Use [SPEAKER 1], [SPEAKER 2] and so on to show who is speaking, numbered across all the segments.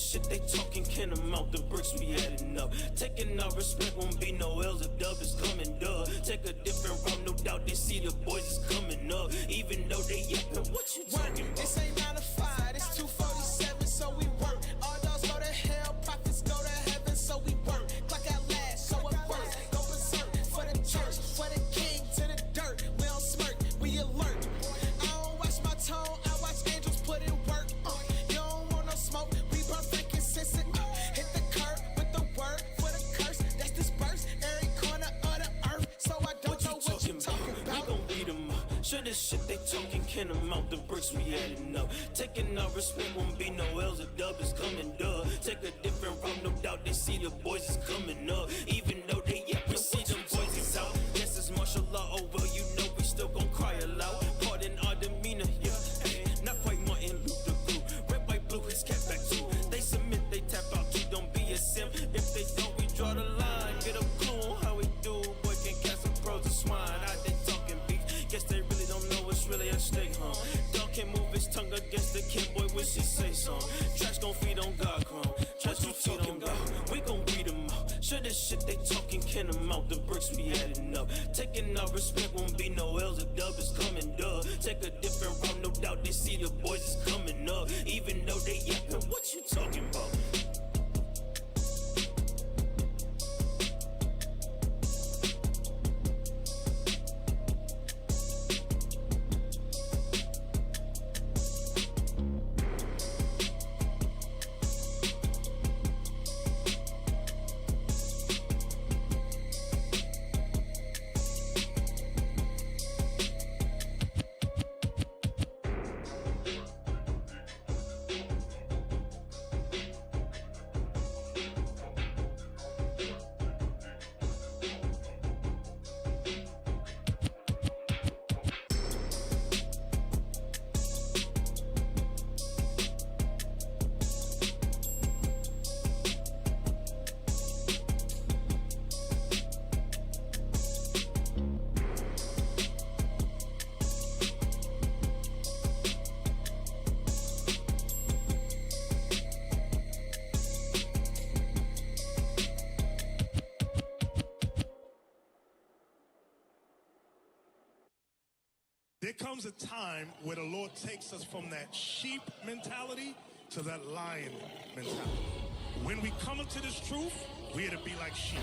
[SPEAKER 1] shit they talking can amount the bricks we adding up. Taking our respect won't be no L's, a dub is coming up. Take a different route, no doubt they see the boys is coming up. Even though they yapping, what you talking about?
[SPEAKER 2] This ain't 9 to 5, it's 2:47, so we work. All those go to hell, prophets go to heaven, so we work. Clock out last, so it works. Go berserk for the church, for the king to the dirt. We don't smirk, we alert. I don't watch my tone, I watch angels put in work. You don't want no smoke, we burn frankincense and hit the curb with the word for the curse that's dispersed every corner of the earth. So I don't know what you talking about.
[SPEAKER 1] We gon' beat them up. Sure this shit they talking can amount the bricks we adding up. Taking our respect won't be no L's, a dub is coming up. Take a different route, no doubt they see the boys is coming up. Even though they yapping, see them boys is out. Yes, it's martial law over, you know we still gon' cry aloud. Pardon our demeanor, yeah, hey, not quite Martin Luther Blue. Red, white, blue, his cat back too. They submit, they tap out too, don't be a sim. If they don't, we draw the line. Get a clue on how we do, boy can cast some pros to swine. Out they talking beef, guess they really don't know what's really at stake, huh? Dog can't move his tongue against the king, boy, wish he say something. Trash gon' feed on God, crumb. Trash gon' feed on God. We gon' beat them up. Sure this shit they talking can amount the bricks we adding up. Taking our respect won't be no L's, a dub is coming up. Take a different route, no doubt they see the boys is coming up. Even though they yapping, what you talking about?
[SPEAKER 3] There comes a time where the Lord takes us from that sheep mentality to that lion mentality. When we come into this truth, we're to be like sheep.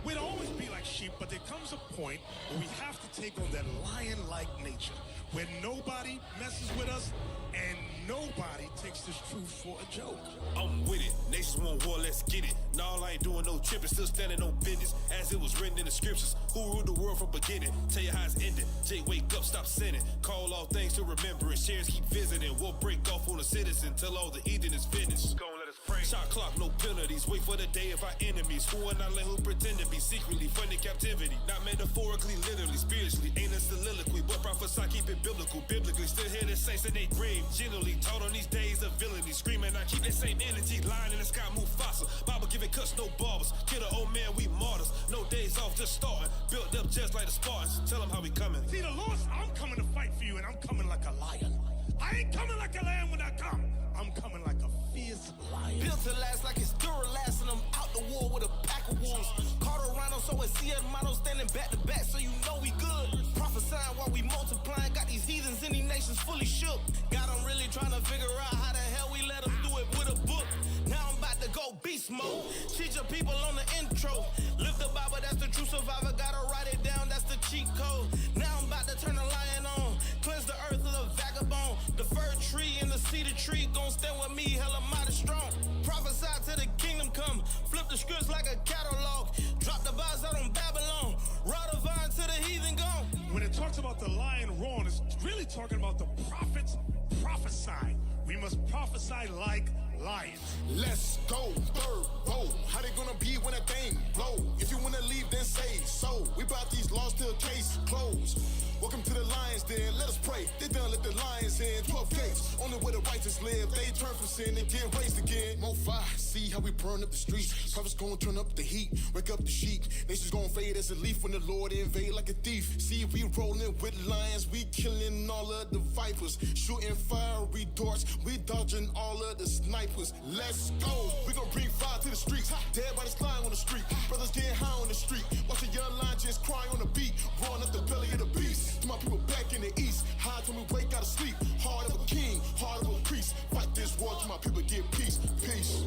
[SPEAKER 3] We'd always be like sheep, but there comes a point where we have to take on that lion-like nature, where nobody messes with us and nobody takes this truth for a joke.
[SPEAKER 4] I'm with it. Nations want war, let's get it. No, I ain't doing no tripping, still standing on business. As it was written in the scriptures, who ruled the world from beginning? Tell you how it's ending. Jay, wake up, stop sinning. Call all things to remembrance. Shares keep visiting. We'll break off on the citizen till all the eating is finished. Go on, let us pray. Shot clock, no penalties. Wait for the day of our enemies. Who are not let who pretend to be secretly funding captivity. Not metaphorically, literally, spiritually. Ain't a soliloquy, but prophesy, keep it biblical. Biblically, still hear the saints in their grave. Generally, taught on these days of villainy. Screaming, I keep that same energy. Lying in the sky, Mufasa. Bible giving cuts, no barbers. Kill an old man, we martyrs. No days off, just starting. Built up just like the Spartans. Tell them how we coming.
[SPEAKER 3] See, the Lord, I'm coming to fight for you, and I'm coming like a lion. I ain't coming like a lamb when I come. I'm coming like a fierce lion.
[SPEAKER 2] Built to last like it's Duralast, and I'm out the war with a pack of wolves. Caught a rhino, so it's hermano standing back to back, so you know we good. Prophesying while we multiplying, got these heathens in these nations fully shook. Got them really trying to figure out how the hell we let them do it with a book. Now I'm about to go beast mode. Cheat your people on the intro. Live the Bible, that's the true survivor. Gotta write it down, that's the cheat code. Now I'm about to turn the lion on. Cleanse the earth of the vagabond. The fir tree and the cedar tree gon' stand with me, hella mighty strong. Prophesy till the kingdom come. Flip the scripts like a catalog. Drop the bars out on Babylon. Raw the vine till the heathen gone.
[SPEAKER 3] When it talks about the lion roaring, it's really talking about the prophets prophesying. We must prophesy like lions.
[SPEAKER 5] Let's go, third row. How they gonna be when a thing blow? If you wanna leave, then say so. We brought these laws till case closed. Welcome to the Lions Den, let us pray. They done let the lions in, 12 gates. Only where the righteous live, they turn from sin and get raised again. More fire, see how we burn up the streets. Prophets gonna turn up the heat, wake up the sheep. Nations gonna fade as a leaf when the Lord invade like a thief. See, we rolling with lions, we killing all of the vipers, shooting fiery darts, we dodging all of the snipers. Let's go, we gon' bring fire to the streets. Dead bodies flying on the street, brothers getting high on the street. Watch a young lion just cry on the beat, roaring up the belly of the beast. To my people back in the east, high till we wake out of sleep. Heart of a king, heart of a priest. Fight this war till my people get peace, peace.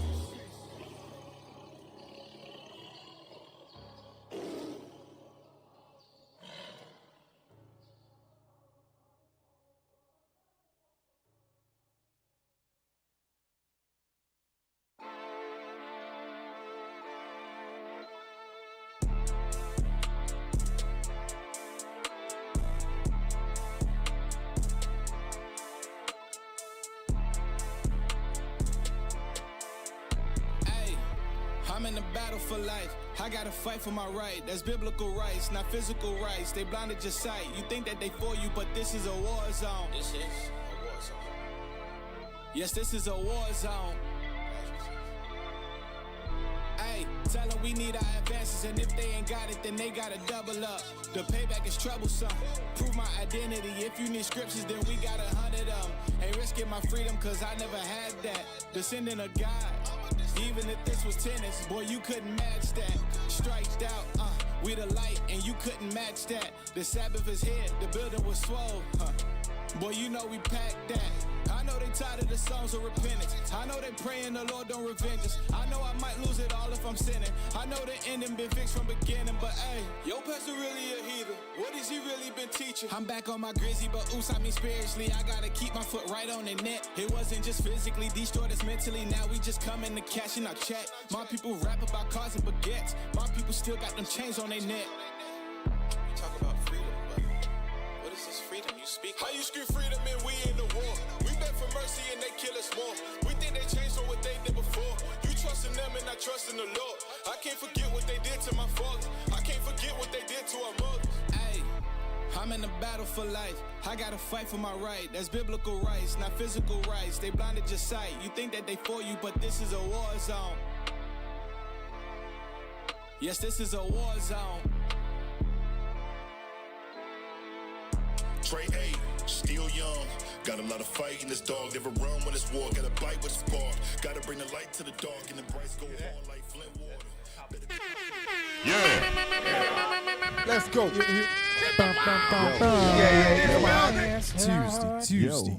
[SPEAKER 2] I'm in the battle for life. I gotta fight for my right. That's biblical rights, not physical rights. They blinded your sight. You think that they for you, but this is a war zone.
[SPEAKER 1] This is a war zone.
[SPEAKER 2] Yes, this is a war zone. Hey, tell them we need our advances, and if they ain't got it, then they gotta double up. The payback is troublesome. Prove my identity. If you need scriptures, then we got 100 of them. Ain't risking my freedom, cause I never had that. Descendant of God. Even if this was tennis, boy, you couldn't match that. Striked out, we the light, and you couldn't match that. The Sabbath is here, the building was swole. Boy, you know we packed that. I know they tired of the songs of repentance. I know they praying the Lord don't revenge us. I know I might lose it all if I'm sinning. I know the ending been fixed from beginning, but hey, your pastor really a heathen. What has he really been teaching? I'm back on my grizzy, but oops, I mean spiritually. I gotta keep my foot right on the net. It wasn't just physically, destroyed us mentally. Now we just coming to cash in our check. My people rap about cars and baguettes. My people still got them chains on their neck.
[SPEAKER 1] You talk about freedom, but what is this freedom you speak
[SPEAKER 4] How
[SPEAKER 1] of?
[SPEAKER 4] you scream freedom and we in the war? We beg for mercy and they kill us more. We think they changed from what they did before. You trust in them and I trust in the Lord. I can't forget what they did to my fathers. I can't forget what they did to our mothers.
[SPEAKER 2] Hey, I'm in the battle for life. I gotta fight for my right. That's biblical rights, not physical rights. They blinded your sight. You think that they for you, but this is a war zone. Yes, this is a war zone.
[SPEAKER 5] Trey A, still young. Got a lot of fight in this dog. Never run when it's war. Gotta bite with a spark. Gotta bring the light to the dark. And the brights go on like Flint water.
[SPEAKER 6] Let's go. Come on.
[SPEAKER 7] Tuesday.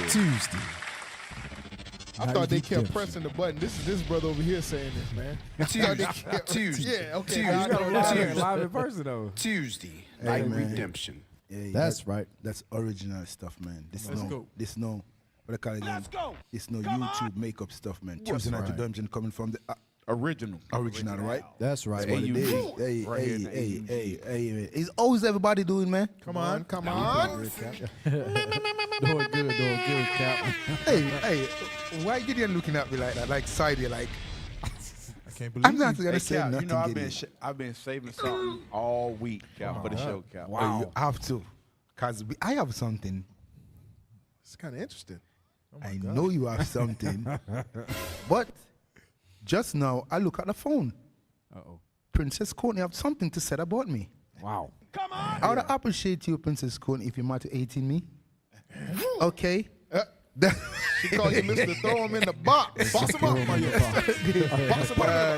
[SPEAKER 7] Tuesday.
[SPEAKER 6] I thought they kept pressing the button. This is this brother over here saying this, man.
[SPEAKER 8] Tuesday.
[SPEAKER 6] Yeah, okay.
[SPEAKER 7] Live in person though.
[SPEAKER 8] Tuesday.
[SPEAKER 9] Hey,
[SPEAKER 8] Light
[SPEAKER 9] man.
[SPEAKER 8] redemption.
[SPEAKER 9] Yeah,
[SPEAKER 7] That's right.
[SPEAKER 9] That's original stuff, man. This
[SPEAKER 7] Let's
[SPEAKER 9] no,
[SPEAKER 7] go.
[SPEAKER 9] this no, what I call it again? This no YouTube makeup stuff, man. Tuesday night
[SPEAKER 7] right.
[SPEAKER 9] redemption coming from the
[SPEAKER 8] Original.
[SPEAKER 9] original, right?
[SPEAKER 7] That's right.
[SPEAKER 9] That's what it is. Hey. Is always everybody doing, man?
[SPEAKER 6] Come on.
[SPEAKER 7] Doing good, Cap.
[SPEAKER 6] Hey, why Gideon looking at me like that? Like side you, like.
[SPEAKER 7] I can't believe
[SPEAKER 9] I'm not gonna
[SPEAKER 8] Hey,
[SPEAKER 9] say
[SPEAKER 8] Cal,
[SPEAKER 9] nothing.
[SPEAKER 8] you know
[SPEAKER 9] Gideon.
[SPEAKER 8] I've been saving something all week, Cal, for the show, Cal.
[SPEAKER 9] Oh, you have to, cause I have something.
[SPEAKER 6] It's kind of interesting.
[SPEAKER 9] I know you have something, but just now I look at the phone.
[SPEAKER 7] Uh-oh.
[SPEAKER 9] Princess Courtney have something to say about me.
[SPEAKER 7] Wow.
[SPEAKER 9] I would appreciate you, Princess Courtney, if you might 18 me. Okay.
[SPEAKER 6] She called you Mr. Throw him in the box. Boss him up, man.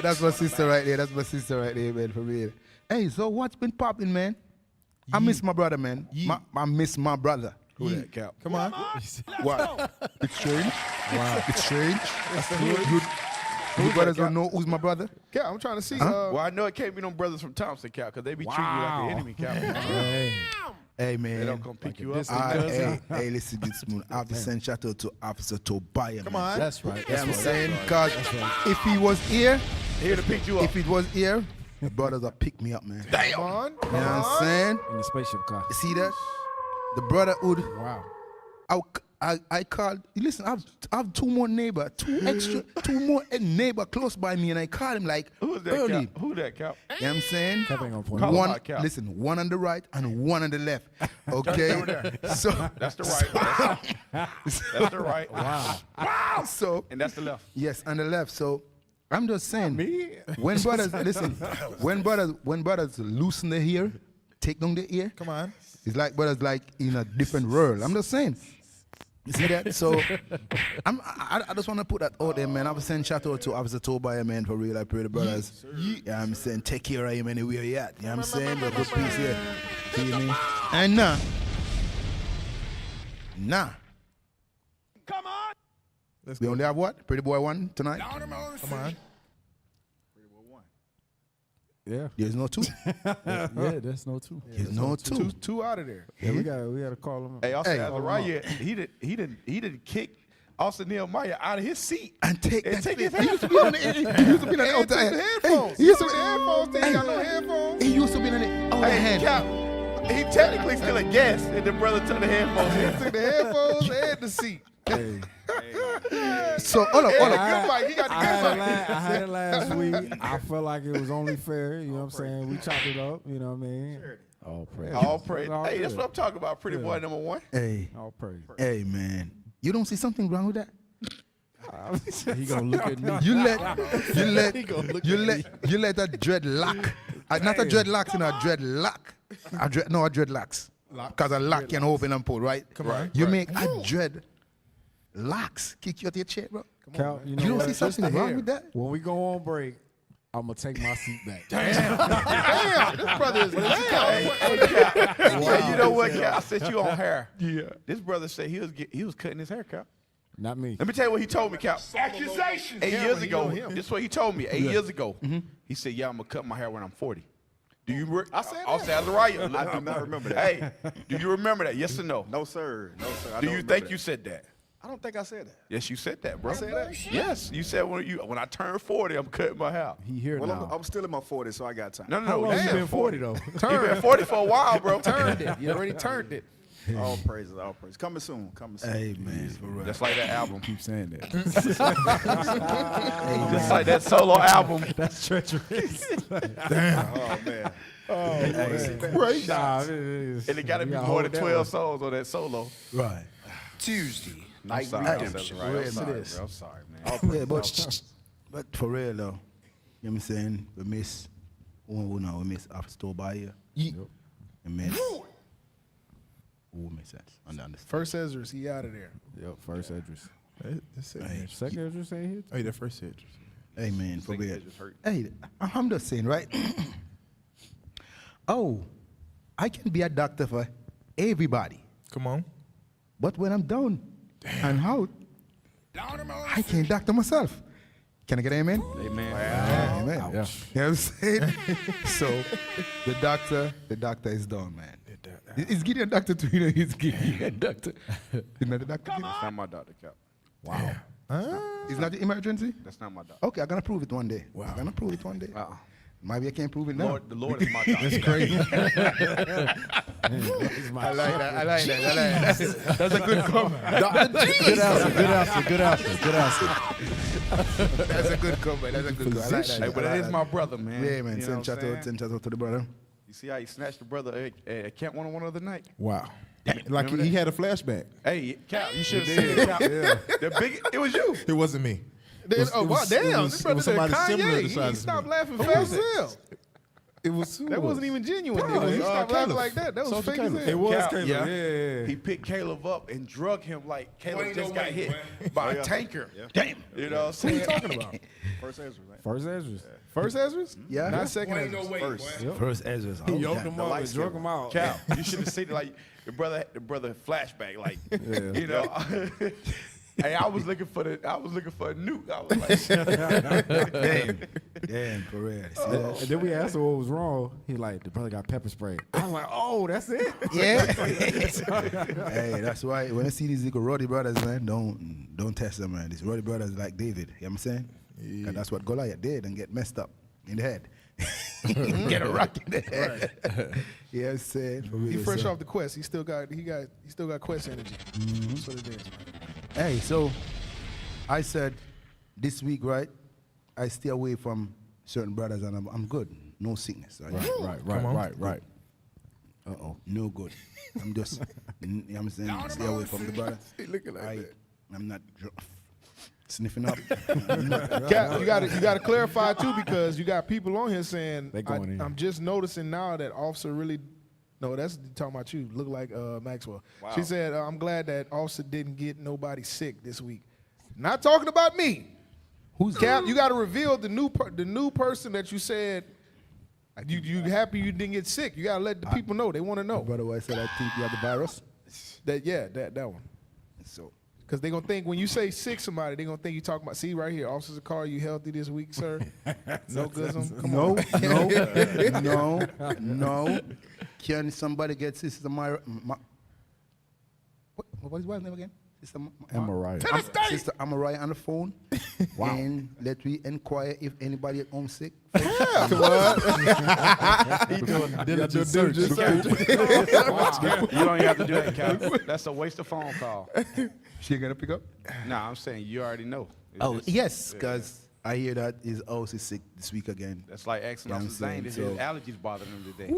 [SPEAKER 9] That's my sister right there. Man, for real. Hey, so what's been popping, man? I miss my brother, man. I miss my brother.
[SPEAKER 8] Who that, Cal?
[SPEAKER 6] Come on.
[SPEAKER 9] What? It's strange.
[SPEAKER 7] Wow.
[SPEAKER 9] It's strange. You brothers don't know who's my brother?
[SPEAKER 6] Yeah, I'm trying to see.
[SPEAKER 8] Well, I know it can't be no brothers from Thompson, Cal, because they be treating you like an enemy, Cal.
[SPEAKER 9] Hey, man.
[SPEAKER 8] They don't come pick you up.
[SPEAKER 9] Hey, listen, this moon. I have to send shout out to Officer Tobiah.
[SPEAKER 6] Come
[SPEAKER 9] man.
[SPEAKER 6] on.
[SPEAKER 7] That's right.
[SPEAKER 9] Yeah,
[SPEAKER 7] That's
[SPEAKER 9] I'm
[SPEAKER 7] right.
[SPEAKER 9] saying, because if he was here,
[SPEAKER 8] Here to pick you up.
[SPEAKER 9] if it was here, the brothers will pick me up, man. You
[SPEAKER 6] Come on.
[SPEAKER 9] know what I'm saying?
[SPEAKER 7] In the spaceship car.
[SPEAKER 9] You see that? The brotherhood.
[SPEAKER 7] Wow.
[SPEAKER 9] I called. Listen, I have two more neighbor close by me, and I called him like
[SPEAKER 8] Who's that,
[SPEAKER 9] early.
[SPEAKER 8] Cal? Who that, Cal?
[SPEAKER 9] You know what I'm saying?
[SPEAKER 7] Cap ain't on point.
[SPEAKER 8] Call him
[SPEAKER 9] One,
[SPEAKER 8] out, Cal.
[SPEAKER 9] listen, one on the right and one on the left. Okay, so
[SPEAKER 8] That's the right. That's the right.
[SPEAKER 7] Wow.
[SPEAKER 9] so
[SPEAKER 8] And that's the left.
[SPEAKER 9] yes, on the left. So I'm just saying.
[SPEAKER 7] Me?
[SPEAKER 9] When brothers listen, when brothers loosen their hair, take down their ear.
[SPEAKER 6] Come on.
[SPEAKER 9] It's like brothers like in a different world. I'm just saying. You see that? So I just want to put that out there, man. I was saying shout out to Officer Tobiah, man, for real. I pray the brothers. Yeah, I'm saying take care of him anywhere he at. You know what I'm saying? But good peace here. See me? And nah.
[SPEAKER 6] Come on. Let's
[SPEAKER 9] We
[SPEAKER 6] go.
[SPEAKER 9] only have what? Pretty Boy 1 tonight?
[SPEAKER 6] Come on.
[SPEAKER 7] Yeah.
[SPEAKER 9] There's no 2.
[SPEAKER 7] Yeah, that's no two.
[SPEAKER 9] There's no 2.
[SPEAKER 6] Two out of there.
[SPEAKER 7] Yeah, we got to call him.
[SPEAKER 8] Hey, also
[SPEAKER 9] Hey.
[SPEAKER 8] Azariah, he didn't kick Austin Nehemiah out of his seat.
[SPEAKER 9] And take
[SPEAKER 8] And
[SPEAKER 9] that.
[SPEAKER 8] take his
[SPEAKER 9] He used to be on the outside.
[SPEAKER 6] headphones.
[SPEAKER 9] He used to be
[SPEAKER 6] Headphones. They ain't got no headphones.
[SPEAKER 9] He used to be on the other
[SPEAKER 8] Hey,
[SPEAKER 9] hand.
[SPEAKER 8] Cap, he technically still a guest, and the brother took the headphones in.
[SPEAKER 6] Took the headphones and the seat.
[SPEAKER 7] Hey,
[SPEAKER 9] So hold up.
[SPEAKER 6] Good mic. He got the
[SPEAKER 7] I had
[SPEAKER 6] good
[SPEAKER 7] it
[SPEAKER 6] mic.
[SPEAKER 7] I had it last week. I felt like it was only fair. You know what I'm saying? We chopped it up. You know what I mean? All praise.
[SPEAKER 8] All praise.
[SPEAKER 7] All
[SPEAKER 8] Hey, that's
[SPEAKER 7] good.
[SPEAKER 8] what I'm talking about. Pretty boy number 1.
[SPEAKER 9] Hey,
[SPEAKER 7] All praise.
[SPEAKER 9] man. You don't see something wrong with that?
[SPEAKER 7] He gonna look at me.
[SPEAKER 9] You let that dreadlock. Not a dreadlocks, a dreadlock. A dreadlocks. Because a lock can open and pull, right?
[SPEAKER 6] Come on.
[SPEAKER 9] You make a dreadlocks kick you out your chair, bro.
[SPEAKER 7] Cal, you know
[SPEAKER 9] You don't
[SPEAKER 7] what?
[SPEAKER 9] see something wrong with that?
[SPEAKER 7] When we go on break, I'm gonna take my seat back.
[SPEAKER 6] Damn, this brother is damn.
[SPEAKER 8] Hey, you know what, Cap? I said you on hair. Yeah. This brother said he was cutting his hair, Cap.
[SPEAKER 7] Not me.
[SPEAKER 8] Let me tell you what he told me, Cap.
[SPEAKER 6] Accusations.
[SPEAKER 8] 8
[SPEAKER 6] Yeah,
[SPEAKER 8] years
[SPEAKER 6] well,
[SPEAKER 8] ago,
[SPEAKER 6] you know him.
[SPEAKER 8] this is what he told me. 8 years ago, he said, "Yeah, I'm gonna cut my hair when I'm 40." Do you? I said Azariah.
[SPEAKER 10] I do not remember that.
[SPEAKER 8] Hey, do you remember that? Yes or no?
[SPEAKER 10] No, sir. No, sir. I
[SPEAKER 8] Do
[SPEAKER 10] don't
[SPEAKER 8] you
[SPEAKER 10] remember
[SPEAKER 8] think
[SPEAKER 10] that.
[SPEAKER 8] you said that?
[SPEAKER 10] I don't think I said that.
[SPEAKER 8] Yes, you said that, bro.
[SPEAKER 10] I said that?
[SPEAKER 8] Yes, you said when I turn 40, I'm cutting my hair.
[SPEAKER 7] He here
[SPEAKER 10] Well,
[SPEAKER 7] now.
[SPEAKER 10] I'm still in my 40s, so I got time.
[SPEAKER 8] No,
[SPEAKER 7] How long you
[SPEAKER 8] damn,
[SPEAKER 7] been 40 though?
[SPEAKER 8] You been 40 for a while, bro.
[SPEAKER 6] Turned it. You already turned it.
[SPEAKER 10] All praises, all praises. Coming soon. Coming soon.
[SPEAKER 9] Hey, man. For real.
[SPEAKER 8] Just like that album.
[SPEAKER 7] Keep saying that.
[SPEAKER 8] Just like that solo album.
[SPEAKER 7] That's treacherous.
[SPEAKER 10] Oh, man.
[SPEAKER 8] Right.
[SPEAKER 7] Nah, it is.
[SPEAKER 8] And it got to be
[SPEAKER 7] You gotta
[SPEAKER 8] more
[SPEAKER 7] hold
[SPEAKER 8] than
[SPEAKER 7] that
[SPEAKER 8] 12
[SPEAKER 7] one.
[SPEAKER 8] songs on that solo.
[SPEAKER 9] Right.
[SPEAKER 10] Tuesday.
[SPEAKER 8] I'm
[SPEAKER 10] Night
[SPEAKER 8] sorry,
[SPEAKER 10] redemption.
[SPEAKER 8] I'm sorry,
[SPEAKER 9] It
[SPEAKER 8] bro.
[SPEAKER 9] is.
[SPEAKER 8] I'm sorry, man.
[SPEAKER 9] Yeah, but for real though, you know what I'm saying? We miss we miss Officer Tobiah. We miss who we miss that? Understand.
[SPEAKER 6] First Ezra, he out of there.
[SPEAKER 7] Yep, first Edris.
[SPEAKER 6] That's it.
[SPEAKER 9] Hey.
[SPEAKER 7] Second Edris ain't here.
[SPEAKER 6] Oh, yeah, the first Ezra.
[SPEAKER 9] Hey man, for real.
[SPEAKER 8] it just hurt.
[SPEAKER 9] Hey, I'm just saying, right? Oh, I can be a doctor for everybody.
[SPEAKER 6] Come on.
[SPEAKER 9] But when I'm down and out, I can't doctor myself. Can I get an amen?
[SPEAKER 8] Amen.
[SPEAKER 9] Amen.
[SPEAKER 7] Yeah.
[SPEAKER 9] You know what I'm saying? So the doctor is done, man. Is Gideon a doctor too? You know, he's Gideon doctor. He's not a doctor. Gideon?
[SPEAKER 8] That's not my doctor, Cap.
[SPEAKER 7] Wow.
[SPEAKER 9] It's not the emergency?
[SPEAKER 8] That's not my doctor.
[SPEAKER 9] Okay, I'm gonna prove it one day. I'm gonna prove it one day. Maybe I can't prove it now.
[SPEAKER 8] The Lord is my doctor. That's
[SPEAKER 6] Crazy.
[SPEAKER 9] I like that. That's a good comment.
[SPEAKER 7] Good answer.
[SPEAKER 9] That's a good comment. I like that.
[SPEAKER 8] Hey, but that is my brother, man.
[SPEAKER 9] Yeah, man.
[SPEAKER 8] You know
[SPEAKER 9] Send
[SPEAKER 8] what I'm saying?
[SPEAKER 9] shout out to the brother.
[SPEAKER 8] You see how he snatched the brother at Camp 101 the other night?
[SPEAKER 6] Wow. Like he had a flashback.
[SPEAKER 8] Hey, Cap, you should have seen it. Cap. The big, it was you.
[SPEAKER 6] It wasn't me.
[SPEAKER 9] Oh, wow, damn. This brother did
[SPEAKER 6] somebody similar
[SPEAKER 9] Kanye.
[SPEAKER 6] to
[SPEAKER 9] He
[SPEAKER 6] size
[SPEAKER 9] stopped
[SPEAKER 6] me.
[SPEAKER 9] laughing
[SPEAKER 8] Who
[SPEAKER 9] fast
[SPEAKER 8] was
[SPEAKER 9] as
[SPEAKER 8] it?
[SPEAKER 9] hell.
[SPEAKER 6] It was
[SPEAKER 9] That wasn't even genuine.
[SPEAKER 6] Bro,
[SPEAKER 9] He
[SPEAKER 6] it was
[SPEAKER 9] stopped laughing
[SPEAKER 6] Caleb.
[SPEAKER 9] like that. That was
[SPEAKER 6] Salty
[SPEAKER 9] fake as
[SPEAKER 6] Caleb.
[SPEAKER 9] hell.
[SPEAKER 7] It was
[SPEAKER 8] Cap,
[SPEAKER 7] Caleb. Yeah.
[SPEAKER 8] He picked Caleb up and drug him like Caleb just got hit by a tanker. Damn. You know what I'm saying?
[SPEAKER 9] What are you talking about?
[SPEAKER 10] First Ezra, right?
[SPEAKER 7] First Edris.
[SPEAKER 6] First Ezra's?
[SPEAKER 9] Yeah.
[SPEAKER 6] Not second Ezra's.
[SPEAKER 10] First.
[SPEAKER 9] First Ezra's.
[SPEAKER 7] He yoked him up and drug him out.
[SPEAKER 8] Cap, you should have seen it like the brother flashback, like you know. Hey, I was looking for a nuke. I was like,
[SPEAKER 9] Damn, for real.
[SPEAKER 7] And then we asked him what was wrong. He like, the brother got pepper spray. I was like, oh, that's it?
[SPEAKER 9] Yeah. Hey, that's why when I see these little Roddy brothers, man, don't test them, man. These Roddy brothers like David. You know what I'm saying? And that's what Goliath did and get messed up in the head. Get a rock in the head. You know what I'm saying? For
[SPEAKER 6] He
[SPEAKER 9] real,
[SPEAKER 6] fresh
[SPEAKER 9] so.
[SPEAKER 6] off the quest. He still got quest energy. That's what it is, man.
[SPEAKER 9] Hey, so I said this week, right? I stay away from certain brothers and I'm good. No sickness. Right. No good. I'm just, you know what I'm saying? Stay away from the brothers.
[SPEAKER 6] He looking like that.
[SPEAKER 9] I'm not. Sniffing up.
[SPEAKER 6] Cap, you got to clarify too, because you got people on here saying
[SPEAKER 7] They going in.
[SPEAKER 6] I'm just noticing now that officer really. No, that's talking about you. Look like Maxwell.
[SPEAKER 10] Wow.
[SPEAKER 6] She said, I'm glad that officer didn't get nobody sick this week. Not talking about me.
[SPEAKER 9] Who's
[SPEAKER 6] Cap? You got to reveal the new person that you said. You happy you didn't get sick? You got to let the people know. They want to know.
[SPEAKER 9] Brother, I said I think you have the virus.
[SPEAKER 6] That one.
[SPEAKER 9] So
[SPEAKER 6] Because they're going to think when you say sick somebody, they're going to think you talking about, see right here, officers of car, you healthy this week, sir? No goodism? Come on.
[SPEAKER 9] no. Can somebody get Sister Myra? What is his name again? Sister
[SPEAKER 7] Amariah.
[SPEAKER 9] Sister Amariah on the phone. Wow. And let we inquire if anybody at home sick.
[SPEAKER 6] Come on.
[SPEAKER 10] Diligent search. You don't even have to do that, Cap. That's a waste of phone call.
[SPEAKER 9] She gonna pick up?
[SPEAKER 10] Nah, I'm saying you already know. It's
[SPEAKER 9] Oh,
[SPEAKER 10] just-
[SPEAKER 9] yes, because I hear that his house is sick this week again.
[SPEAKER 10] That's like asking
[SPEAKER 9] Yeah, I'm
[SPEAKER 10] Officer Zane
[SPEAKER 9] saying,
[SPEAKER 10] if
[SPEAKER 9] so-
[SPEAKER 10] his allergies bothering him today.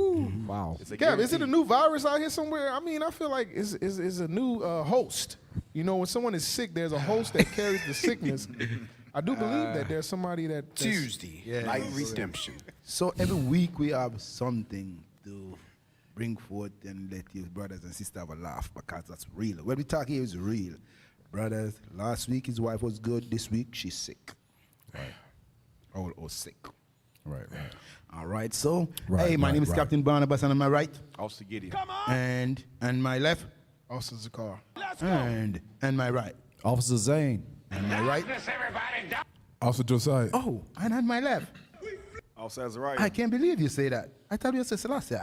[SPEAKER 7] Wow.
[SPEAKER 10] It's a
[SPEAKER 6] Kev, is it a
[SPEAKER 10] guarantee.
[SPEAKER 6] new virus out here somewhere? I mean, I feel like it's a new host. You know, when someone is sick, there's a host that carries the sickness. I do believe that there's somebody that's
[SPEAKER 10] Tuesday, light redemption.
[SPEAKER 9] So every week we have something to bring forth and let you brothers and sisters have a laugh, because that's real. When we talk here is real. Brothers, last week his wife was good. This week she's sick.
[SPEAKER 7] Right.
[SPEAKER 9] All sick.
[SPEAKER 7] Right.
[SPEAKER 9] All right, so
[SPEAKER 7] Right,
[SPEAKER 9] hey, my
[SPEAKER 7] right,
[SPEAKER 9] name is
[SPEAKER 7] right.
[SPEAKER 9] Captain Barnabas, and on my right,
[SPEAKER 10] Officer Gideon.
[SPEAKER 9] and my left,
[SPEAKER 6] officers of car.
[SPEAKER 9] and my right,
[SPEAKER 7] Officer Zane.
[SPEAKER 9] and my right.
[SPEAKER 11] Officer Josiah.
[SPEAKER 9] Oh, and on my left.
[SPEAKER 10] Officer Azariah.
[SPEAKER 9] I can't believe you say that. I thought you said Selassie.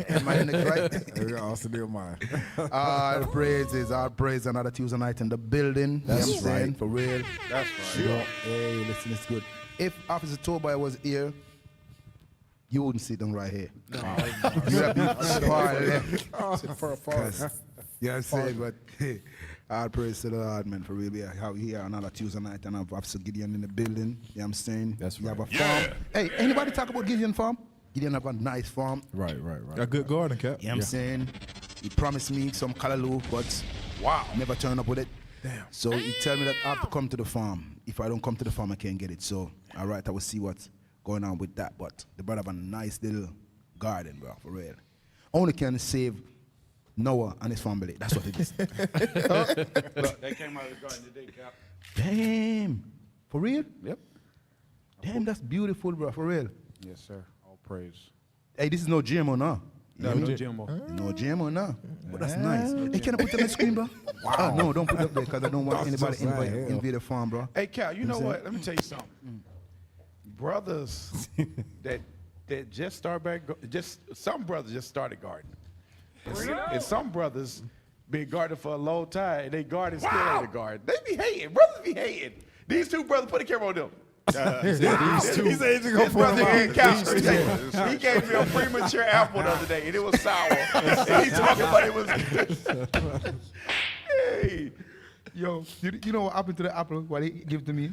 [SPEAKER 9] Am I in the right?
[SPEAKER 7] There we go, Officer Nehemiah.
[SPEAKER 9] All praise another Tuesday night in the building.
[SPEAKER 7] That's
[SPEAKER 9] You know what I'm saying?
[SPEAKER 7] right.
[SPEAKER 9] For real.
[SPEAKER 10] That's right.
[SPEAKER 9] Yo, hey, listen, it's good. If Officer Tobai was here, you wouldn't sit down right here. No. You would be far left.
[SPEAKER 6] For a far.
[SPEAKER 9] You know what I'm saying? But hey, all praise to the Lord, man, for real. We are here another Tuesday night and I have Officer Gideon in the building. You know what I'm saying?
[SPEAKER 7] That's
[SPEAKER 9] You have a
[SPEAKER 7] right.
[SPEAKER 9] farm. Hey, anybody talk about Gideon farm? Gideon have a nice farm.
[SPEAKER 7] Right.
[SPEAKER 11] Got good garden, Cap.
[SPEAKER 9] You know what I'm saying? He promised me some callaloo, but wow, never turn up with it.
[SPEAKER 6] Damn.
[SPEAKER 9] So he tell me that I have to come to the farm. If I don't come to the farm, I can't get it. So, all right, I will see what's going on with that. But the brother have a nice little garden, bro, for real. Only can save Noah and his family. That's what it is.
[SPEAKER 10] Look, they came out of the garden today, Cap.
[SPEAKER 9] Damn. For real?
[SPEAKER 10] Yep.
[SPEAKER 9] Damn, that's beautiful, bro, for real.
[SPEAKER 10] Yes, sir. All praise.
[SPEAKER 9] Hey, this is no GMO now.
[SPEAKER 10] No,
[SPEAKER 9] You know?
[SPEAKER 10] Jimbo.
[SPEAKER 9] No GMO now. But that's nice. Hey, can I put that on the screen, bro? Wow. No, don't put it up there, because I don't want anybody to invade the farm, bro.
[SPEAKER 10] Hey, Cal, you know what? Let me tell you something. Brothers that just start back, some brothers just started gardening. And some brothers been gardening for a long time, and they garden still ain't a garden. They be hating. Brothers be hating. These two brothers, put a camera on them.
[SPEAKER 11] These two. He said he's going to put them on.
[SPEAKER 10] He gave me a premature apple the other day, and it was sour. And he talking about it was good. Hey.
[SPEAKER 9] Yo, you know what happened to the apple? What he give to me?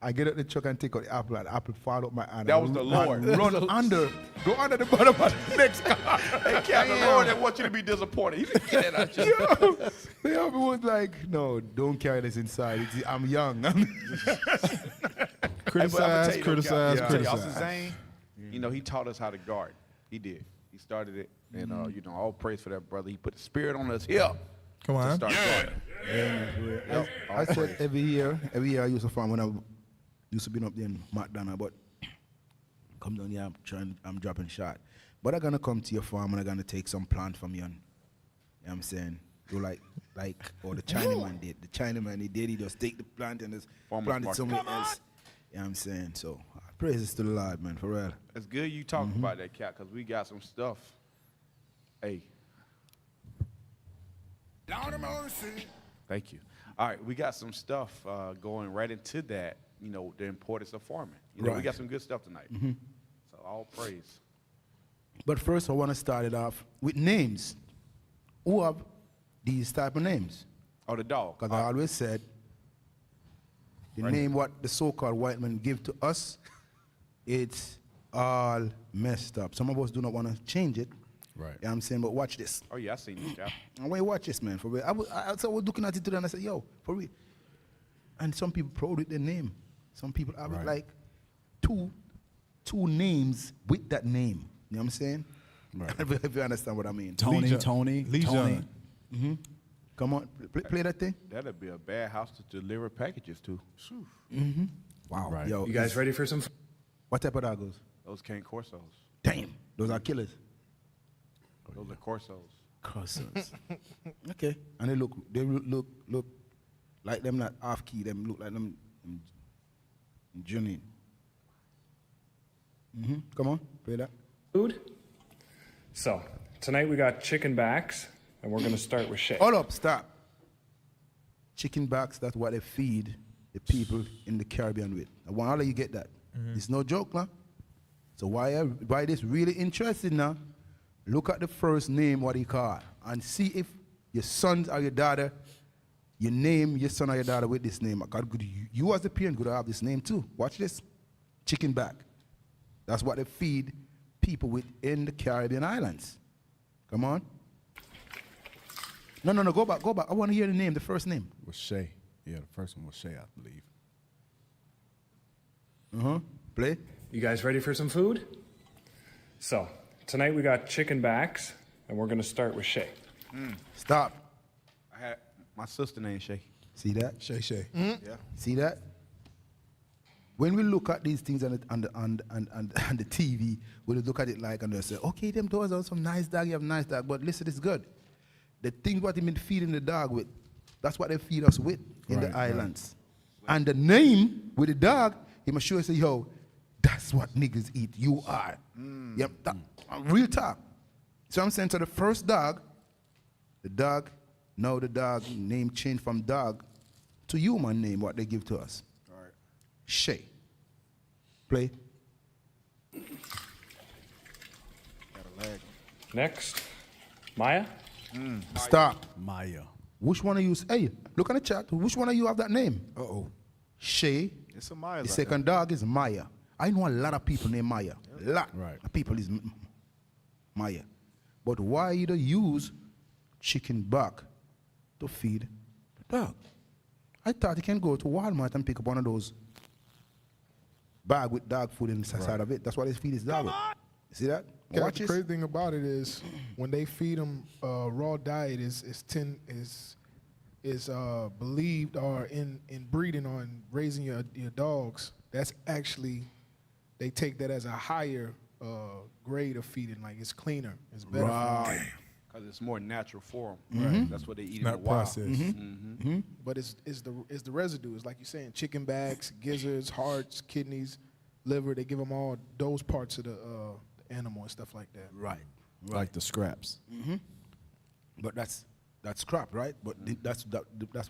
[SPEAKER 9] I get out the truck and take out the apple, and the apple fall up my hand.
[SPEAKER 10] That was the Lord.
[SPEAKER 9] Run under, go under the bottom of the next car.
[SPEAKER 10] Hey, Cal, the Lord didn't want you to be disappointed. He said, get that out your
[SPEAKER 9] The apple was like, no, don't carry this inside. I'm young.
[SPEAKER 11] Criticize.
[SPEAKER 10] Officer Zane, you know, he taught us how to guard. He did. He started it, and you know, all praise for that brother. He put the spirit on us here.
[SPEAKER 11] Come on.
[SPEAKER 10] To start guarding.
[SPEAKER 9] I said every year I used to farm when I used to be up there in McDonough, but come down here, I'm dropping shot. But I'm gonna come to your farm and I'm gonna take some plant from you. You know what I'm saying? Do like or the Chinaman did. The Chinaman he just take the plant and just plant it somewhere else. You know what I'm saying? So praises to the Lord, man, for real.
[SPEAKER 10] It's good you talking about that, Cat, because we got some stuff. Hey.
[SPEAKER 5] Down in mercy.
[SPEAKER 10] Thank you. All right, we got some stuff going right into that, you know, the importance of farming. You know, we
[SPEAKER 9] Right.
[SPEAKER 10] got some good stuff tonight. So all praise.
[SPEAKER 9] But first I wanna start it off with names. Who have these type of names?
[SPEAKER 10] Oh, the dog.
[SPEAKER 9] Because I always said the name what the so-called white men give to us, it's all messed up. Some of us do not want to change it.
[SPEAKER 7] Right.
[SPEAKER 9] You know what I'm saying? But watch this.
[SPEAKER 10] Oh, yeah, I seen this, Cat.
[SPEAKER 9] And when you watch this, man, for real. I was looking at it today and I said, yo, for real. And some people proud with their name. Some people have it like two names with that name. You know what I'm saying?
[SPEAKER 11] Right.
[SPEAKER 9] If you understand what I mean.
[SPEAKER 7] Tony.
[SPEAKER 9] Mm-hmm. Come on, play that thing.
[SPEAKER 10] That'd be a bad house to deliver packages to.
[SPEAKER 9] Mm-hmm. Wow.
[SPEAKER 11] Right.
[SPEAKER 9] Yo,
[SPEAKER 12] You guys ready for some?
[SPEAKER 9] what type of doggos?
[SPEAKER 10] Those can't Corsos.
[SPEAKER 9] Damn. Those are killers.
[SPEAKER 10] Those are Corsos.
[SPEAKER 9] Corsons. Okay. And they look like them not half key. Them look like them journey. Mm-hmm. Come on, play that.
[SPEAKER 12] Food. So tonight we got chicken backs, and we're going to start with Shay.
[SPEAKER 9] Hold up, stop. Chicken backs, that's what they feed the people in the Caribbean with. I want all of you get that. It's no joke, man. So why this really interesting now? Look at the first name, what he call, and see if your son or your daughter, you name your son or your daughter with this name. God, you as the parent could have this name too. Watch this. Chicken back. That's what they feed people with in the Caribbean islands. Come on. No, go back. I want to hear the name, the first name.
[SPEAKER 11] Was Shay. Yeah, the first one was Shay, I believe.
[SPEAKER 9] Play.
[SPEAKER 12] You guys ready for some food? So tonight we got chicken backs, and we're going to start with Shay.
[SPEAKER 9] Stop.
[SPEAKER 10] I had my sister named Shay.
[SPEAKER 9] See that?
[SPEAKER 11] Shay.
[SPEAKER 10] Yeah.
[SPEAKER 9] See that? When we look at these things on the TV, we look at it like and they say, okay, them doors are some nice dog, you have nice dog, but listen, it's good. The thing what they been feeding the dog with, that's what they feed us with in the islands. Right. And the name with the dog, he must sure say, yo, that's what niggas eat. You are. Yep, real talk. So I'm saying to the first dog, now the dog name changed from dog to human name, what they give to us. All right. Shay. Play.
[SPEAKER 12] Next, Maya.
[SPEAKER 9] Stop.
[SPEAKER 11] Maya.
[SPEAKER 9] Which one of you, hey, look at the chat. Which one of you have that name?
[SPEAKER 11] Uh-oh.
[SPEAKER 9] Shay.
[SPEAKER 10] It's a Maya.
[SPEAKER 9] The second dog is Maya. I know a lot of people named Maya. A lot
[SPEAKER 11] Right.
[SPEAKER 9] of people is Maya. But why you don't use chicken back to feed the dog? I thought you can go to Walmart and pick up one of those bag with dog food inside of it. That's what they feed his dog with. See that?
[SPEAKER 6] Yeah,
[SPEAKER 9] Watch
[SPEAKER 6] the
[SPEAKER 9] this.
[SPEAKER 6] crazy thing about it is when they feed them raw diet is believed or in breeding or in raising your dogs. That's actually they take that as a higher grade of feeding. Like it's cleaner, it's better.
[SPEAKER 10] Right. Because it's more natural for them.
[SPEAKER 9] Mm-hmm.
[SPEAKER 10] Right. That's what they eat in the
[SPEAKER 11] Not
[SPEAKER 10] wild.
[SPEAKER 11] processed.
[SPEAKER 6] But it's the residue. It's like you're saying, chicken backs, gizzards, hearts, kidneys, liver. They give them all those parts of the animal and stuff like that.
[SPEAKER 9] Right.
[SPEAKER 11] Like the scraps.
[SPEAKER 9] But that's crap, right? But that's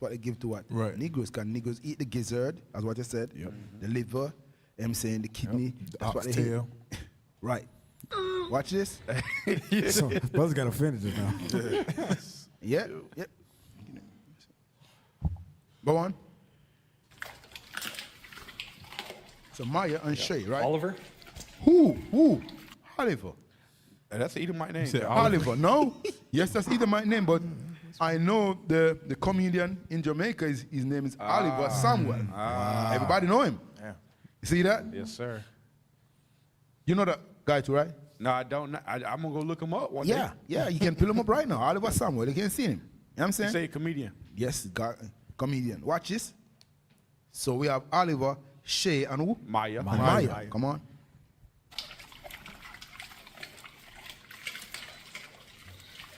[SPEAKER 9] what they give to what?
[SPEAKER 11] Right.
[SPEAKER 9] Negroes. Can Negroes eat the gizzard, as what you said?
[SPEAKER 11] Yep.
[SPEAKER 9] The liver, I'm saying the kidney.
[SPEAKER 11] The
[SPEAKER 9] That's what they eat.
[SPEAKER 11] oxtail.
[SPEAKER 9] Right. Watch this.
[SPEAKER 7] So, brothers got offended just now.
[SPEAKER 9] Yep. Go on. So Maya and Shay, right?
[SPEAKER 12] Oliver.
[SPEAKER 9] Who? Oliver.
[SPEAKER 10] That's an Edomite name.
[SPEAKER 11] said
[SPEAKER 9] Oliver. No. Yes, that's Edomite name, but I know the comedian in Jamaica, his name is Oliver Samuel. Everybody know him.
[SPEAKER 10] Yeah.
[SPEAKER 9] You see that?
[SPEAKER 10] Yes, sir.
[SPEAKER 9] You know that guy too, right?
[SPEAKER 10] No, I don't. I'm going to go look him up one day.
[SPEAKER 9] Yeah, you can pull him up right now. Oliver Samuel, you can see him. You know what I'm
[SPEAKER 10] You
[SPEAKER 9] saying?
[SPEAKER 10] say comedian.
[SPEAKER 9] Yes, comedian. Watch this. So we have Oliver, Shay, and who?
[SPEAKER 10] Maya.
[SPEAKER 9] Maya. Come on.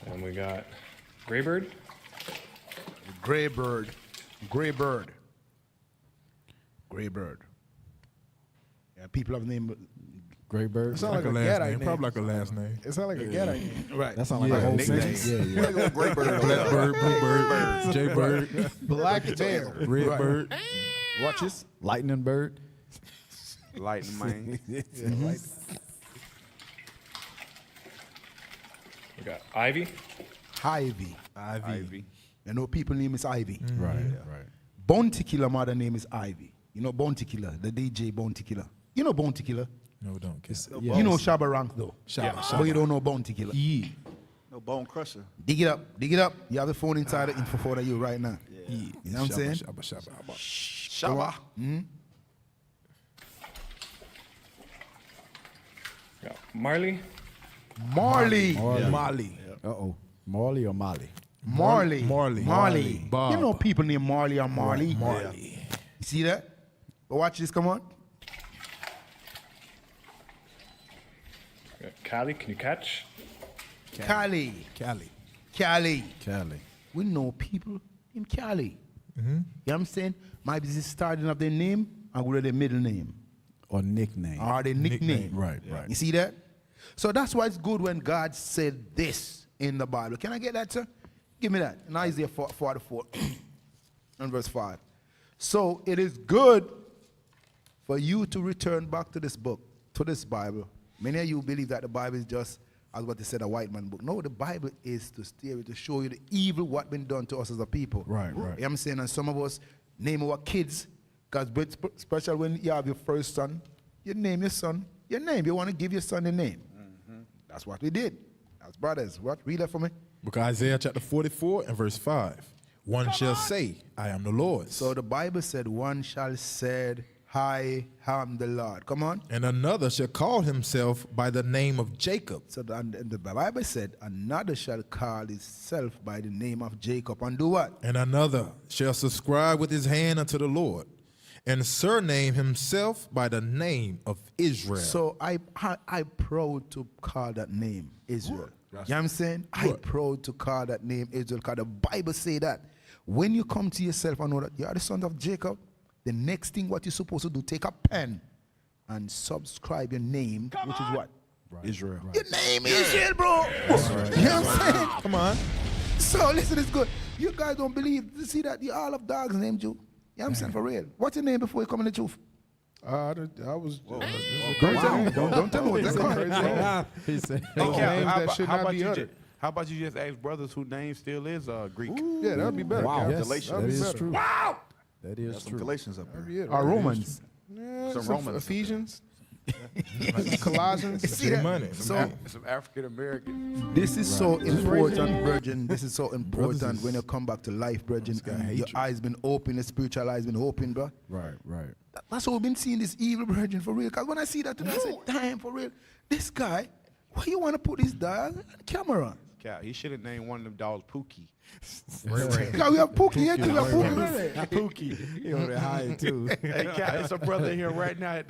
[SPEAKER 12] And we got Graybird.
[SPEAKER 9] Graybird. Yeah, people have named.
[SPEAKER 7] Gray Bird.
[SPEAKER 6] It sounds like a
[SPEAKER 11] last
[SPEAKER 6] Gadite
[SPEAKER 11] name.
[SPEAKER 6] name.
[SPEAKER 11] Probably like a last name.
[SPEAKER 6] It sounds like a Gadite name.
[SPEAKER 9] Right.
[SPEAKER 7] That sounds like a whole sentence. Yeah.
[SPEAKER 11] Blackbird, Bluebird, Jaybird,
[SPEAKER 6] Black Bear.
[SPEAKER 11] Redbird.
[SPEAKER 9] Watch this.
[SPEAKER 7] Lightning Bird.
[SPEAKER 10] Lightning man.
[SPEAKER 12] We got Ivy.
[SPEAKER 9] Ivy.
[SPEAKER 10] Ivy.
[SPEAKER 9] You know, people name is Ivy.
[SPEAKER 11] Right.
[SPEAKER 9] Bounty Killer mother name is Ivy. You know Bounty Killer, the DJ Bounty Killer. You know Bounty Killer.
[SPEAKER 11] No, don't kiss.
[SPEAKER 9] You know Shabba Rank though. But you don't know Bounty Killer.
[SPEAKER 8] No Bone Crusher.
[SPEAKER 9] Dig it up. You have the phone inside the info phone of you right now.
[SPEAKER 8] Yeah.
[SPEAKER 9] You know what I'm saying?
[SPEAKER 8] Shabba.
[SPEAKER 12] Yeah. Marley.
[SPEAKER 10] Marley.
[SPEAKER 7] Marley. Uh-oh. Marley or Molly?
[SPEAKER 10] Marley.
[SPEAKER 11] Marley. Bob.
[SPEAKER 10] You know people named Marley or Marley.
[SPEAKER 11] Marley.
[SPEAKER 10] You see that? But watch this, come on.
[SPEAKER 12] Callie, can you catch?
[SPEAKER 10] Cali.
[SPEAKER 7] Cali.
[SPEAKER 10] We know people named Cali. You know what I'm saying? Maybe this is starting of their name and we're their middle name.
[SPEAKER 7] Or nickname.
[SPEAKER 10] Or their nickname.
[SPEAKER 7] Right.
[SPEAKER 10] You see that? So that's why it's good when God said this in the Bible. Can I get that, sir? Give me that. In Isaiah 44 and verse 5. So it is good for you to return back to this book, to this Bible. Many of you believe that the Bible is just, as what they said, a white man book. No, the Bible is to steer it, to show you the evil what been done to us as a people.
[SPEAKER 7] Right.
[SPEAKER 10] You know what I'm saying? And some of us name our kids, because especially when you have your first son, you name your son your name. You want to give your son a name. That's what we did as brothers. What? Read that for me.
[SPEAKER 11] Book of Isaiah chapter 44 and verse 5. One shall say, I am the Lord's.
[SPEAKER 10] So the Bible said, one shall say, I am the Lord. Come on.
[SPEAKER 11] And another shall call himself by the name of Jacob.
[SPEAKER 10] So the Bible said, another shall call himself by the name of Jacob and do what?
[SPEAKER 11] And another shall subscribe with his hand unto the Lord, and surname himself by the name of Israel.
[SPEAKER 10] So I proud to call that name Israel. You know what I'm saying? I proud to call that name Israel because the Bible say that when you come to yourself and know that you are the son of Jacob, the next thing what you're supposed to do, take a pen and subscribe your name, which is what?
[SPEAKER 11] Israel.
[SPEAKER 10] Your name is Israel, bro. You know what I'm saying?
[SPEAKER 11] Come on.
[SPEAKER 10] So listen, it's good. You guys don't believe, you see that you all have dogs named you. You know what I'm saying? For real. What's your name before you come in the truth?
[SPEAKER 6] I was.
[SPEAKER 10] Don't tell me what that's called.
[SPEAKER 7] He said,
[SPEAKER 6] Names that should not be uttered.
[SPEAKER 10] How about you just ask brothers whose name still is Greek?
[SPEAKER 6] Yeah, that would be better.
[SPEAKER 7] wow,
[SPEAKER 6] Cap.
[SPEAKER 7] yes,
[SPEAKER 8] Galatians.
[SPEAKER 7] that
[SPEAKER 6] That'd be
[SPEAKER 7] is
[SPEAKER 6] better.
[SPEAKER 7] true.
[SPEAKER 10] Wow!
[SPEAKER 7] That is true.
[SPEAKER 8] Galatians up there.
[SPEAKER 6] Yeah,
[SPEAKER 10] Romans.
[SPEAKER 6] Yeah,
[SPEAKER 8] Some
[SPEAKER 6] some
[SPEAKER 8] Romans.
[SPEAKER 6] Ephesians. Colossians.
[SPEAKER 10] See that?
[SPEAKER 11] money.
[SPEAKER 10] So
[SPEAKER 8] Some African American.
[SPEAKER 10] this is so important, Virgin. This is so important when you come back to life, Virgin. And your eyes been open, the spiritual eyes been open, bro.
[SPEAKER 7] Right.
[SPEAKER 10] That's how we've been seeing this evil, Virgin, for real. Because when I see that today, I say, damn, for real. This guy, why you want to put this dog on camera?
[SPEAKER 13] Cal, he should have named one of them dogs Pookie.
[SPEAKER 10] Because we have Pookie here, too. We have Pookie.
[SPEAKER 13] Pookie.
[SPEAKER 7] He on there high too.
[SPEAKER 13] Hey, Cal, it's a brother here right now.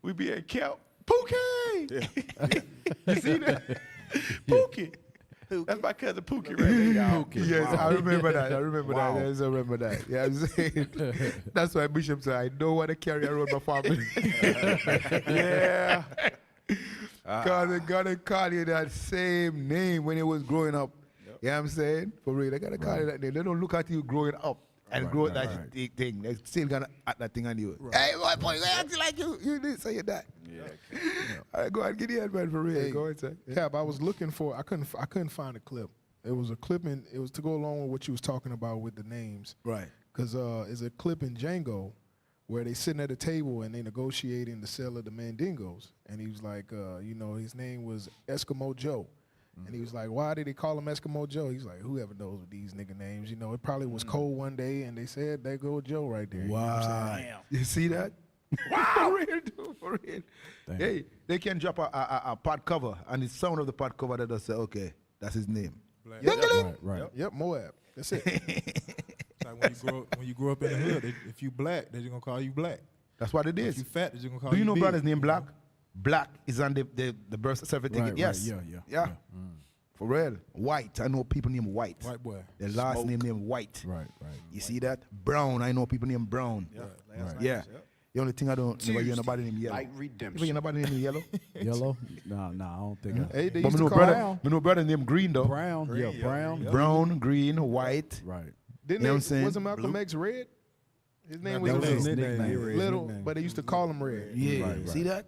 [SPEAKER 13] We be at Cal. Pookie! You see that? Pookie. That's my cousin Pookie right there, y'all.
[SPEAKER 10] Yes, I remember that. I remember that. Yes, I remember that. Yeah, I'm saying. That's why Bishop said, I don't want to carry around my family.
[SPEAKER 13] Yeah.
[SPEAKER 10] Because they're going to call you that same name when you was growing up. You know what I'm saying? For real, they got to call you that name. They don't look at you growing up and grow that thing. They're still going to act that thing on you. Hey, boy, they acting like you. You didn't say that. Yeah. All right, go ahead, get the head, man, for real.
[SPEAKER 6] Hey,
[SPEAKER 10] go ahead, sir.
[SPEAKER 6] Cap, I was looking for. I couldn't find a clip. It was a clip in. It was to go along with what you was talking about with the names.
[SPEAKER 10] Right.
[SPEAKER 6] Because it's a clip in Django where they sitting at a table and they negotiating the sale of the Mandingos. And he was like, his name was Eskimo Joe. And he was like, why did they call him Eskimo Joe? He's like, whoever knows what these nigga names. You know, it probably was cold one day and they said, there go Joe right there.
[SPEAKER 10] Wow.
[SPEAKER 6] You know what I'm saying?
[SPEAKER 10] You see that? Wow. For real, dude, for real.
[SPEAKER 7] Damn.
[SPEAKER 10] Hey, they can drop a pod cover and the sound of the pod cover that does say, okay, that's his name.
[SPEAKER 7] Right.
[SPEAKER 6] Yep, Moab. That's it.
[SPEAKER 11] Like when you grow up in the hood, if you black, they're just gonna call you black.
[SPEAKER 10] That's what it
[SPEAKER 11] If
[SPEAKER 10] is.
[SPEAKER 11] you fat, they're just gonna call
[SPEAKER 10] Do
[SPEAKER 11] you
[SPEAKER 10] you know
[SPEAKER 11] big.
[SPEAKER 10] brother's name Black? Black is on the birth certificate.
[SPEAKER 7] Right,
[SPEAKER 10] Yes.
[SPEAKER 7] yeah.
[SPEAKER 10] For real. White. I know people named White.
[SPEAKER 11] White boy.
[SPEAKER 10] Their last name named White.
[SPEAKER 7] Right.
[SPEAKER 10] You see that? Brown. I know people named Brown. Yeah. The only thing I don't never hear nobody named Yellow.
[SPEAKER 13] Like
[SPEAKER 10] Ever
[SPEAKER 13] redemption.
[SPEAKER 10] hear nobody named Yellow?
[SPEAKER 7] Yellow? No, I don't think.
[SPEAKER 6] Hey, they
[SPEAKER 10] But
[SPEAKER 6] used
[SPEAKER 10] me
[SPEAKER 6] to
[SPEAKER 10] know
[SPEAKER 6] call
[SPEAKER 10] brother. Me know brother named Green though.
[SPEAKER 7] Brown. Yeah, brown.
[SPEAKER 10] Brown, green, white.
[SPEAKER 7] Right.
[SPEAKER 6] Didn't
[SPEAKER 10] You know what I'm
[SPEAKER 6] they,
[SPEAKER 10] saying?
[SPEAKER 6] wasn't Malcolm X Red? His name
[SPEAKER 7] That
[SPEAKER 6] was
[SPEAKER 7] was his
[SPEAKER 6] Little.
[SPEAKER 7] nickname.
[SPEAKER 6] Little, but they used to call him Red.
[SPEAKER 10] Yeah.
[SPEAKER 7] Right.
[SPEAKER 10] See that?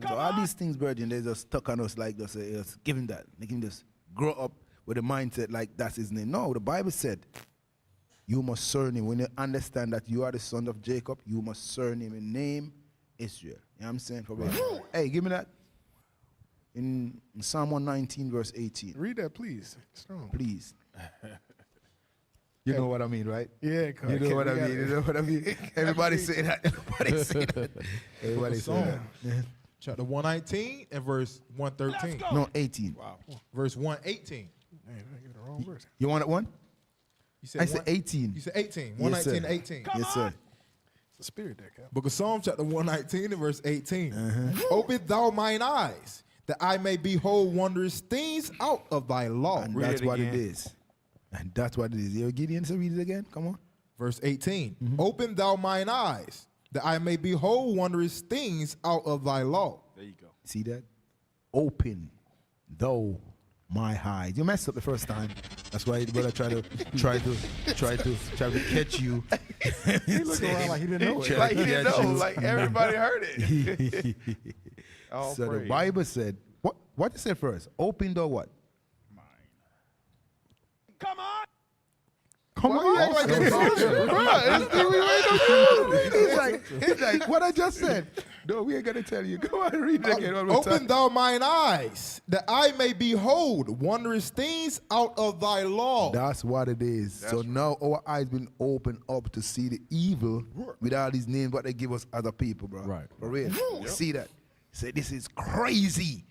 [SPEAKER 10] So all these things, Virgin, they just stuck on us like just give him that. Make him just grow up with a mindset like that's his name. No, the Bible said you must surname. When you understand that you are the son of Jacob, you must surname and name Israel. You know what I'm saying? Hey, give me that. In Psalm 119, verse 18.
[SPEAKER 6] Read that, please. Strong.
[SPEAKER 10] Please.
[SPEAKER 9] You know what I mean, right?
[SPEAKER 6] Yeah,
[SPEAKER 9] You know what I mean. You know what I mean. Everybody say that. Everybody say that. Everybody say that.
[SPEAKER 11] Psalm chapter 119 and verse 113.
[SPEAKER 9] No, 18.
[SPEAKER 11] Wow. Verse 118.
[SPEAKER 6] Man, I give it the wrong verse.
[SPEAKER 9] You want it one?
[SPEAKER 11] You said
[SPEAKER 9] I said 18.
[SPEAKER 11] You said 18.
[SPEAKER 9] Yes,
[SPEAKER 11] 119
[SPEAKER 9] sir.
[SPEAKER 11] and 18.
[SPEAKER 9] Yes, sir.
[SPEAKER 6] It's the spirit there, Cap.
[SPEAKER 11] Book of Psalm chapter 119 and verse 18. Open thou mine eyes, that I may behold wondrous things out of thy law.
[SPEAKER 9] And that's what it is. And that's what it is. You Gideon, so read it again. Come on.
[SPEAKER 11] Verse 18. Open thou mine eyes, that I may behold wondrous things out of thy law.
[SPEAKER 10] There you go.
[SPEAKER 9] See that? Open thou my eyes. You messed up the first time. That's why the brother try to catch you.
[SPEAKER 7] He looked around like he didn't know it.
[SPEAKER 10] Like he didn't know. Like everybody heard it. All
[SPEAKER 9] So the
[SPEAKER 10] praise.
[SPEAKER 9] Bible said, what it said first? Open thou what?
[SPEAKER 10] Come on.
[SPEAKER 9] Come on, he's like, what I just said. No, we ain't gonna tell you. Go on, read it again. One more
[SPEAKER 11] Open
[SPEAKER 9] time.
[SPEAKER 11] thou mine eyes, that I may behold wondrous things out of thy law.
[SPEAKER 9] That's what it is. So now our eyes been opened up to see the evil with all these names what they give us as a people, bro.
[SPEAKER 7] Right.
[SPEAKER 9] For real. See that? Say this is crazy.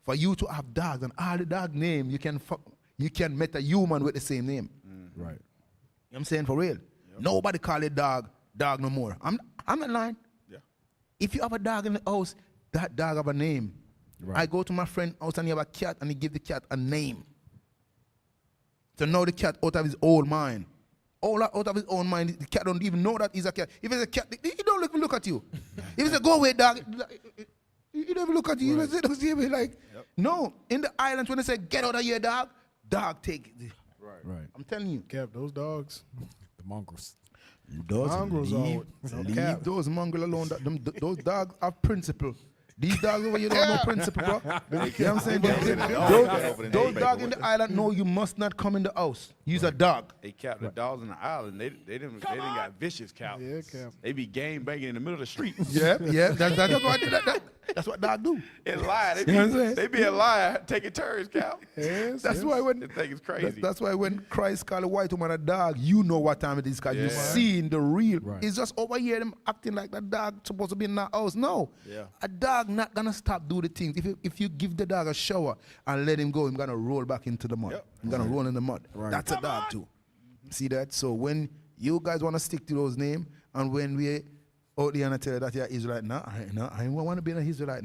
[SPEAKER 9] For you to have dogs and all the dog name, you can meet a human with the same name.
[SPEAKER 7] Right.
[SPEAKER 9] You know what I'm saying? For real. Nobody call it dog no more. I'm not lying.
[SPEAKER 10] Yeah.
[SPEAKER 9] If you have a dog in the house, that dog have a name.
[SPEAKER 7] Right.
[SPEAKER 9] I go to my friend house and he have a cat and he give the cat a name. So now the cat out of his own mind. All out of his own mind, the cat don't even know that he's a cat. If it's a cat, he don't even look at you. If it's a go away dog, he don't even look at you. He like, no. In the islands when they say get out of here, dog take it.
[SPEAKER 7] Right.
[SPEAKER 9] I'm telling you.
[SPEAKER 6] Cap, those dogs.
[SPEAKER 7] The mongrels.
[SPEAKER 6] Mongrels
[SPEAKER 9] leave
[SPEAKER 6] Cap.
[SPEAKER 9] those mongrels alone. Those dogs have principle. These dogs over here don't have no principle, bro. You know what I'm saying? Those dogs in the island know you must not come in the house. Use a dog.
[SPEAKER 10] Hey, Cap, the dogs in the island, they didn't got vicious, Cap.
[SPEAKER 6] Yeah, Cap.
[SPEAKER 10] They be game banging in the middle of the street.
[SPEAKER 9] Yeah. That's what dogs do.
[SPEAKER 10] And lie.
[SPEAKER 9] You know what I'm saying?
[SPEAKER 10] They be a liar taking turns, Cap.
[SPEAKER 6] Yes,
[SPEAKER 9] That's why when
[SPEAKER 10] They think it's crazy.
[SPEAKER 9] that's why when Christ called a white woman a dog, you know what time it is because you seen the real.
[SPEAKER 7] Right.
[SPEAKER 9] It's just over here them acting like that dog supposed to be in that house. No, a dog not gonna stop do the things. If you give the dog a shower and let him go, he's gonna roll back into the mud. He's gonna roll in the mud.
[SPEAKER 7] Right.
[SPEAKER 9] That's a dog too. See that? So when you guys wanna stick to those names, and when we out there and tell you that you're Israelite, I don't want to be an Israelite.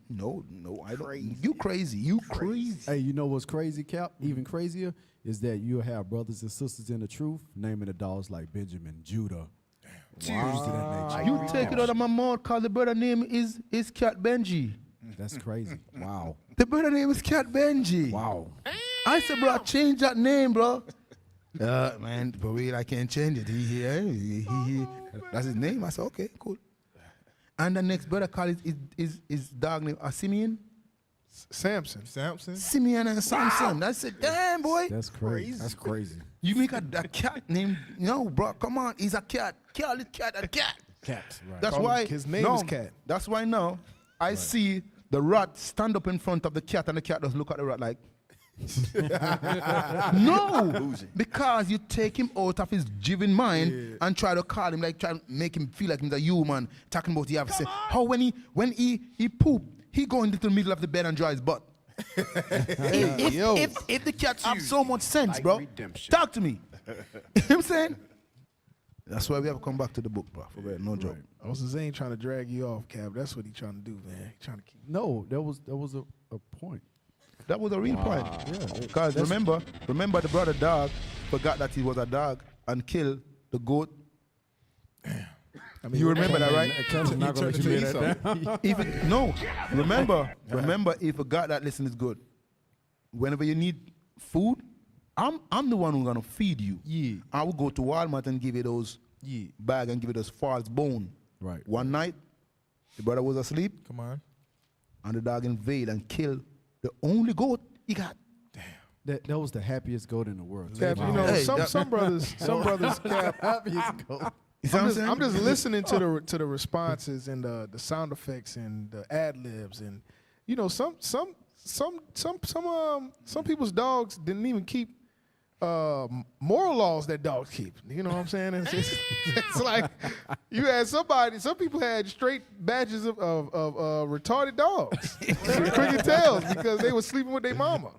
[SPEAKER 9] No, I don't. You crazy.
[SPEAKER 7] Hey, you know what's crazy, Cap? Even crazier is that you'll have brothers and sisters in the truth naming the dogs like Benjamin, Judah. Wow.
[SPEAKER 9] You take it out of my mouth because the brother name is Cat Benji.
[SPEAKER 7] That's crazy. Wow.
[SPEAKER 9] The brother name is Cat Benji.
[SPEAKER 7] Wow.
[SPEAKER 9] I said, bro, change that name, bro. Man, for real, I can't change it. He. That's his name. I said, okay, cool. And the next brother called his dog name Simeon.
[SPEAKER 6] Samson.
[SPEAKER 9] Simeon and Samson. I said, damn, boy.
[SPEAKER 7] That's crazy. That's crazy.
[SPEAKER 9] You make a cat name. No, bro, come on. He's a cat. Call this cat a cat.
[SPEAKER 7] Cat, right.
[SPEAKER 9] That's
[SPEAKER 6] Call
[SPEAKER 9] why
[SPEAKER 6] his name is Cat.
[SPEAKER 9] That's why now I see the rat stand up in front of the cat and the cat does look at the rat like, no, because you take him out of his giving mind and try to call him, like try to make him feel like he's a human, talking about he have to say, how when he poop, he go into the middle of the bed and dry his butt. If the cats have so much sense, bro, talk to me. You know what I'm saying? That's why we have to come back to the book, bro. For real, no joke.
[SPEAKER 6] Officer ain't trying to drag you off, Cap. That's what he trying to do, man. He trying to keep.
[SPEAKER 7] No, that was a point.
[SPEAKER 9] That was a real point. Yeah. Because remember the brother dog forgot that he was a dog and killed the goat. I mean, you remember that, right?
[SPEAKER 7] Not gonna let you lay that down.
[SPEAKER 9] Remember, he forgot that. Listen, is good. Whenever you need food, I'm the one who's gonna feed you.
[SPEAKER 7] Yeah.
[SPEAKER 9] I will go to Walmart and give you those bag and give you those false bone.
[SPEAKER 7] Right.
[SPEAKER 9] One night, the brother was asleep.
[SPEAKER 11] Come on.
[SPEAKER 9] And the dog invaded and killed the only goat he got.
[SPEAKER 7] That was the happiest goat in the world.
[SPEAKER 6] Cap, you know, some brothers, Cap.
[SPEAKER 7] Happiest goat.
[SPEAKER 6] I'm just listening to the responses and the sound effects and the ad libs, and you know some people's dogs didn't even keep moral laws that dogs keep. You know what I'm saying? It's like you had some people had straight badges of retarded dogs, crooked tails, because they were sleeping with their mama.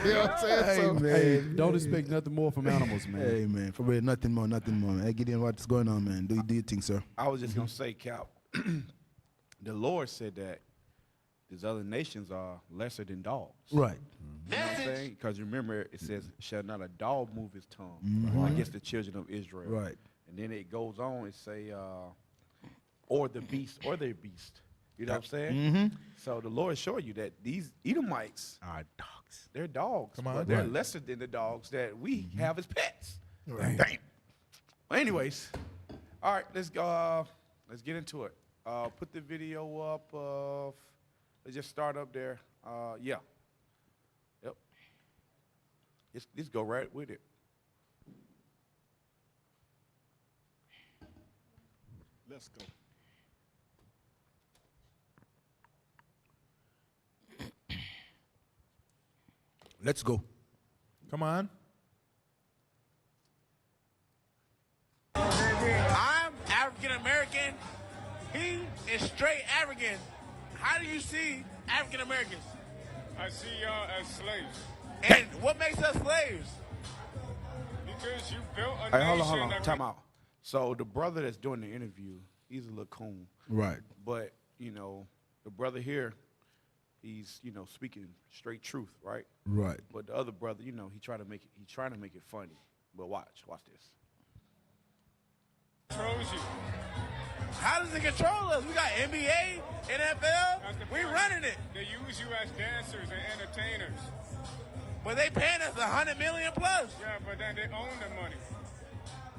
[SPEAKER 6] You know what I'm saying?
[SPEAKER 7] Hey, don't expect nothing more from animals, man.
[SPEAKER 9] Hey, man, for real, nothing more, man. Hey, Gideon, what's going on, man? Do you think, sir?
[SPEAKER 10] I was just gonna say, Cal, the Lord said that these other nations are lesser than dogs.
[SPEAKER 9] Right.
[SPEAKER 10] You know what I'm saying? Because remember, it says, shall not a dog move his tongue against the children of Israel.
[SPEAKER 9] Right.
[SPEAKER 10] And then it goes on and say, or the beast, or their beast. You know what I'm saying? So the Lord showed you that these Edomites
[SPEAKER 9] are dogs.
[SPEAKER 10] They're dogs.
[SPEAKER 11] Come on.
[SPEAKER 10] But they're lesser than the dogs that we have as pets.
[SPEAKER 9] Right.
[SPEAKER 10] Damn. Well, anyways, all right, let's go. Let's get into it. Put the video up of. Let's just start up there. Yeah. Yep. Let's go right with it.
[SPEAKER 3] Let's go.
[SPEAKER 9] Let's go.
[SPEAKER 11] Come on.
[SPEAKER 2] I'm African American. He is straight African. How do you see African Americans?
[SPEAKER 12] I see y'all as slaves.
[SPEAKER 2] And what makes us slaves?
[SPEAKER 12] Because you built a
[SPEAKER 10] Hey, hold
[SPEAKER 12] nation.
[SPEAKER 10] on. Time out. So the brother that's doing the interview, he's a little coon.
[SPEAKER 9] Right.
[SPEAKER 10] But, the brother here, he's, speaking straight truth, right?
[SPEAKER 9] Right.
[SPEAKER 10] But the other brother, he's trying to make it funny. But watch this.
[SPEAKER 12] Controls you.
[SPEAKER 2] How does it control us? We got NBA, NFL. We running it.
[SPEAKER 12] They use you as dancers and entertainers.
[SPEAKER 2] But they paying us $100 million plus.
[SPEAKER 12] Yeah, but then they own the money.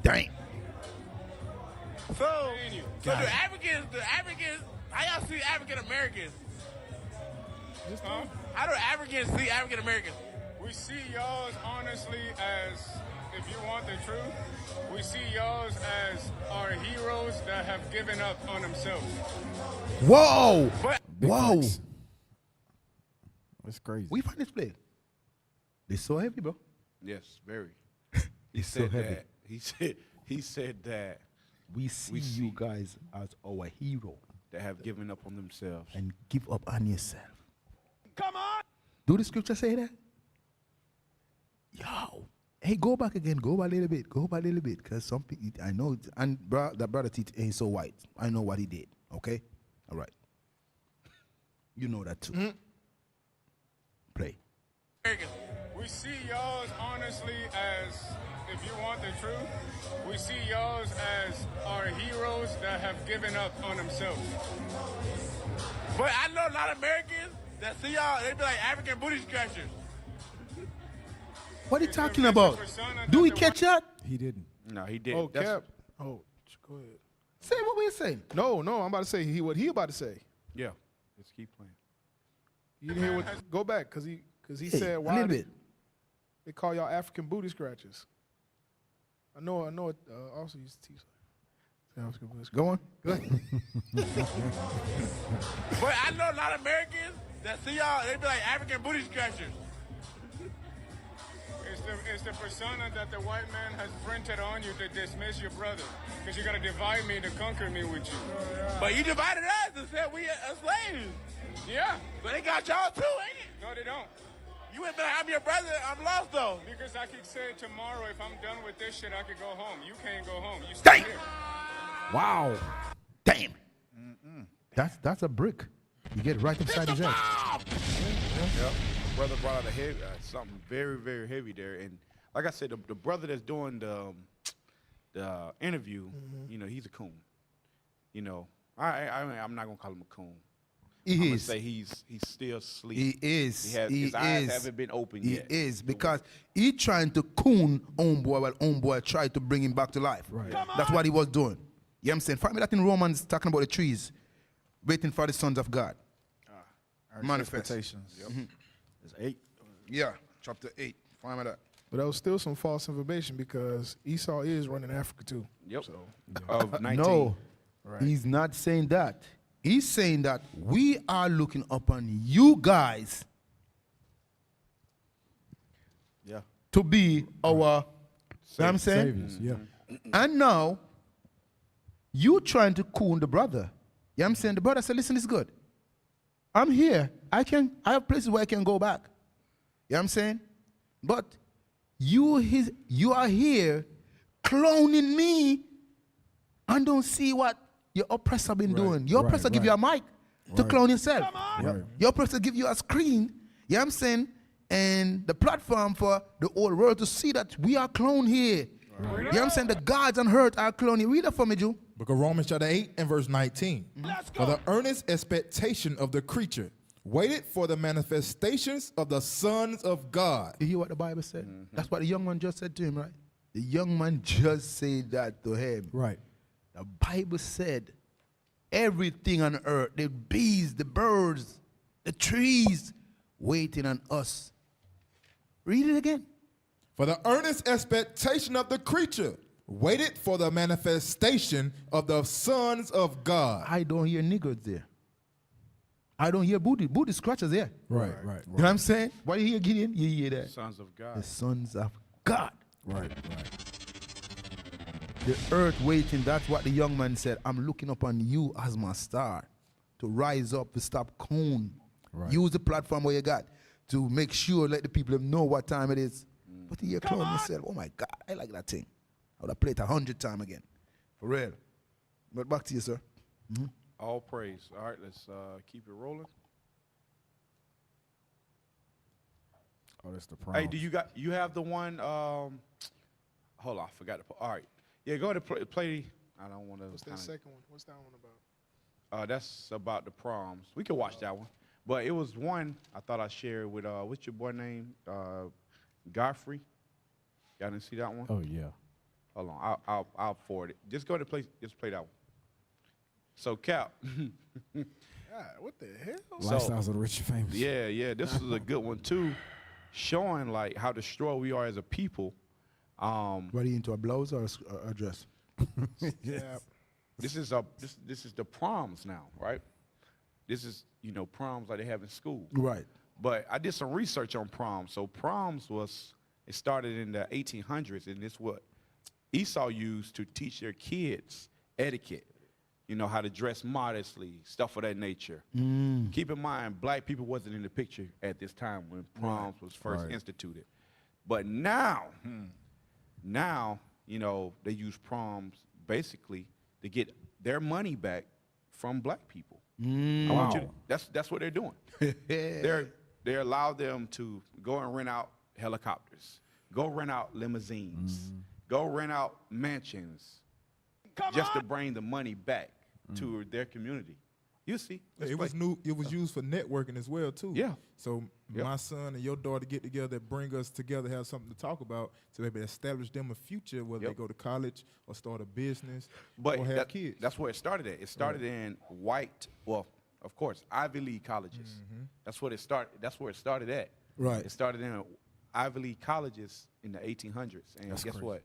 [SPEAKER 9] Dang.
[SPEAKER 2] So the Africans, how y'all see African Americans?
[SPEAKER 12] Huh?
[SPEAKER 2] How do Africans see African Americans?
[SPEAKER 12] We see y'all honestly as, if you want the truth, we see y'all as our heroes that have given up on themselves.
[SPEAKER 9] Whoa. Whoa.
[SPEAKER 7] That's crazy.
[SPEAKER 9] We find this play. They're so heavy, bro.
[SPEAKER 10] Yes, very.
[SPEAKER 9] It's so heavy.
[SPEAKER 10] He said that
[SPEAKER 9] We see you guys as our hero
[SPEAKER 10] that have given up on themselves.
[SPEAKER 9] and give up on yourself.
[SPEAKER 2] Come on.
[SPEAKER 9] Do the scripture say that? Yo. Hey, go back again. Go back a little bit. Because some people, I know, and that brother Tito ain't so white. I know what he did. Okay? All right. You know that too. Play.
[SPEAKER 12] We see y'all honestly as, if you want the truth, we see y'all as our heroes that have given up on themselves.
[SPEAKER 2] But I know a lot of Americans that see y'all, they be like African booty scratchers.
[SPEAKER 9] What are you talking about? Do we catch that?
[SPEAKER 7] He didn't.
[SPEAKER 10] No, he did.
[SPEAKER 6] Oh, Cap. Oh, go ahead.
[SPEAKER 9] Say what we're saying.
[SPEAKER 6] No, I'm about to say what he about to say.
[SPEAKER 10] Yeah. Let's keep playing.
[SPEAKER 6] You didn't hear what? Go back, cause he
[SPEAKER 9] Hey,
[SPEAKER 6] said
[SPEAKER 9] a
[SPEAKER 6] why
[SPEAKER 9] little bit.
[SPEAKER 6] they call y'all African booty scratchers. I know. It also used to teach. African booty
[SPEAKER 9] Go on.
[SPEAKER 2] But I know a lot of Americans that see y'all, they be like African booty scratchers.
[SPEAKER 12] It's the persona that the white man has printed on you to dismiss your brother. Because you're going to divide me to conquer me with you.
[SPEAKER 2] But you divided us and said we are slaves.
[SPEAKER 12] Yeah.
[SPEAKER 2] But they got y'all too, ain't it?
[SPEAKER 12] No, they don't.
[SPEAKER 2] You went back, I'm your brother, I'm lost though.
[SPEAKER 12] Because I could say tomorrow, if I'm done with this shit, I could go home. You can't go home. You stay here.
[SPEAKER 9] Wow. Damn. That's a brick. You get right inside his head.
[SPEAKER 10] Yep. Brother brought out something very, very heavy there. And like I said, the brother that's doing the interview, he's a coon. I'm not going to call him a coon. I'm gonna say he's still asleep.
[SPEAKER 9] He is.
[SPEAKER 10] His eyes haven't been opened yet.
[SPEAKER 9] He is, because he trying to coon homeboy while homeboy tried to bring him back to life.
[SPEAKER 7] Right.
[SPEAKER 9] That's what he was doing. You know what I'm saying? Find me that in Romans, talking about the trees, waiting for the sons of God. Manifest.
[SPEAKER 8] Exploitations. It's 8.
[SPEAKER 9] Yeah, chapter 8. Find me that.
[SPEAKER 6] But that was still some false information because Esau is running Africa too.
[SPEAKER 10] Yep.
[SPEAKER 6] So
[SPEAKER 10] Of 19.
[SPEAKER 9] No,
[SPEAKER 6] Right.
[SPEAKER 9] he's not saying that. He's saying that we are looking upon you guys.
[SPEAKER 10] Yeah.
[SPEAKER 9] to be our, you know what I'm saying?
[SPEAKER 7] Saviors, yeah.
[SPEAKER 9] And now, you trying to coon the brother. You know what I'm saying? The brother said, listen, it's good. I'm here. I have places where I can go back. You know what I'm saying? But you are here cloning me and don't see what your oppressor been doing. Your oppressor give you a mic to clone yourself. Your oppressor give you a screen. You know what I'm saying? And the platform for the whole world to see that we are cloned here. You know what I'm saying? The gods on earth are cloning. Read that for me, Jew.
[SPEAKER 11] Book of Romans chapter 8 and verse 19. For the earnest expectation of the creature waited for the manifestations of the sons of God.
[SPEAKER 9] You hear what the Bible said? That's what the young man just said to him, right? The young man just said that to him.
[SPEAKER 7] Right.
[SPEAKER 9] The Bible said everything on earth, the bees, the birds, the trees, waiting on us. Read it again.
[SPEAKER 11] For the earnest expectation of the creature waited for the manifestation of the sons of God.
[SPEAKER 9] I don't hear niggers there. I don't hear booty. Booty scratchers there.
[SPEAKER 7] Right.
[SPEAKER 9] You know what I'm saying? What do you hear, Gideon? You hear that?
[SPEAKER 10] Sons of God.
[SPEAKER 9] The sons of God.
[SPEAKER 7] Right.
[SPEAKER 9] The earth waiting. That's what the young man said. I'm looking upon you as my star to rise up, to stop cone.
[SPEAKER 7] Right.
[SPEAKER 9] Use the platform where you got to make sure, let the people know what time it is. But he clone myself. Oh my God, I like that thing. I would have played it 100 times again. For real. But back to you, sir.
[SPEAKER 10] All praise. All right, let's keep it rolling.
[SPEAKER 7] Oh, that's the Prom.
[SPEAKER 10] Hey, you have the one? Hold on, I forgot to put. All right, yeah, go ahead and play. I don't want to.
[SPEAKER 6] What's that second one? What's that one about?
[SPEAKER 10] That's about the proms. We can watch that one. But it was one I thought I'd share with what's your boy name? Godfrey. Y'all didn't see that one?
[SPEAKER 7] Oh yeah.
[SPEAKER 10] Hold on, I'll forward it. Just go to play. Just play that one. So Cap.
[SPEAKER 6] God, what the hell?
[SPEAKER 7] Lifestyles of the rich and famous.
[SPEAKER 10] Yeah. This is a good one too, showing like how destroyed we are as a people.
[SPEAKER 9] What are you into, a blouse or a dress?
[SPEAKER 6] Yeah.
[SPEAKER 10] This is the proms now, right? This is proms like they have in school.
[SPEAKER 9] Right.
[SPEAKER 10] But I did some research on proms. So proms it started in the 1800s, and it's what Esau used to teach their kids etiquette. How to dress modestly, stuff of that nature. Keep in mind, black people wasn't in the picture at this time when proms was first instituted. But now, they use proms basically to get their money back from black people. I want you to, that's what they're doing. They allow them to go and rent out helicopters, go rent out limousines, go rent out mansions, just to bring the money back to their community. You see,
[SPEAKER 11] It was used for networking as well too.
[SPEAKER 10] Yeah.
[SPEAKER 11] So my son and your daughter get together, bring us together, have something to talk about, to maybe establish them a future, whether they go to college or start a business or have kids.
[SPEAKER 10] That's where it started at. It started in of course, Ivy League colleges. That's what it started. That's where it started at.
[SPEAKER 9] Right.
[SPEAKER 10] It started in Ivy League colleges in the 1800s, and guess what?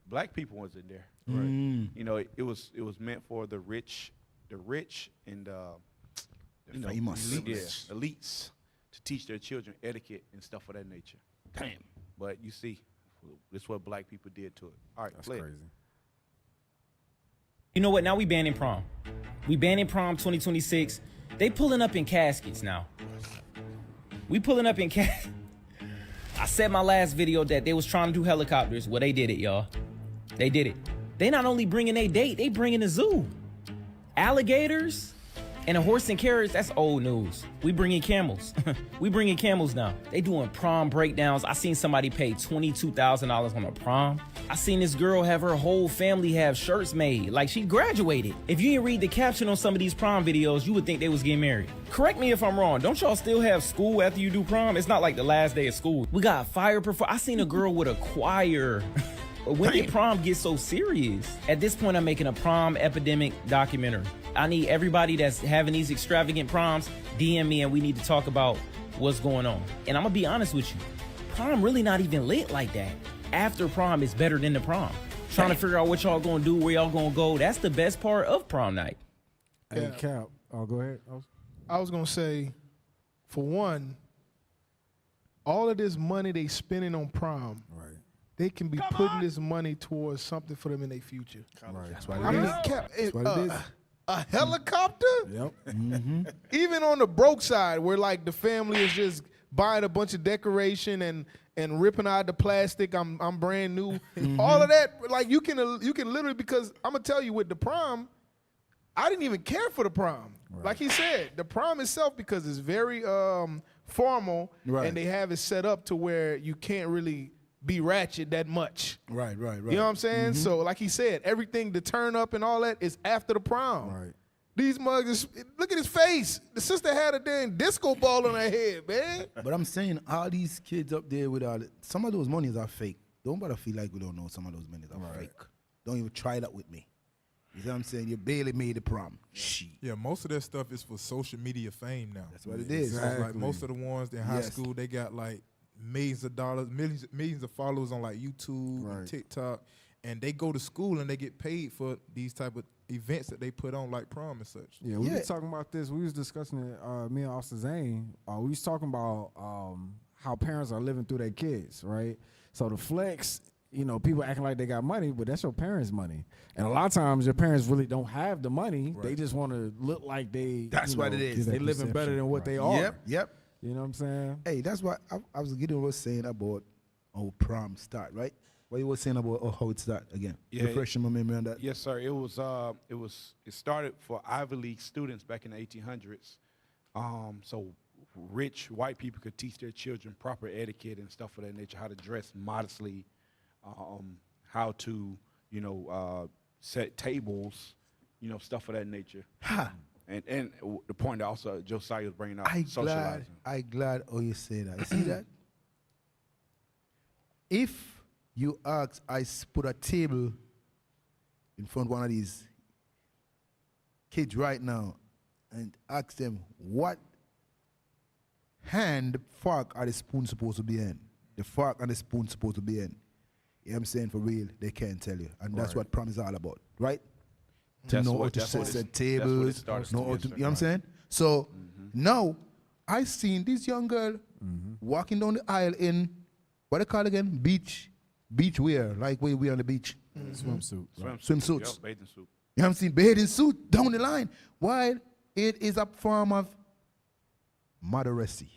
[SPEAKER 10] Black people wasn't there. Right. It was meant for the rich and elites to teach their children etiquette and stuff of that nature. Damn. But you see, this is what black people did to it. All right,
[SPEAKER 7] That's
[SPEAKER 10] play it.
[SPEAKER 7] crazy.
[SPEAKER 14] You know what? Now we banning prom. We banning prom 2026. They pulling up in caskets now. We pulling up in caskets. I said my last video that they was trying to do helicopters. Well, they did it, y'all. They did it. They not only bringing a date, they bringing a zoo. Alligators and a horse and carriage, that's old news. We bringing camels. We bringing camels now. They doing prom breakdowns. I seen somebody pay $22,000 on a prom. I seen this girl have her whole family have shirts made, like she graduated. If you didn't read the caption on some of these prom videos, you would think they was getting married. Correct me if I'm wrong. Don't y'all still have school after you do prom? It's not like the last day of school. We got fire I seen a girl with a choir. When did prom get so serious? At this point, I'm making a prom epidemic documentary. I need everybody that's having these extravagant proms, DM me and we need to talk about what's going on. And I'm gonna be honest with you, prom really not even lit like that. After prom is better than the prom. Trying to figure out what y'all gonna do, where y'all gonna go. That's the best part of prom night.
[SPEAKER 7] Hey, Cap. Oh, go ahead.
[SPEAKER 6] I was gonna say, for one, all of this money they spending on prom,
[SPEAKER 7] Right.
[SPEAKER 6] they can be putting this money towards something for them in their future.
[SPEAKER 7] Right.
[SPEAKER 9] That's what
[SPEAKER 6] I
[SPEAKER 9] it
[SPEAKER 6] mean,
[SPEAKER 9] is.
[SPEAKER 6] Cap,
[SPEAKER 7] what it is.
[SPEAKER 6] a helicopter?
[SPEAKER 7] Yep.
[SPEAKER 6] Even on the broke side, where like the family is just buying a bunch of decoration and ripping out the plastic. I'm brand new. All of that, like you can literally, because I'm gonna tell you with the prom, I didn't even care for the prom.
[SPEAKER 7] Right.
[SPEAKER 6] Like he said, the prom itself, because it's very formal,
[SPEAKER 9] Right.
[SPEAKER 6] and they have it set up to where you can't really be ratchet that much.
[SPEAKER 9] Right.
[SPEAKER 6] You know what I'm saying? So like he said, everything, the turn up and all that is after the prom.
[SPEAKER 7] Right.
[SPEAKER 6] These mugs, look at his face. The sister had a damn disco ball on her head, man.
[SPEAKER 9] But I'm saying all these kids up there with all some of those monies are fake. Don't bother feel like we don't know some of those monies are fake. Don't even try that with me. You see what I'm saying? You barely made the prom. Shit.
[SPEAKER 11] Yeah, most of that stuff is for social media fame now.
[SPEAKER 9] That's what it is.
[SPEAKER 11] Like most of the ones in high school, they got like millions of dollars, millions of followers on like YouTube and TikTok, and they go to school and they get paid for these type of events that they put on like prom and such.
[SPEAKER 15] Yeah, we were talking about this. We was discussing it, me and Officer Zane. We was talking about how parents are living through their kids, right? So the flex, you know, people acting like they got money, but that's your parents' money. And a lot of times your parents really don't have the money. Right. They just want to look like they,
[SPEAKER 9] that's what it is.
[SPEAKER 15] They living better than what they are.
[SPEAKER 9] Yep.
[SPEAKER 15] You know what I'm saying?
[SPEAKER 9] Hey, that's what I was getting was saying about how prom start, right? What you were saying about how it start again?
[SPEAKER 10] Yeah,
[SPEAKER 9] refresh my memory on that.
[SPEAKER 10] Yes, sir. It started for Ivy League students back in the 1800s. So rich white people could teach their children proper etiquette and stuff of that nature, how to dress modestly, how to, set tables, stuff of that nature. And the point that also Josiah was bringing up, socializing.
[SPEAKER 9] I'm glad you say that. You see that? If you ask, I put a table in front of one of these kids right now and ask them what hand the fork or the spoon supposed to be in. The fork and the spoon supposed to be in. You know what I'm saying? For real, they can't tell you. And that's what prom is all about, right? To know how to set tables, know how to, you know what I'm saying? So now I seen this young girl walking down the aisle in, what they call it again? Beach wear, like we on the beach.
[SPEAKER 15] Swimsuit.
[SPEAKER 9] Swimsuits.
[SPEAKER 10] Yep, bathing suit.
[SPEAKER 9] You know what I'm saying? Bathing suit down the line. While it is a form of moderacy.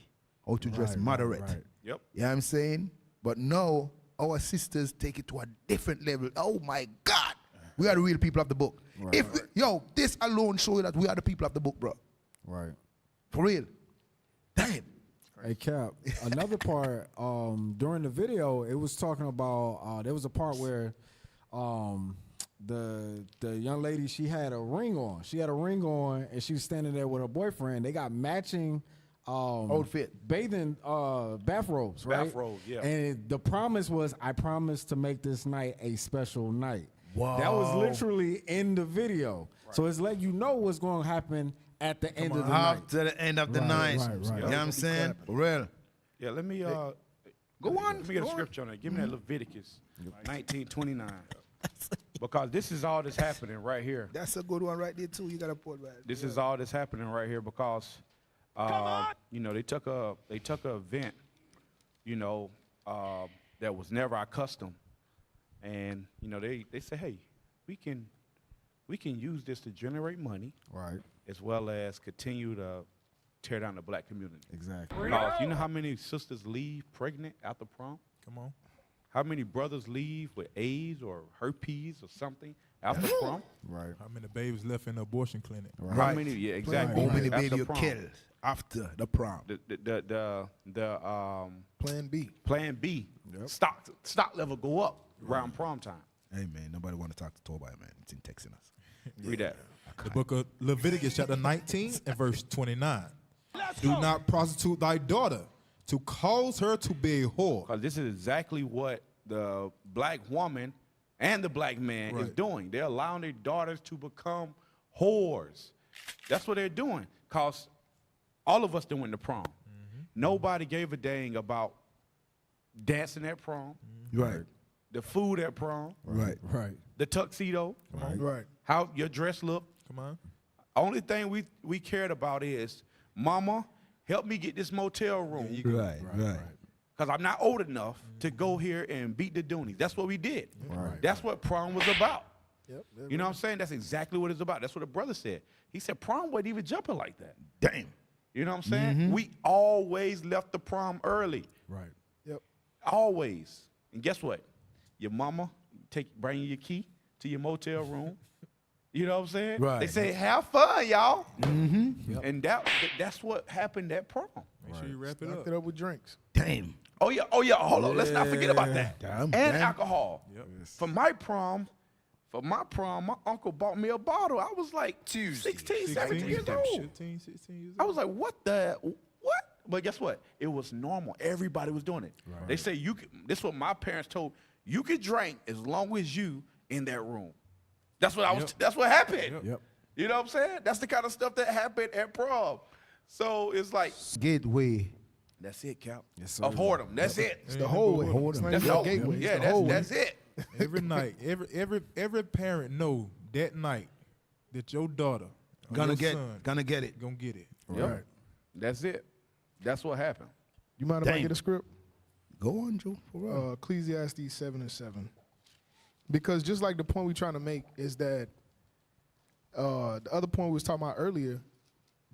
[SPEAKER 9] How to dress moderate.
[SPEAKER 10] Yep.
[SPEAKER 9] You know what I'm saying? But now our sisters take it to a different level. Oh my God. We are the real people of the book. Right. This alone shows you that we are the people of the book, bro.
[SPEAKER 15] Right.
[SPEAKER 9] For real. Damn.
[SPEAKER 15] Hey Cap, another part during the video, it was talking about there was a part where the young lady, she had a ring on. She had a ring on and she was standing there with her boyfriend. They got matching
[SPEAKER 9] outfit,
[SPEAKER 15] bathing bathrobes, right?
[SPEAKER 10] Bathrobe, yeah.
[SPEAKER 15] And the promise was, I promise to make this night a special night.
[SPEAKER 9] Wow.
[SPEAKER 15] That was literally in the video. Right. So it's letting you know what's going to happen at the end of the night.
[SPEAKER 9] After the end of the night. Right. You know what I'm saying? For real.
[SPEAKER 10] Yeah, let me
[SPEAKER 9] go on.
[SPEAKER 10] Let me get a scripture on that. Give me that Leviticus 19:29. Because this is all that's happening right here.
[SPEAKER 9] That's a good one right there too. You gotta put that.
[SPEAKER 10] This is all that's happening right here because they took a event, that was never our custom. And they say, hey, we can use this to generate money,
[SPEAKER 15] right?
[SPEAKER 10] As well as continue to tear down the black community.
[SPEAKER 15] Exactly.
[SPEAKER 10] Because you know how many sisters leave pregnant after prom?
[SPEAKER 11] Come on.
[SPEAKER 10] How many brothers leave with AIDS or herpes or something after prom?
[SPEAKER 15] Right.
[SPEAKER 11] How many babies left in the abortion clinic?
[SPEAKER 10] Right. How many? Yeah, exactly.
[SPEAKER 9] How many
[SPEAKER 10] After
[SPEAKER 9] babies you
[SPEAKER 10] prom.
[SPEAKER 9] killed after the prom?
[SPEAKER 10] The
[SPEAKER 6] Plan B.
[SPEAKER 10] Plan B. Yep. Stock level go up around prom time.
[SPEAKER 9] Hey man, nobody want to talk to Tobiah, man. It's in texting us.
[SPEAKER 10] Read that.
[SPEAKER 11] The book of Leviticus chapter 19 and verse 29. Do not prostitute thy daughter to cause her to be a whore.
[SPEAKER 10] Because this is exactly what the black woman and the black man is doing. They're allowing their daughters to become whores. That's what they're doing. Because all of us done went to prom. Nobody gave a dang about dancing at prom.
[SPEAKER 9] Right.
[SPEAKER 10] The food at prom.
[SPEAKER 9] Right.
[SPEAKER 10] The tuxedo.
[SPEAKER 9] Right.
[SPEAKER 10] How your dress look.
[SPEAKER 11] Come on.
[SPEAKER 10] Only thing we cared about is, mama, help me get this motel room.
[SPEAKER 9] Right.
[SPEAKER 10] because I'm not old enough to go here and beat the Doonies. That's what we did.
[SPEAKER 6] Right.
[SPEAKER 10] That's what prom was about.
[SPEAKER 6] Yep.
[SPEAKER 10] You know what I'm saying? That's exactly what it's about. That's what the brother said. He said prom wasn't even jumping like that.
[SPEAKER 9] Damn.
[SPEAKER 10] You know what I'm saying? We always left the prom early.
[SPEAKER 7] Right.
[SPEAKER 6] Yep.
[SPEAKER 10] Always. And guess what? Your mama bring you your key to your motel room. You know what I'm saying?
[SPEAKER 9] Right.
[SPEAKER 10] They say, have fun, y'all.
[SPEAKER 7] Yep.
[SPEAKER 10] And that's what happened at prom.
[SPEAKER 11] Make sure you wrap it
[SPEAKER 6] Locked
[SPEAKER 11] up.
[SPEAKER 6] it up with drinks.
[SPEAKER 9] Damn.
[SPEAKER 10] Oh yeah, hold on. Let's not forget about that.
[SPEAKER 9] Damn,
[SPEAKER 10] and
[SPEAKER 9] damn.
[SPEAKER 10] alcohol. For my prom, my uncle bought me a bottle. I was like 16, 17 years old.
[SPEAKER 11] 15, 16 years old.
[SPEAKER 10] I was like, what? But guess what? It was normal. Everybody was doing it. Right. They say this is what my parents told, you could drink as long as you in that room. That's what that's what happened.
[SPEAKER 7] Yep.
[SPEAKER 10] You know what I'm saying? That's the kind of stuff that happened at prom. So it's like,
[SPEAKER 9] Gateway.
[SPEAKER 10] that's it, Cap.
[SPEAKER 7] Yes, sir.
[SPEAKER 10] Of whoredom. That's it.
[SPEAKER 6] It's the whole way. It's not
[SPEAKER 10] That's
[SPEAKER 6] even
[SPEAKER 10] the
[SPEAKER 6] a gateway.
[SPEAKER 10] Yeah,
[SPEAKER 6] It's the whole way.
[SPEAKER 10] that's it.
[SPEAKER 11] Every night, every parent know that night that your daughter or
[SPEAKER 9] Gonna
[SPEAKER 11] your
[SPEAKER 9] get
[SPEAKER 11] son
[SPEAKER 9] gonna get it.
[SPEAKER 11] gonna get it.
[SPEAKER 10] Yep.
[SPEAKER 6] Right.
[SPEAKER 10] That's it. That's what happened.
[SPEAKER 6] You mind if I
[SPEAKER 9] Damn.
[SPEAKER 6] get a script?
[SPEAKER 9] Go on, Joe. For real.
[SPEAKER 6] Ecclesiastes 7:7. Because just like the point we're trying to make is that the other point we was talking about earlier,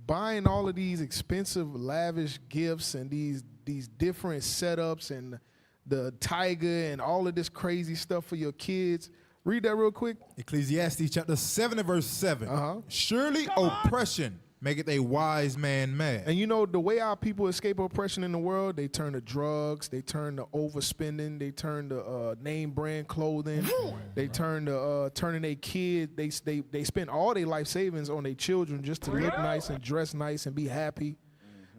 [SPEAKER 6] buying all of these expensive, lavish gifts and these different setups and the tiger and all of this crazy stuff for your kids. Read that real quick.
[SPEAKER 11] Ecclesiastes chapter 7 and verse 7.
[SPEAKER 6] Uh-huh.
[SPEAKER 11] Surely oppression maketh a wise man mad.
[SPEAKER 6] And you know, the way our people escape oppression in the world, they turn to drugs, they turn to overspending, they turn to name brand clothing, they turn to turning their kid, they spend all their life savings on their children just to look nice and dress nice and be happy.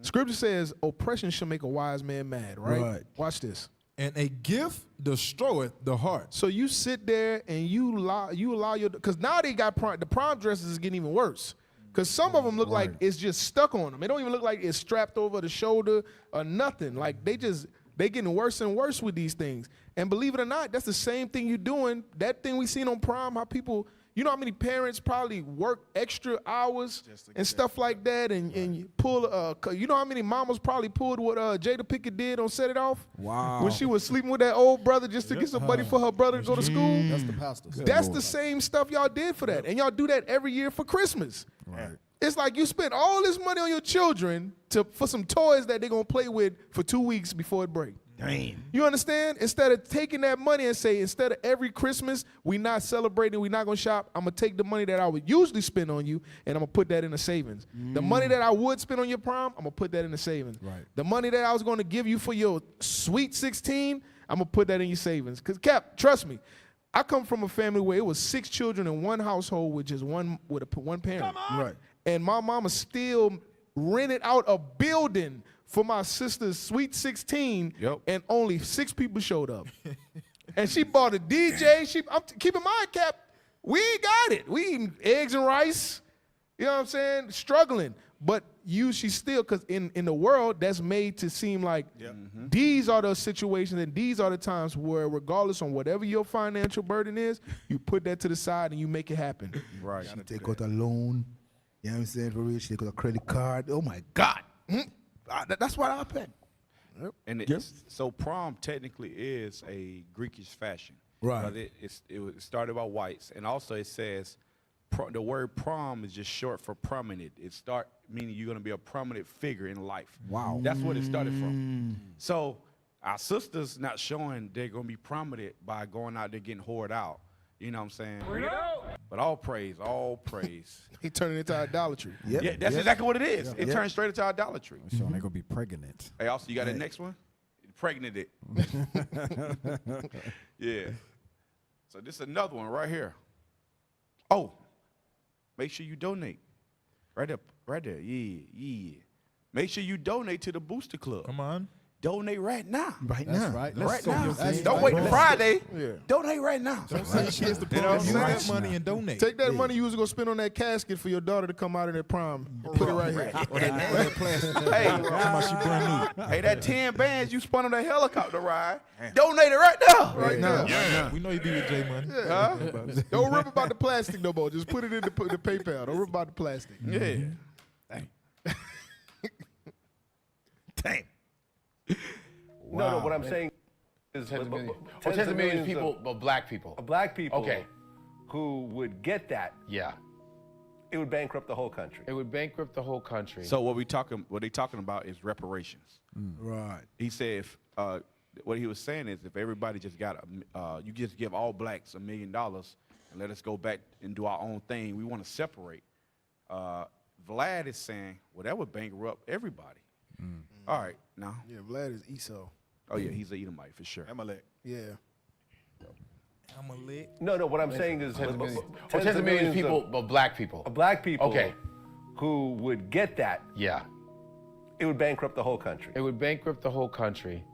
[SPEAKER 6] Scripture says oppression shall make a wise man mad, right? Watch this.
[SPEAKER 11] And a gift destroyeth the heart.
[SPEAKER 6] So you sit there and you allow your, because now they got the prom dresses is getting even worse. Because some of them look like it's just stuck on them. It don't even look like it's strapped over the shoulder or nothing. Like they getting worse and worse with these things. And believe it or not, that's the same thing you're doing. That thing we seen on prom, how people, you know how many parents probably work extra hours and stuff like that, and you pull, you know how many mamas probably pulled what Jada Pickett did on Set It Off?
[SPEAKER 7] Wow.
[SPEAKER 6] When she was sleeping with that old brother just to get some money for her brother to go to school?
[SPEAKER 7] That's the pastor.
[SPEAKER 6] That's the same stuff y'all did for that. And y'all do that every year for Christmas.
[SPEAKER 7] Right.
[SPEAKER 6] It's like you spend all this money on your children for some toys that they're going to play with for 2 weeks before it breaks.
[SPEAKER 9] Damn.
[SPEAKER 6] You understand? Instead of taking that money and say, instead of every Christmas, we not celebrating, we not going to shop, I'm going to take the money that I would usually spend on you, and I'm going to put that in the savings. The money that I would spend on your prom, I'm going to put that in the savings.
[SPEAKER 7] Right.
[SPEAKER 6] The money that I was going to give you for your sweet 16, I'm going to put that in your savings. Because, Cap, trust me, I come from a family where it was 6 children in one household with just one parent.
[SPEAKER 9] Right.
[SPEAKER 6] And my mama still rented out a building for my sister's sweet 16, and only 6 people showed up. And she bought a DJ. Keep in mind, Cap, we ain't got it. We eating eggs and rice, you know what I'm saying? Struggling. But she's still, because in the world, that's made to seem like these are the situations and these are the times where, regardless on whatever your financial burden is, you put that to the side and you make it happen.
[SPEAKER 10] Right.
[SPEAKER 9] She take out a loan. You know what I'm saying? For real, she take out a credit card. Oh my God. That's what happened.
[SPEAKER 10] And so prom technically is a Greekish fashion.
[SPEAKER 9] Right.
[SPEAKER 10] But it started by whites. And also it says the word prom is just short for prominent. It meaning you're going to be a prominent figure in life.
[SPEAKER 7] Wow.
[SPEAKER 10] That's what it started from. So our sisters not showing they're going to be prominent by going out there getting whored out. You know what I'm saying? But all praise.
[SPEAKER 6] He turned it into idolatry.
[SPEAKER 10] Yeah, that's exactly what it is. It turned straight into idolatry.
[SPEAKER 7] So they're going to be pregnant.
[SPEAKER 10] Hey, also, you got that next one? Pregnant it. Yeah. So this is another one right here. Oh, make sure you donate. Right there. Yeah. Make sure you donate to the Booster Club.
[SPEAKER 11] Come on.
[SPEAKER 10] Donate right now.
[SPEAKER 9] Right
[SPEAKER 7] That's
[SPEAKER 9] now.
[SPEAKER 7] right.
[SPEAKER 10] Right now.
[SPEAKER 7] That's
[SPEAKER 10] Don't
[SPEAKER 7] right.
[SPEAKER 10] wait till Friday.
[SPEAKER 6] Yeah.
[SPEAKER 10] Donate right now.
[SPEAKER 11] Don't say she has to put that money and donate.
[SPEAKER 6] Take that money you was going to spend on that casket for your daughter to come out of that prom. Put it right here.
[SPEAKER 10] Hey,
[SPEAKER 11] She brand new.
[SPEAKER 10] hey, that 10 bands you spun on that helicopter ride, donate it right now.
[SPEAKER 6] Right now.
[SPEAKER 11] We know you be with J Money.
[SPEAKER 10] Huh?
[SPEAKER 6] Don't rip about the plastic no more. Just put it in the PayPal. Don't rip about the plastic.
[SPEAKER 10] Yeah.
[SPEAKER 9] Damn.
[SPEAKER 16] No, what I'm saying is
[SPEAKER 17] tens of millions of people, but black people.
[SPEAKER 16] Black people.
[SPEAKER 17] Okay.
[SPEAKER 16] Who would get that?
[SPEAKER 17] Yeah.
[SPEAKER 16] It would bankrupt the whole country.
[SPEAKER 17] It would bankrupt the whole country.
[SPEAKER 8] So what they talking about is reparations.
[SPEAKER 9] Right.
[SPEAKER 8] He said if what he was saying is if everybody just got you just give all blacks $1 million and let us go back and do our own thing. We want to separate. Vlad is saying, well, that would bankrupt everybody. All right, now.
[SPEAKER 6] Yeah, Vlad is Esau.
[SPEAKER 8] Oh yeah, he's an Edomite for sure.
[SPEAKER 13] Amalek.
[SPEAKER 6] Yeah.
[SPEAKER 11] Amalek.
[SPEAKER 16] No, what I'm saying is
[SPEAKER 17] tens of millions of people, but black people.
[SPEAKER 16] Black people.
[SPEAKER 17] Okay.
[SPEAKER 16] Who would get that?
[SPEAKER 17] Yeah.
[SPEAKER 16] It would bankrupt the whole country.
[SPEAKER 17] It would bankrupt the whole country,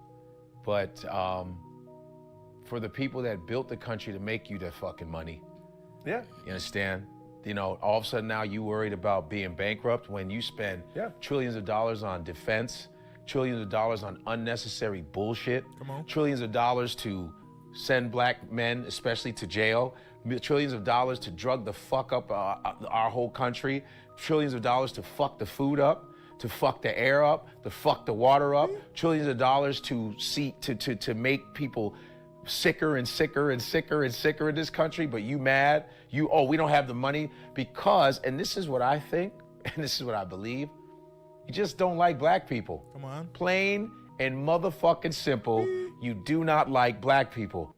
[SPEAKER 17] but for the people that built the country to make you that fucking money.
[SPEAKER 16] Yeah.
[SPEAKER 17] You understand? You know, all of a sudden now you worried about being bankrupt when you spend trillions of dollars on defense, trillions of dollars on unnecessary bullshit, trillions of dollars to send black men, especially to jail, trillions of dollars to drug the fuck up our whole country, trillions of dollars to fuck the food up, to fuck the air up, to fuck the water up, trillions of dollars to make people sicker and sicker and sicker and sicker in this country, but you mad? We don't have the money because, and this is what I think, and this is what I believe, you just don't like black people.
[SPEAKER 11] Come on.
[SPEAKER 17] Plain and motherfucking simple, you do not like black people.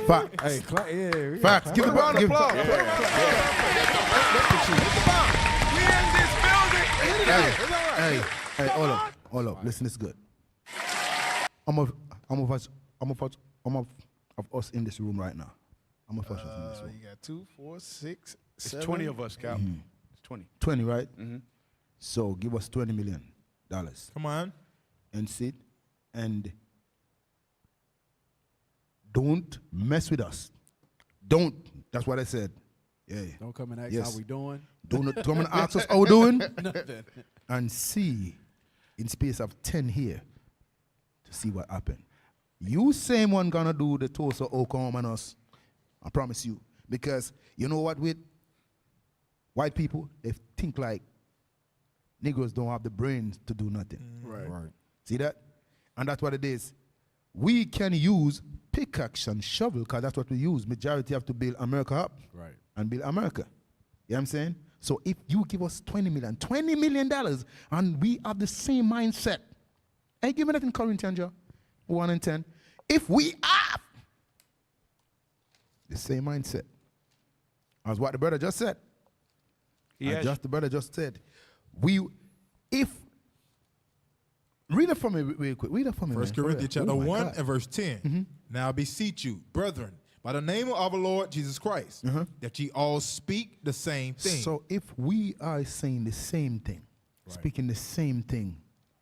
[SPEAKER 9] Facts.
[SPEAKER 15] Hey,
[SPEAKER 9] Facts. Give it round of applause. Hey, hold up. Listen, it's good. I'm of us in this room right now. I'm of us in this room.
[SPEAKER 6] You got 2, 4, 6,
[SPEAKER 8] It's
[SPEAKER 6] 7.
[SPEAKER 8] 20 of us, Cal. It's 20.
[SPEAKER 9] 20, right? So give us $20 million.
[SPEAKER 11] Come on.
[SPEAKER 9] And sit and don't mess with us. Don't. That's what I said. Yeah.
[SPEAKER 7] Don't come and ask how we doing.
[SPEAKER 9] Don't come and ask us how we doing.
[SPEAKER 7] Nothing.
[SPEAKER 9] And see in space of 10 here to see what happened. You same one gonna do the Tulsa Oklahoma and us. I promise you. Because you know what with white people, they think like Negroes don't have the brains to do nothing.
[SPEAKER 15] Right.
[SPEAKER 9] See that? And that's what it is. We can use pickaxe and shovel because that's what we use. Majority have to build America up.
[SPEAKER 7] Right.
[SPEAKER 9] And build America. You know what I'm saying? So if you give us $20 million, and we have the same mindset. Hey, give me that in Corinthians, 1 and 10. If we have the same mindset as what the brother just said. The brother just said. Read it for me real quick. Read it for me.
[SPEAKER 11] 1 Corinthians chapter 1 and verse 10. Now I beseech you, brethren, by the name of our Lord Jesus Christ, that ye all speak the same thing.
[SPEAKER 9] So if we are saying the same thing, speaking the same thing,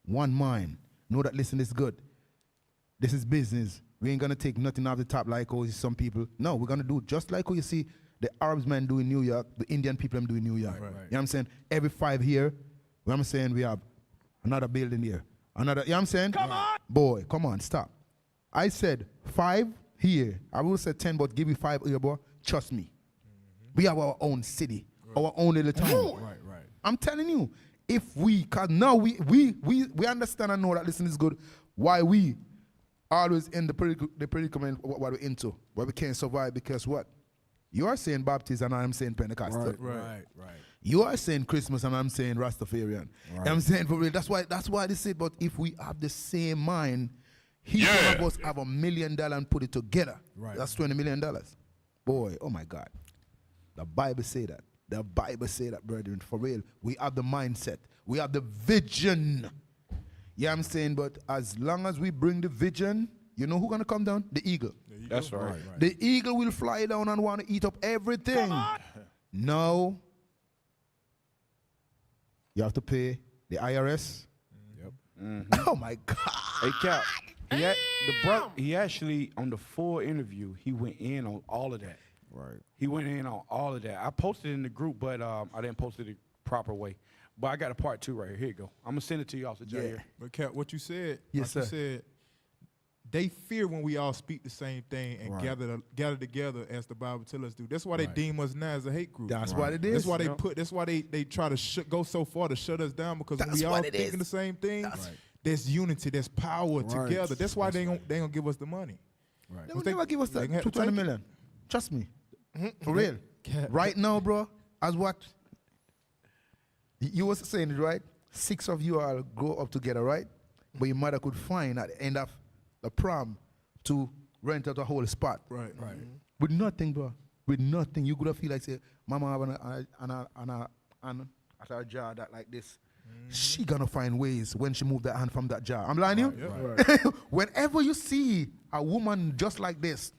[SPEAKER 9] one mind, know that, listen, this is good. This is business. We ain't going to take nothing off the top like how some people. No, we're going to do just like how you see the Arabs men do in New York, the Indian people do in New York. You know what I'm saying? Every 5 years, what I'm saying, we have another building here. Another, you know what I'm saying? Come on. Boy, come on, stop. I said 5 here. I will say 10, but give me 5 here, boy. Trust me. We have our own city, our own little town.
[SPEAKER 15] Right.
[SPEAKER 9] I'm telling you, if we, because now we understand and know that listen is good, why we always in the predicament what we're into, where we can't survive, because what? You are saying Baptist and I'm saying Pentecostal.
[SPEAKER 15] Right.
[SPEAKER 9] You are saying Christmas and I'm saying Rastafarian. Right. I'm saying for real, that's why they say, but if we have the same mind, each one of us have $1 million and put it together.
[SPEAKER 15] Right.
[SPEAKER 9] That's $20 million. Boy, oh my God. The Bible say that. The Bible say that, brethren, for real. We have the mindset. We have the vision. Yeah, I'm saying, but as long as we bring the vision, you know who's going to come down? The eagle.
[SPEAKER 8] That's right.
[SPEAKER 9] The eagle will fly down and want to eat up everything. No. You have to pay the IRS.
[SPEAKER 8] Yep.
[SPEAKER 9] Oh my God.
[SPEAKER 8] Hey, Cap. He actually, on the full interview, he went in on all of that.
[SPEAKER 15] Right.
[SPEAKER 8] He went in on all of that. I posted it in the group, but I didn't post it the proper way. But I got a part 2 right here. Here you go. I'm going to send it to you also, Jay.
[SPEAKER 11] But Cap, what you said,
[SPEAKER 9] yes,
[SPEAKER 11] like you said, they fear when we all speak the same thing and gather together as the Bible tells us to. That's why they deem us now as a hate group.
[SPEAKER 9] That's what it is.
[SPEAKER 11] That's why they put. That's why they try to go so far to shut us down, because when we all thinking the same thing, there's unity, there's power together. That's why they ain't gonna give us the money.
[SPEAKER 9] Right. They will never give us that 220 million. Trust me. For real. Right now, bro, as what you was saying, right? 6 of you all grow up together, right? But your mother could find at the end of the prom to rent out a whole spot.
[SPEAKER 11] Right.
[SPEAKER 9] With nothing, bro. With nothing. You could feel like, say, mama have a jar that like this. She gonna find ways when she move that hand from that jar. I'm lying to you?
[SPEAKER 11] Right.
[SPEAKER 9] Whenever you see a woman just like this,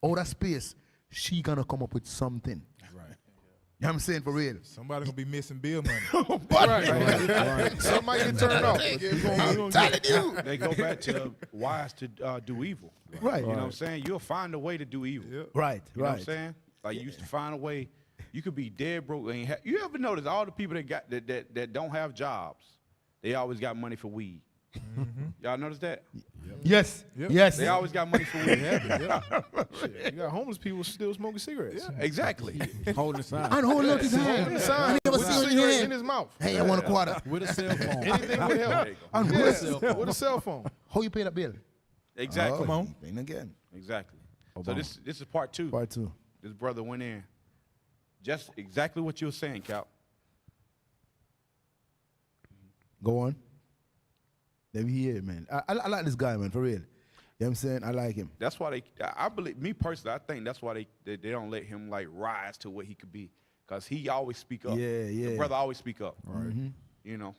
[SPEAKER 9] out of space, she gonna come up with something.
[SPEAKER 11] Right.
[SPEAKER 9] You know what I'm saying, for real?
[SPEAKER 11] Somebody gonna be missing bill money.
[SPEAKER 6] Right. Somebody get turned off.
[SPEAKER 9] I'm telling you.
[SPEAKER 8] They go back to wise to do evil.
[SPEAKER 9] Right.
[SPEAKER 8] You know what I'm saying? You'll find a way to do evil.
[SPEAKER 9] Right.
[SPEAKER 8] You know what I'm saying? Like you used to find a way. You could be dead broke. You ever notice all the people that don't have jobs, they always got money for weed. Y'all notice that?
[SPEAKER 9] Yes. Yes.
[SPEAKER 8] They always got money for weed.
[SPEAKER 6] Shit, you got homeless people still smoking cigarettes.
[SPEAKER 8] Yeah, exactly.
[SPEAKER 15] Holding the sign.
[SPEAKER 9] And holding up his hand.
[SPEAKER 6] The sign
[SPEAKER 9] With
[SPEAKER 6] with a cigarette in his mouth.
[SPEAKER 9] Hey, I want a quarter.
[SPEAKER 15] With a cell phone.
[SPEAKER 6] Anything would help.
[SPEAKER 9] And
[SPEAKER 6] With a cell phone.
[SPEAKER 9] How you pay that bill?
[SPEAKER 8] Exactly.
[SPEAKER 9] Come on. Paying again.
[SPEAKER 8] Exactly. So this is part 2.
[SPEAKER 9] Part 2.
[SPEAKER 8] This brother went in. Just exactly what you were saying, Cal.
[SPEAKER 9] Go on. Let me hear it, man. I like this guy, man, for real. You know what I'm saying? I like him.
[SPEAKER 8] That's why I believe, me personally, I think that's why they don't let him like rise to what he could be. Because he always speak up.
[SPEAKER 9] Yeah.
[SPEAKER 8] The brother always speak up.
[SPEAKER 9] Right.
[SPEAKER 8] You know.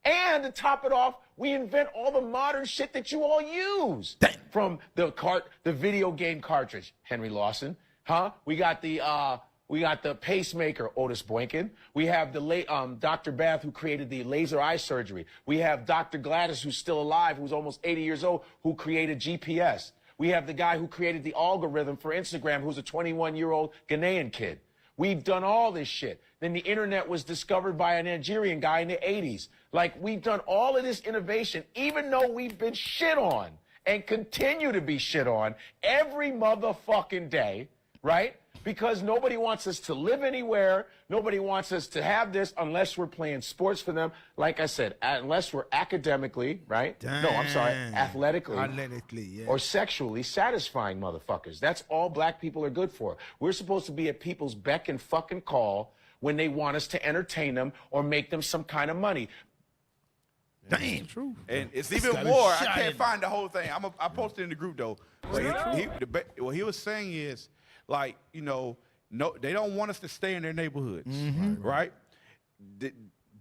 [SPEAKER 17] And to top it off, we invent all the modern shit that you all use. From the video game cartridge, Henry Lawson. Huh? We got the pacemaker, Otis Boynton. We have the Dr. Bath, who created the laser eye surgery. We have Dr. Gladys, who's still alive, who's almost 80 years old, who created GPS. We have the guy who created the algorithm for Instagram, who's a 21-year-old Ghanaian kid. We've done all this shit. Then the internet was discovered by a Nigerian guy in the 80s. Like, we've done all of this innovation, even though we've been shit on and continue to be shit on every motherfucking day, right? Because nobody wants us to live anywhere. Nobody wants us to have this unless we're playing sports for them. Like I said, unless we're academically, right? No, I'm sorry, athletically.
[SPEAKER 9] Yeah.
[SPEAKER 17] Or sexually satisfying motherfuckers. That's all black people are good for. We're supposed to be at people's beck and fucking call when they want us to entertain them or make them some kind of money.
[SPEAKER 9] Damn.
[SPEAKER 6] True.
[SPEAKER 8] And it's even more. I can't find the whole thing. I posted in the group though. What he was saying is, like, you know, no, they don't want us to stay in their neighborhoods, right?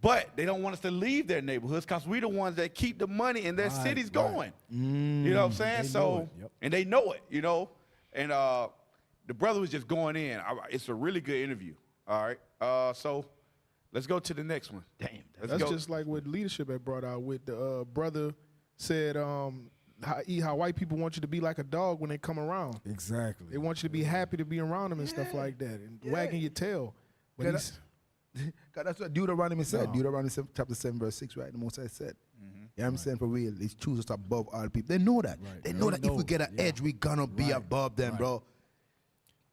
[SPEAKER 8] But they don't want us to leave their neighborhoods because we're the ones that keep the money in their cities going. You know what I'm saying? And they know it, you know. And the brother was just going in. It's a really good interview. All right. So let's go to the next one.
[SPEAKER 9] Damn.
[SPEAKER 6] That's just like what leadership had brought out with the brother said, how white people want you to be like a dog when they come around.
[SPEAKER 15] Exactly.
[SPEAKER 6] They want you to be happy to be around them and stuff like that, and wagging your tail. But
[SPEAKER 9] that's what Deuteronomy said. Deuteronomy chapter 7, verse 6, right? The Most High said. You know what I'm saying? For real. They choose us above all people. They know that. They know that if we get an edge, we're going to be above them, bro.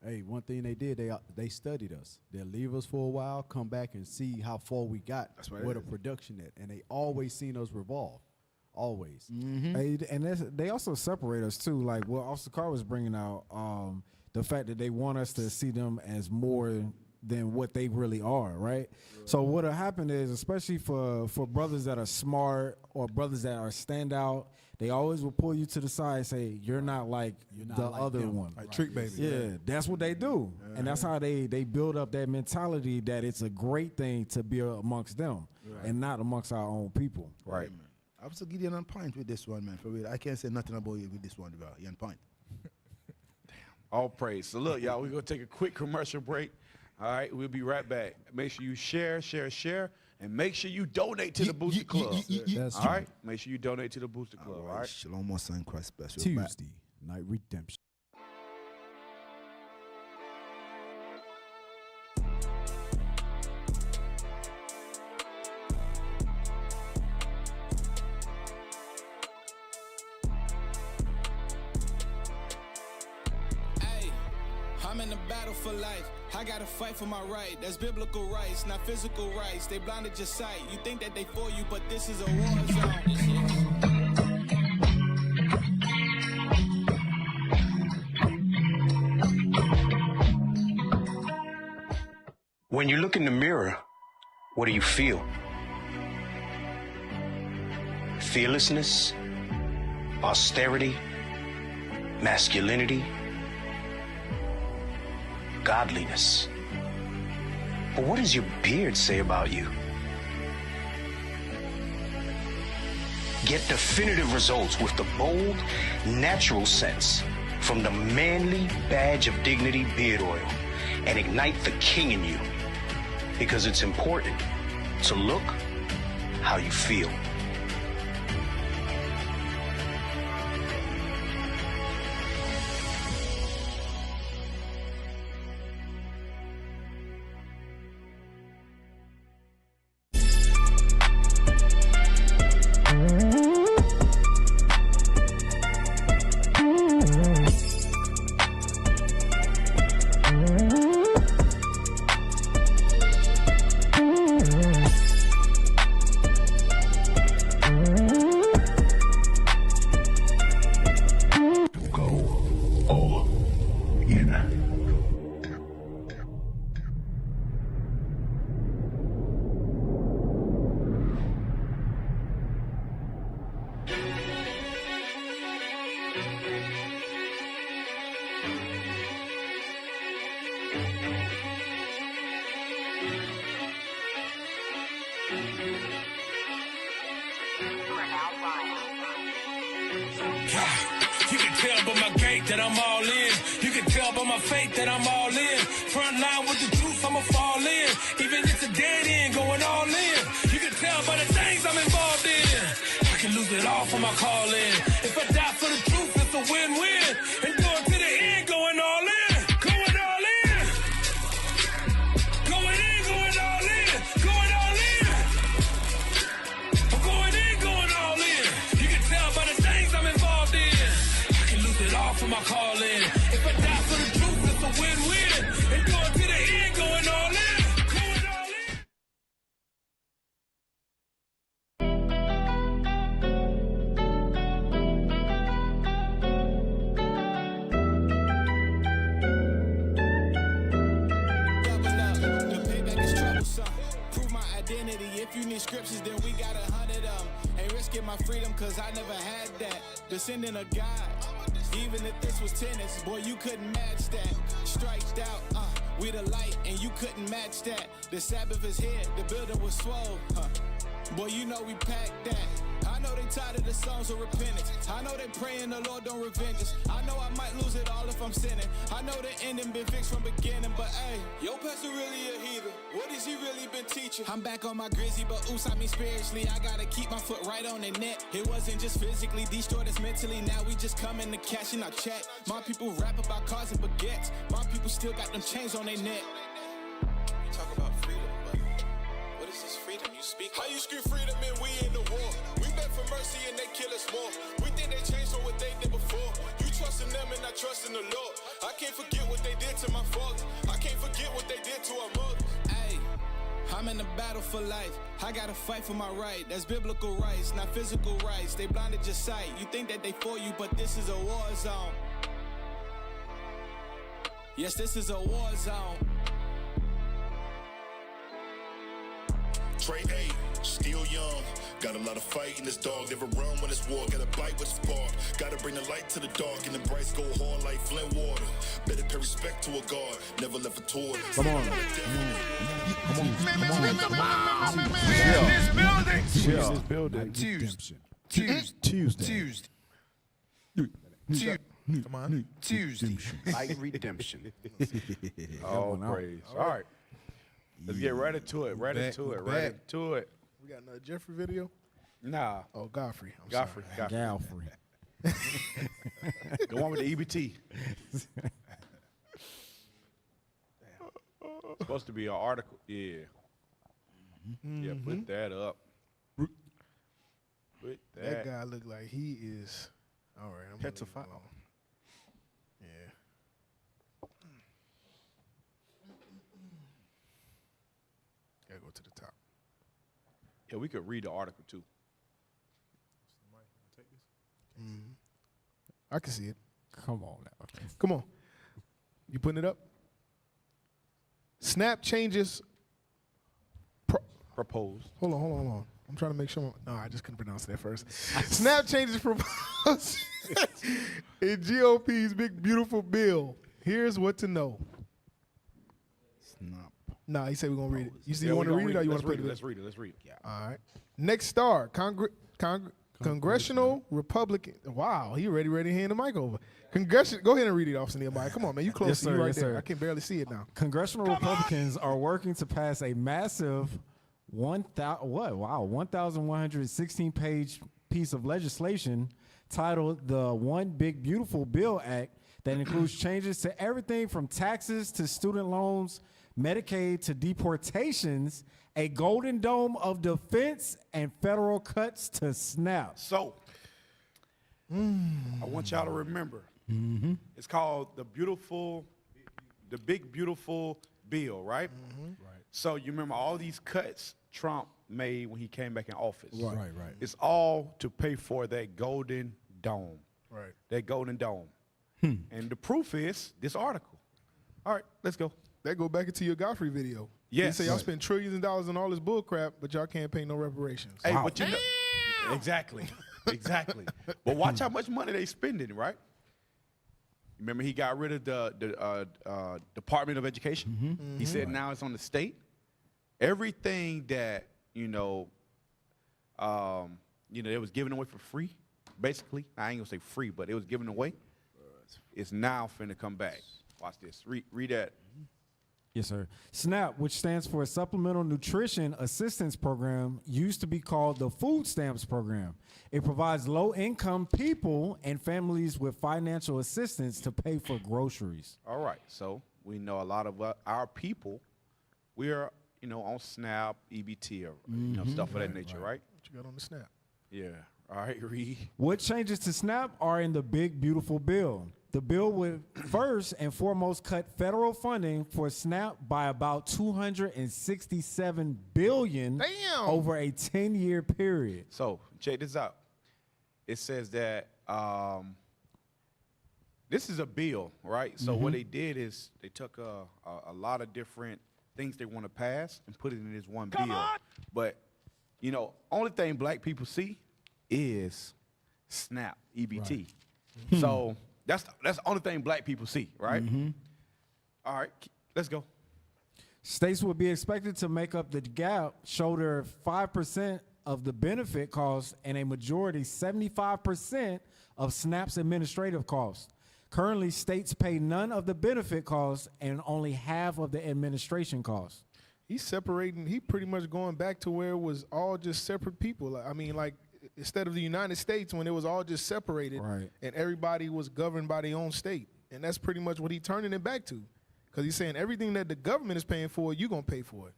[SPEAKER 7] Hey, one thing they did, they studied us. They'll leave us for a while, come back and see how far we got, where the production at. And they always seen us revolve. Always.
[SPEAKER 15] Hey, and they also separate us too. Like what Officer Carr was bringing out, the fact that they want us to see them as more than what they really are, right? So what'll happen is, especially for brothers that are smart or brothers that are standout, they always will pull you to the side and say, you're not like the other one.
[SPEAKER 11] Like trick baby.
[SPEAKER 15] Yeah, that's what they do. And that's how they build up that mentality that it's a great thing to be amongst them and not amongst our own people.
[SPEAKER 8] Right.
[SPEAKER 9] I was give you on point with this one, man, for real. I can't say nothing about you with this one, bro. You're on point.
[SPEAKER 8] Damn. All praise. So look, y'all, we're going to take a quick commercial break. All right, we'll be right back. Make sure you share, and make sure you donate to the Booster Club. All right? Make sure you donate to the Booster Club, all right?
[SPEAKER 9] Shalom, my son, Christ special.
[SPEAKER 7] Tuesday, Night Redemption.
[SPEAKER 2] I'm in the battle for life. I gotta fight for my right. That's biblical rights, not physical rights. They blinded your sight. You think that they for you, but this is a war zone.
[SPEAKER 18] When you look in the mirror, what do you feel? Fearlessness, austerity, masculinity, godliness. But what does your beard say about you? Get definitive results with the bold, natural scents from the manly badge of dignity beard oil and ignite the king in you. Because it's important to look how you feel.
[SPEAKER 1] You can tell by my gait that I'm all in. You can tell by my faith that I'm all in. Front line with the truth, I'ma fall in. Even if it's a dead end, going all in. You can tell by the things I'm involved in. I can lose it all for my calling. If I die for the truth, it's a win-win. And going to the end, going all in. Going all in. Going in, going all in. Going all in. I'm going in, going all in. You can tell by the things I'm involved in. I can lose it all for my calling. If I die for the truth, it's a win-win. And going to the end, going all in. Going all in.
[SPEAKER 2] The payback is troublesome. Prove my identity. If you need scriptures, then we got 100 of them. Ain't risking my freedom, cause I never had that. Descendant of God. Even if this was tennis, boy, you couldn't match that. Striked out, we the light, and you couldn't match that. The Sabbath is here, the building was swole, Boy, you know we packed that. I know they tired of the songs of repentance. I know they praying the Lord don't revenge us. I know I might lose it all if I'm sinning. I know the ending been fixed from beginning, but hey, your pastor really a heathen. What has he really been teaching? I'm back on my grizzy, but oops, I mean spiritually. I gotta keep my foot right on the net. It wasn't just physically, destroyed us mentally. Now we just coming to cash in our check. My people rap about cars and baguettes. My people still got them chains on their neck. You talk about freedom, but what is this freedom you speak? How you scream freedom and we in the war? We beg for mercy and they kill us more. We think they changed from what they did before. You trust in them and I trust in the Lord. I can't forget what they did to my father. I can't forget what they did to our mother. Hey, I'm in the battle for life. I gotta fight for my right. That's biblical rights, not physical rights. They blinded your sight. You think that they for you, but this is a war zone. Yes, this is a war zone.
[SPEAKER 5] Trey A, still young. Got a lot of fight in this dog. Never run when it's war. Gotta bite with spark. Gotta bring the light to the dark. And the brights go hard like Flint water. Better pay respect to a God. Never left a tour.
[SPEAKER 7] Come on.
[SPEAKER 10] This building.
[SPEAKER 7] Tuesday.
[SPEAKER 11] Come on.
[SPEAKER 19] Tuesday. Like redemption.
[SPEAKER 10] Oh, praise. All right. Let's get right into it. Right into it. Right into it.
[SPEAKER 6] We got another Jeffrey video?
[SPEAKER 10] Nah.
[SPEAKER 6] Oh, Godfrey. I'm
[SPEAKER 10] Godfrey.
[SPEAKER 6] sorry.
[SPEAKER 7] Godfrey.
[SPEAKER 10] The one with the EBT. It's supposed to be an article. Yeah. Yeah, put that up. Put that.
[SPEAKER 6] That guy look like he is. All right. I'm
[SPEAKER 10] petrified.
[SPEAKER 6] Yeah. to the top.
[SPEAKER 8] Yeah, we could read the article too.
[SPEAKER 6] I can see it.
[SPEAKER 15] Come on now.
[SPEAKER 6] Come on. You putting it up? Snap changes.
[SPEAKER 8] Proposed.
[SPEAKER 6] Hold on. I'm trying to make sure. No, I just couldn't pronounce that first. Snap changes proposed in GOP's big beautiful bill. Here's what to know.
[SPEAKER 9] Snap.
[SPEAKER 6] Nah, he said we're gonna read it. You see,
[SPEAKER 8] Yeah,
[SPEAKER 6] you
[SPEAKER 8] we
[SPEAKER 6] want to
[SPEAKER 8] gonna
[SPEAKER 6] read it, or you want
[SPEAKER 8] Let's
[SPEAKER 6] to put
[SPEAKER 8] read
[SPEAKER 6] it?
[SPEAKER 8] it. Let's read it. Let's read it. Yeah.
[SPEAKER 6] All right. Next star, Congressional Republican. Wow, he ready to hand the mic over. Go ahead and read it, Officer Nehemiah. Come on, man. You close
[SPEAKER 15] Yes,
[SPEAKER 6] to
[SPEAKER 15] sir,
[SPEAKER 6] you right
[SPEAKER 15] yes,
[SPEAKER 6] there.
[SPEAKER 15] sir.
[SPEAKER 6] I can barely see it now.
[SPEAKER 15] Congressional Republicans are working to pass a massive 1,116-page piece of legislation titled the One Big Beautiful Bill Act that includes changes to everything from taxes to student loans, Medicaid to deportations, a golden dome of defense, and federal cuts to SNAP.
[SPEAKER 10] So, I want y'all to remember, it's called the Big Beautiful Bill, right?
[SPEAKER 15] Right.
[SPEAKER 10] So you remember all these cuts Trump made when he came back in office.
[SPEAKER 15] Right.
[SPEAKER 10] It's all to pay for that golden dome.
[SPEAKER 6] Right.
[SPEAKER 10] That golden dome. And the proof is this article. All right, let's go.
[SPEAKER 6] That go back into your Godfrey video.
[SPEAKER 10] Yes.
[SPEAKER 6] He say y'all spend trillions of dollars on all this bull crap, but y'all can't pay no reparations.
[SPEAKER 10] Hey, but you know, exactly. But watch how much money they spending, right? Remember, he got rid of the Department of Education. He said now it's on the state. Everything that it was given away for free, basically. I ain't gonna say free, but it was given away. It's now finna come back. Watch this. Read that.
[SPEAKER 15] Yes, sir. SNAP, which stands for Supplemental Nutrition Assistance Program, used to be called the Food Stamps Program. It provides low-income people and families with financial assistance to pay for groceries.
[SPEAKER 8] All right. So we know a lot of our people, we are, on SNAP, EBT, or stuff of that nature, right?
[SPEAKER 6] What you got on the SNAP?
[SPEAKER 8] Yeah. All right, read.
[SPEAKER 15] What changes to SNAP are in the Big Beautiful Bill. The bill would first and foremost cut federal funding for SNAP by about $267 billion over a 10-year period.
[SPEAKER 8] So check this out. It says that this is a bill, right? So what they did is they took a lot of different things they want to pass and put it in this one bill. But only thing black people see is SNAP, EBT.
[SPEAKER 15] Right.
[SPEAKER 8] So that's the only thing black people see, right? All right, let's go.
[SPEAKER 15] States would be expected to make up the gap, shoulder 5% of the benefit costs and a majority 75% of SNAP's administrative costs. Currently, states pay none of the benefit costs and only half of the administration costs.
[SPEAKER 6] He's separating. He pretty much going back to where it was all just separate people. I mean, like instead of the United States when it was all just separated and everybody was governed by their own state. And that's pretty much what he's turning it back to. Because he's saying everything that the government is paying for, you're going to pay for it.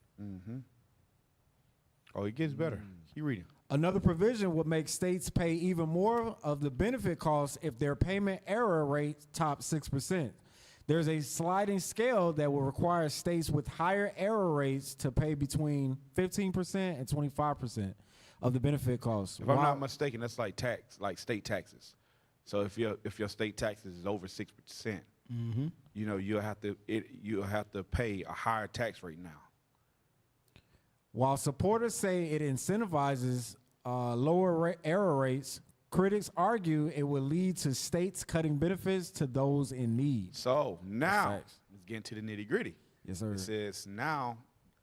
[SPEAKER 8] Oh, it gets better. Keep reading.
[SPEAKER 15] Another provision would make states pay even more of the benefit costs if their payment error rate tops 6%. There's a sliding scale that will require states with higher error rates to pay between 15% and 25% of the benefit costs.
[SPEAKER 8] If I'm not mistaken, that's like state taxes. So if your state taxes is over 6%, you'll have to pay a higher tax rate now.
[SPEAKER 15] While supporters say it incentivizes lower error rates, critics argue it will lead to states cutting benefits to those in need.
[SPEAKER 8] So now let's get into the nitty gritty.
[SPEAKER 15] Yes, sir.
[SPEAKER 8] It says now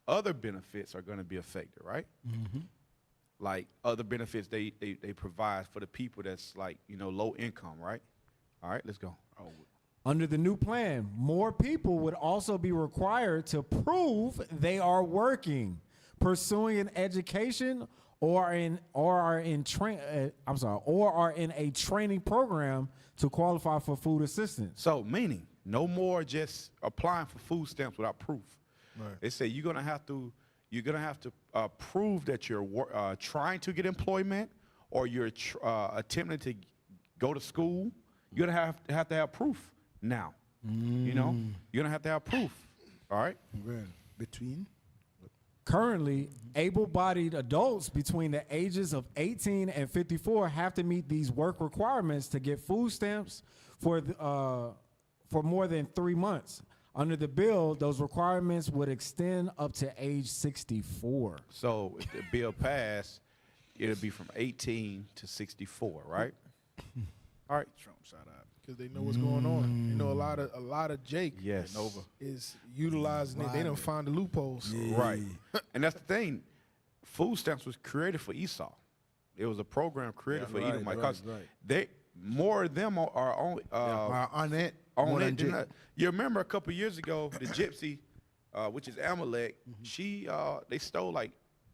[SPEAKER 8] other benefits are going to be affected, right? Like other benefits they provide for the people that's like, low income, right? All right, let's go.
[SPEAKER 15] Under the new plan, more people would also be required to prove they are working, pursuing an education, or are in a training program to qualify for food assistance.
[SPEAKER 8] So meaning no more just applying for food stamps without proof.
[SPEAKER 6] Right.
[SPEAKER 8] They say you're gonna have to prove that you're trying to get employment or you're attempting to go to school. You're gonna have to have proof now. You're gonna have to have proof. All right.
[SPEAKER 9] Well, between
[SPEAKER 15] Currently, able-bodied adults between the ages of 18 and 54 have to meet these work requirements to get food stamps for more than 3 months. Under the bill, those requirements would extend up to age 64.
[SPEAKER 8] So if the bill passed, it'll be from 18 to 64, right? All right.
[SPEAKER 6] Trump shout out because they know what's going on. You know, a lot of Jake is utilizing it. They don't find the loopholes.
[SPEAKER 8] Right. And that's the thing. Food stamps was created for Esau. It was a program created for Edom because they more of them are only
[SPEAKER 9] on it.
[SPEAKER 8] On it. You remember a couple years ago, the gypsy, which is Amalek, they stole like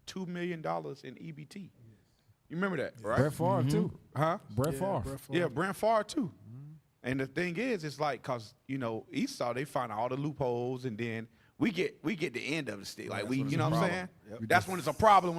[SPEAKER 8] $2 million in EBT. You remember that, right?
[SPEAKER 15] Brett Favre too.
[SPEAKER 8] Huh?
[SPEAKER 15] Brett Favre.
[SPEAKER 8] Yeah, Brett Favre too. And the thing is, it's like, cause Esau, they find all the loopholes, and then we get the end of the stick. Like you know what I'm saying? Yep. That's when it's a problem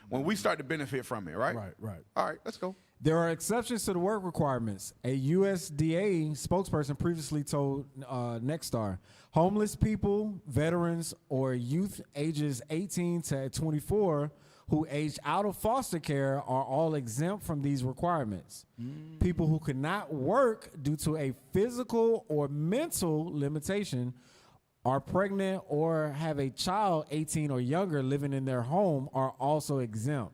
[SPEAKER 8] when we start to benefit from it, right?
[SPEAKER 15] Right.
[SPEAKER 8] All right, let's go.
[SPEAKER 15] There are exceptions to the work requirements. A USDA spokesperson previously told Nexstar, homeless people, veterans, or youth ages 18 to 24 who aged out of foster care are all exempt from these requirements. People who could not work due to a physical or mental limitation, are pregnant, or have a child 18 or younger living in their home are also exempt.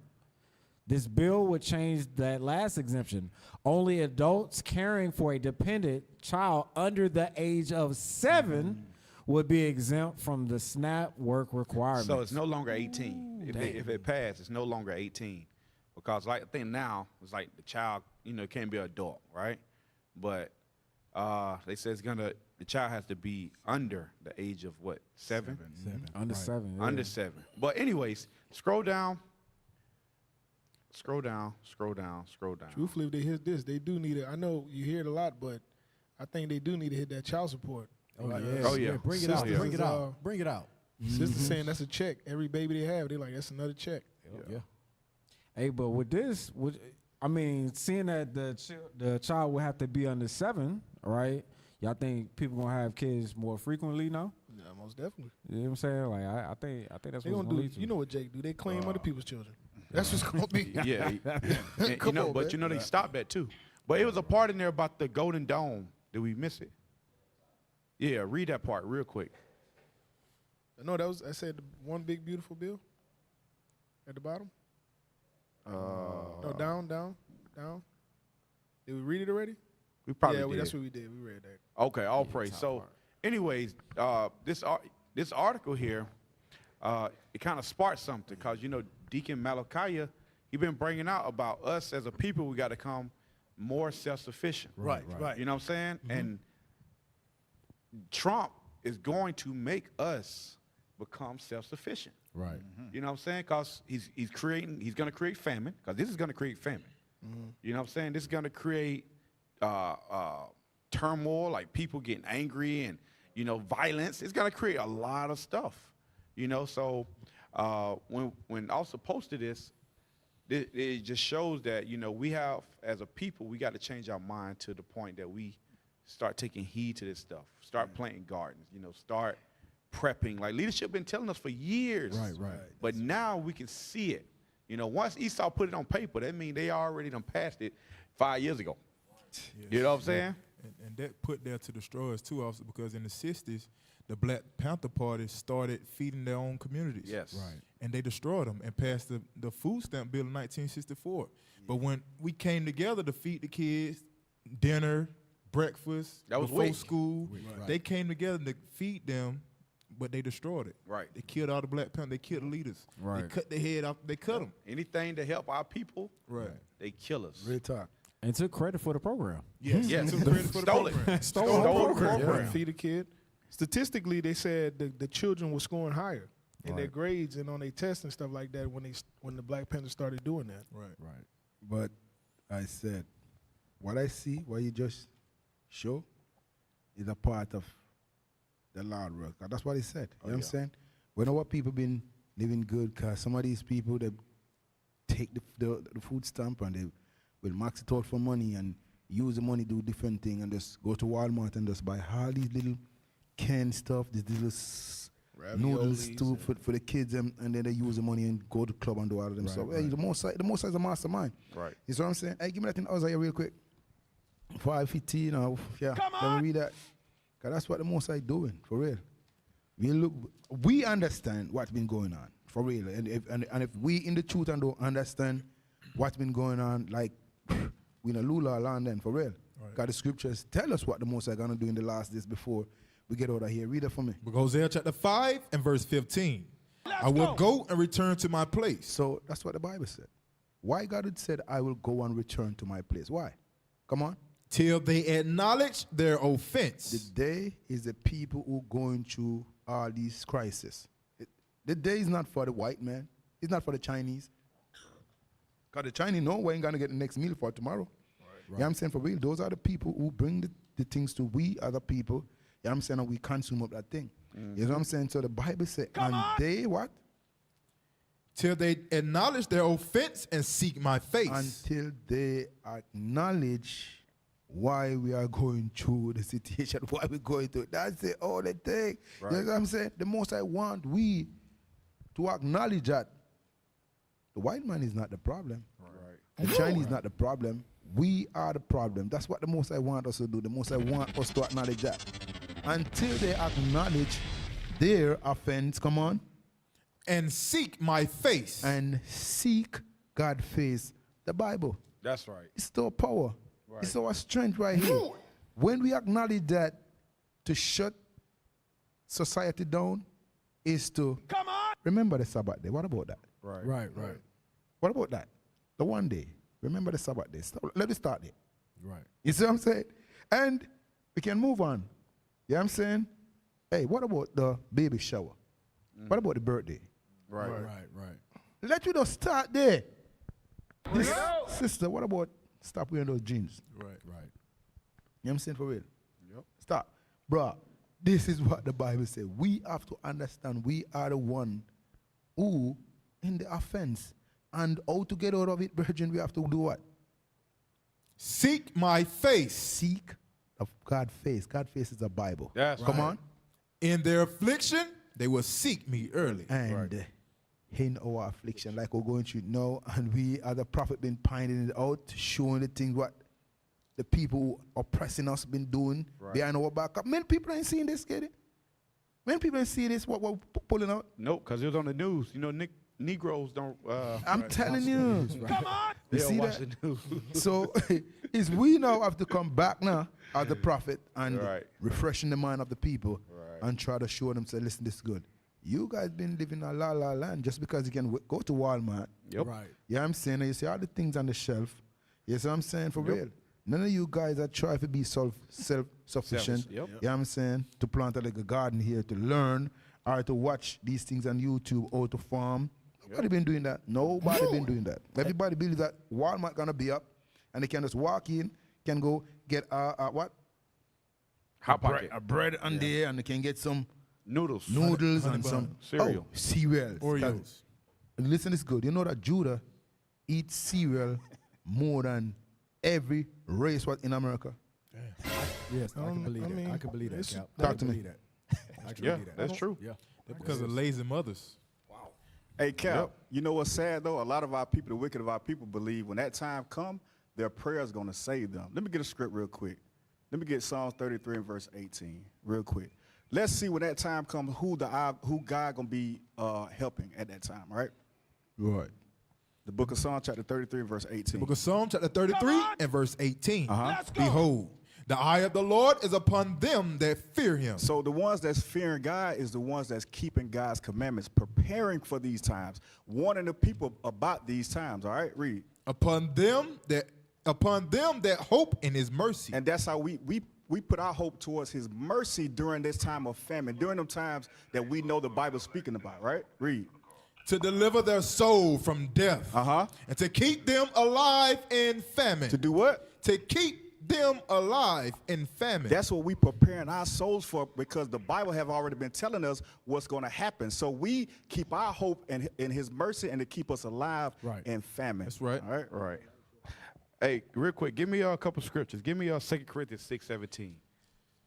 [SPEAKER 15] This bill would change that last exemption. Only adults caring for a dependent child under the age of 7 would be exempt from the SNAP work requirements.
[SPEAKER 8] So it's no longer 18. If it passed, it's no longer 18. Because I think now, it's like the child, can't be an adult, right? But they say the child has to be under the age of what, 7?
[SPEAKER 15] Under 7. Yeah.
[SPEAKER 8] Under 7. But anyways, scroll down. Scroll down.
[SPEAKER 6] Truthfully, if they hit this, they do need it. I know you hear it a lot, but I think they do need to hit that child support.
[SPEAKER 8] Oh yeah.
[SPEAKER 7] Bring it out. Bring it out. Bring it out.
[SPEAKER 6] Sister saying that's a check. Every baby they have, they're like, that's another check.
[SPEAKER 15] Yeah. Hey, but with this, seeing that the child will have to be under 7, right? Y'all think people gonna have kids more frequently now?
[SPEAKER 6] Yeah, most definitely.
[SPEAKER 15] You know what I'm saying? Like I think that's what
[SPEAKER 6] they
[SPEAKER 15] gonna
[SPEAKER 6] do.
[SPEAKER 15] lead to.
[SPEAKER 6] You know what Jake do? They claim other people's children. That's what's gonna be.
[SPEAKER 8] Yeah. They stopped that too. But it was a part in there about the Golden Dome. Did we miss it? Yeah, read that part real quick.
[SPEAKER 6] No, I said the one big beautiful bill at the bottom. No, down. Did we read it already?
[SPEAKER 8] We probably did.
[SPEAKER 6] That's what we did. We read that.
[SPEAKER 8] Okay, all praise. So, anyways, this article here, it kind of sparked something because Deacon Malachi, he been bringing out about us as a people. We got to come more self-sufficient.
[SPEAKER 9] Right.
[SPEAKER 8] You know what I'm saying? And Trump is going to make us become self-sufficient.
[SPEAKER 7] Right.
[SPEAKER 8] You know what I'm saying? Because he's going to create famine, because this is going to create famine. You know what I'm saying? This is going to create turmoil, like people getting angry and, violence. It's going to create a lot of stuff, So when also posted this, it just shows that, we have, as a people, we got to change our mind to the point that we start taking heed to this stuff. Start planting gardens, start prepping. Like leadership been telling us for years.
[SPEAKER 7] Right.
[SPEAKER 8] But now we can see it. Once Esau put it on paper, that means they already done passed it 5 years ago.
[SPEAKER 11] Yes.
[SPEAKER 8] You know what I'm saying?
[SPEAKER 11] And that put there to destroy us too, also, because in the 60s, the Black Panther Party started feeding their own communities.
[SPEAKER 8] Yes.
[SPEAKER 11] Right. And they destroyed them and passed the food stamp bill in 1964. But when we came together to feed the kids, dinner, breakfast,
[SPEAKER 8] that was
[SPEAKER 11] before
[SPEAKER 8] weak.
[SPEAKER 11] School, they came together to feed them, but they destroyed it.
[SPEAKER 8] Right.
[SPEAKER 11] They killed all the Black Panthers. They killed the leaders.
[SPEAKER 15] Right.
[SPEAKER 11] They cut their head off. They cut them.
[SPEAKER 8] Anything to help our people,
[SPEAKER 11] right?
[SPEAKER 8] They kill us.
[SPEAKER 9] Real talk.
[SPEAKER 15] And took credit for the program.
[SPEAKER 11] Yes. Took credit for the program.
[SPEAKER 15] Stole the program.
[SPEAKER 6] Yeah. Feed a kid. Statistically, they said the children were scoring higher in their grades and on their tests and stuff like that when the Black Panthers started doing that.
[SPEAKER 11] Right.
[SPEAKER 9] But I said, what I see, what you just show, is a part of the Lord work. That's what he said. You know what I'm saying? We know what people been living good, because some of these people, they take the food stamp and they will max it out for money and use the money, do different things, and just go to Walmart and just buy all these little canned stuff, these little noodles too for the kids, and then they use the money and go to the club and do all of them.
[SPEAKER 7] Right,
[SPEAKER 9] So hey,
[SPEAKER 7] right.
[SPEAKER 9] the Most High is a mastermind.
[SPEAKER 8] Right.
[SPEAKER 9] You see what I'm saying? Hey, give me that in Isaiah real quick. 5:15. Yeah. Let me read that. Cause that's what the Most High doing for real. We understand what's been going on for real, and if we in the truth and don't understand what's been going on, like we in a lula land then for real.
[SPEAKER 11] Right.
[SPEAKER 9] Cause the scriptures tell us what the Most High gonna do in the last days before we get out of here. Read it for me.
[SPEAKER 11] Book of Hosea chapter 5 and verse 15. I will go and return to my place.
[SPEAKER 9] So that's what the Bible said. Why God had said, I will go and return to my place? Why? Come on.
[SPEAKER 11] Till they acknowledge their offense.
[SPEAKER 9] The day is the people who going through all these crises. The day is not for the white man. It's not for the Chinese. Because the Chinese know we ain't going to get the next meal for tomorrow. Right. You know what I'm saying? For real, those are the people who bring the things to we other people. You know what I'm saying? And we consume up that thing. You know what I'm saying? So the Bible said, they what?
[SPEAKER 11] Till they acknowledge their offense and seek my face.
[SPEAKER 9] Until they acknowledge why we are going through the situation, why we're going through. That's the only thing.
[SPEAKER 8] Right.
[SPEAKER 9] You know what I'm saying? The most I want we to acknowledge that the white man is not the problem.
[SPEAKER 8] Right.
[SPEAKER 9] The Chinese is not the problem. We are the problem. That's what the most I want us to do. The most I want us to acknowledge that. Until they acknowledge their offense, come on.
[SPEAKER 11] And seek my face.
[SPEAKER 9] And seek God's face. The Bible.
[SPEAKER 8] That's right.
[SPEAKER 9] It's our power.
[SPEAKER 8] Right.
[SPEAKER 9] It's our strength right here. When we acknowledge that, to shut society down is to remember the Sabbath day. What about that?
[SPEAKER 8] Right.
[SPEAKER 7] Right.
[SPEAKER 9] What about that? The one day. Remember the Sabbath day. Let me start there.
[SPEAKER 7] Right.
[SPEAKER 9] You see what I'm saying? And we can move on. You know what I'm saying? Hey, what about the baby shower? What about the birthday?
[SPEAKER 8] Right.
[SPEAKER 9] Let you just start there. This sister, what about stop wearing those jeans?
[SPEAKER 11] Right.
[SPEAKER 9] You know what I'm saying, for real?
[SPEAKER 8] Yep.
[SPEAKER 9] Stop. Bruh, this is what the Bible says. We have to understand we are the one who in the offense. And how to get out of it, virgin, we have to do what?
[SPEAKER 11] Seek my face.
[SPEAKER 9] Seek of God's face. God's face is the Bible.
[SPEAKER 8] That's
[SPEAKER 9] Come
[SPEAKER 8] right.
[SPEAKER 9] on.
[SPEAKER 11] In their affliction, they will seek me early.
[SPEAKER 9] And in our affliction, like we're going through now, and we as the prophet been pointing it out, showing the things what the people who oppressing us been doing behind our back. Many people ain't seeing this, get it? Many people ain't see this, what we're pulling out.
[SPEAKER 8] Nope, because it was on the news. You know, Negroes don't.
[SPEAKER 9] I'm telling you.
[SPEAKER 8] Come on.
[SPEAKER 9] You
[SPEAKER 8] They
[SPEAKER 9] see
[SPEAKER 8] don't watch
[SPEAKER 9] that?
[SPEAKER 8] the news.
[SPEAKER 9] So is we now have to come back now as the prophet and
[SPEAKER 8] Right.
[SPEAKER 9] refreshing the mind of the people and try to show them, say, listen, this is good. You guys been living a la land just because you can go to Walmart.
[SPEAKER 8] Yep.
[SPEAKER 7] Right.
[SPEAKER 9] Yeah, I'm saying, and you see all the things on the shelf. You see what I'm saying, for real. None of you guys are trying to be self-sufficient.
[SPEAKER 8] Yep.
[SPEAKER 9] Yeah, I'm saying, to plant like a garden here, to learn or to watch these things on YouTube or to farm. Nobody been doing that. Nobody been doing that. Everybody believes that Walmart gonna be up, and they can just walk in, can go get what?
[SPEAKER 8] Hot pocket.
[SPEAKER 9] A bread on there, and they can get some
[SPEAKER 8] Noodles.
[SPEAKER 9] and some
[SPEAKER 8] Cereal.
[SPEAKER 9] cereals.
[SPEAKER 11] Oreos.
[SPEAKER 9] And listen, it's good. You know that Judah eats cereal more than every race what in America.
[SPEAKER 7] Yes, I can believe that. I can believe that, Cap. I
[SPEAKER 9] Talk
[SPEAKER 7] can
[SPEAKER 9] to me.
[SPEAKER 7] believe that. I can
[SPEAKER 8] Yeah,
[SPEAKER 7] believe that.
[SPEAKER 8] that's true.
[SPEAKER 7] Yeah.
[SPEAKER 11] They're because of lazy mothers.
[SPEAKER 19] Hey, Cal, you know what's sad, though? A lot of our people, the wicked of our people, believe when that time come, their prayer is going to save them. Let me get a script real quick. Let me get Psalms 33 and verse 18 real quick. Let's see when that time comes who God going to be helping at that time, right?
[SPEAKER 9] Right.
[SPEAKER 19] The book of Psalms chapter 33 and verse 18.
[SPEAKER 11] Book of Psalm chapter 33 and verse 18. Behold, the eye of the Lord is upon them that fear him.
[SPEAKER 19] So the ones that's fearing God is the ones that's keeping God's commandments, preparing for these times, warning the people about these times. All right, read.
[SPEAKER 11] Upon them that hope in his mercy.
[SPEAKER 19] And that's how we put our hope towards his mercy during this time of famine, during them times that we know the Bible's speaking about, right? Read.
[SPEAKER 11] To deliver their soul from death. And to keep them alive in famine.
[SPEAKER 19] To do what?
[SPEAKER 11] To keep them alive in famine.
[SPEAKER 19] That's what we preparing our souls for, because the Bible have already been telling us what's going to happen. So we keep our hope in his mercy and to keep us alive in famine.
[SPEAKER 11] That's right.
[SPEAKER 19] All right.
[SPEAKER 8] Right. Hey, real quick, give me a couple scriptures. Give me 2 Corinthians 6:17,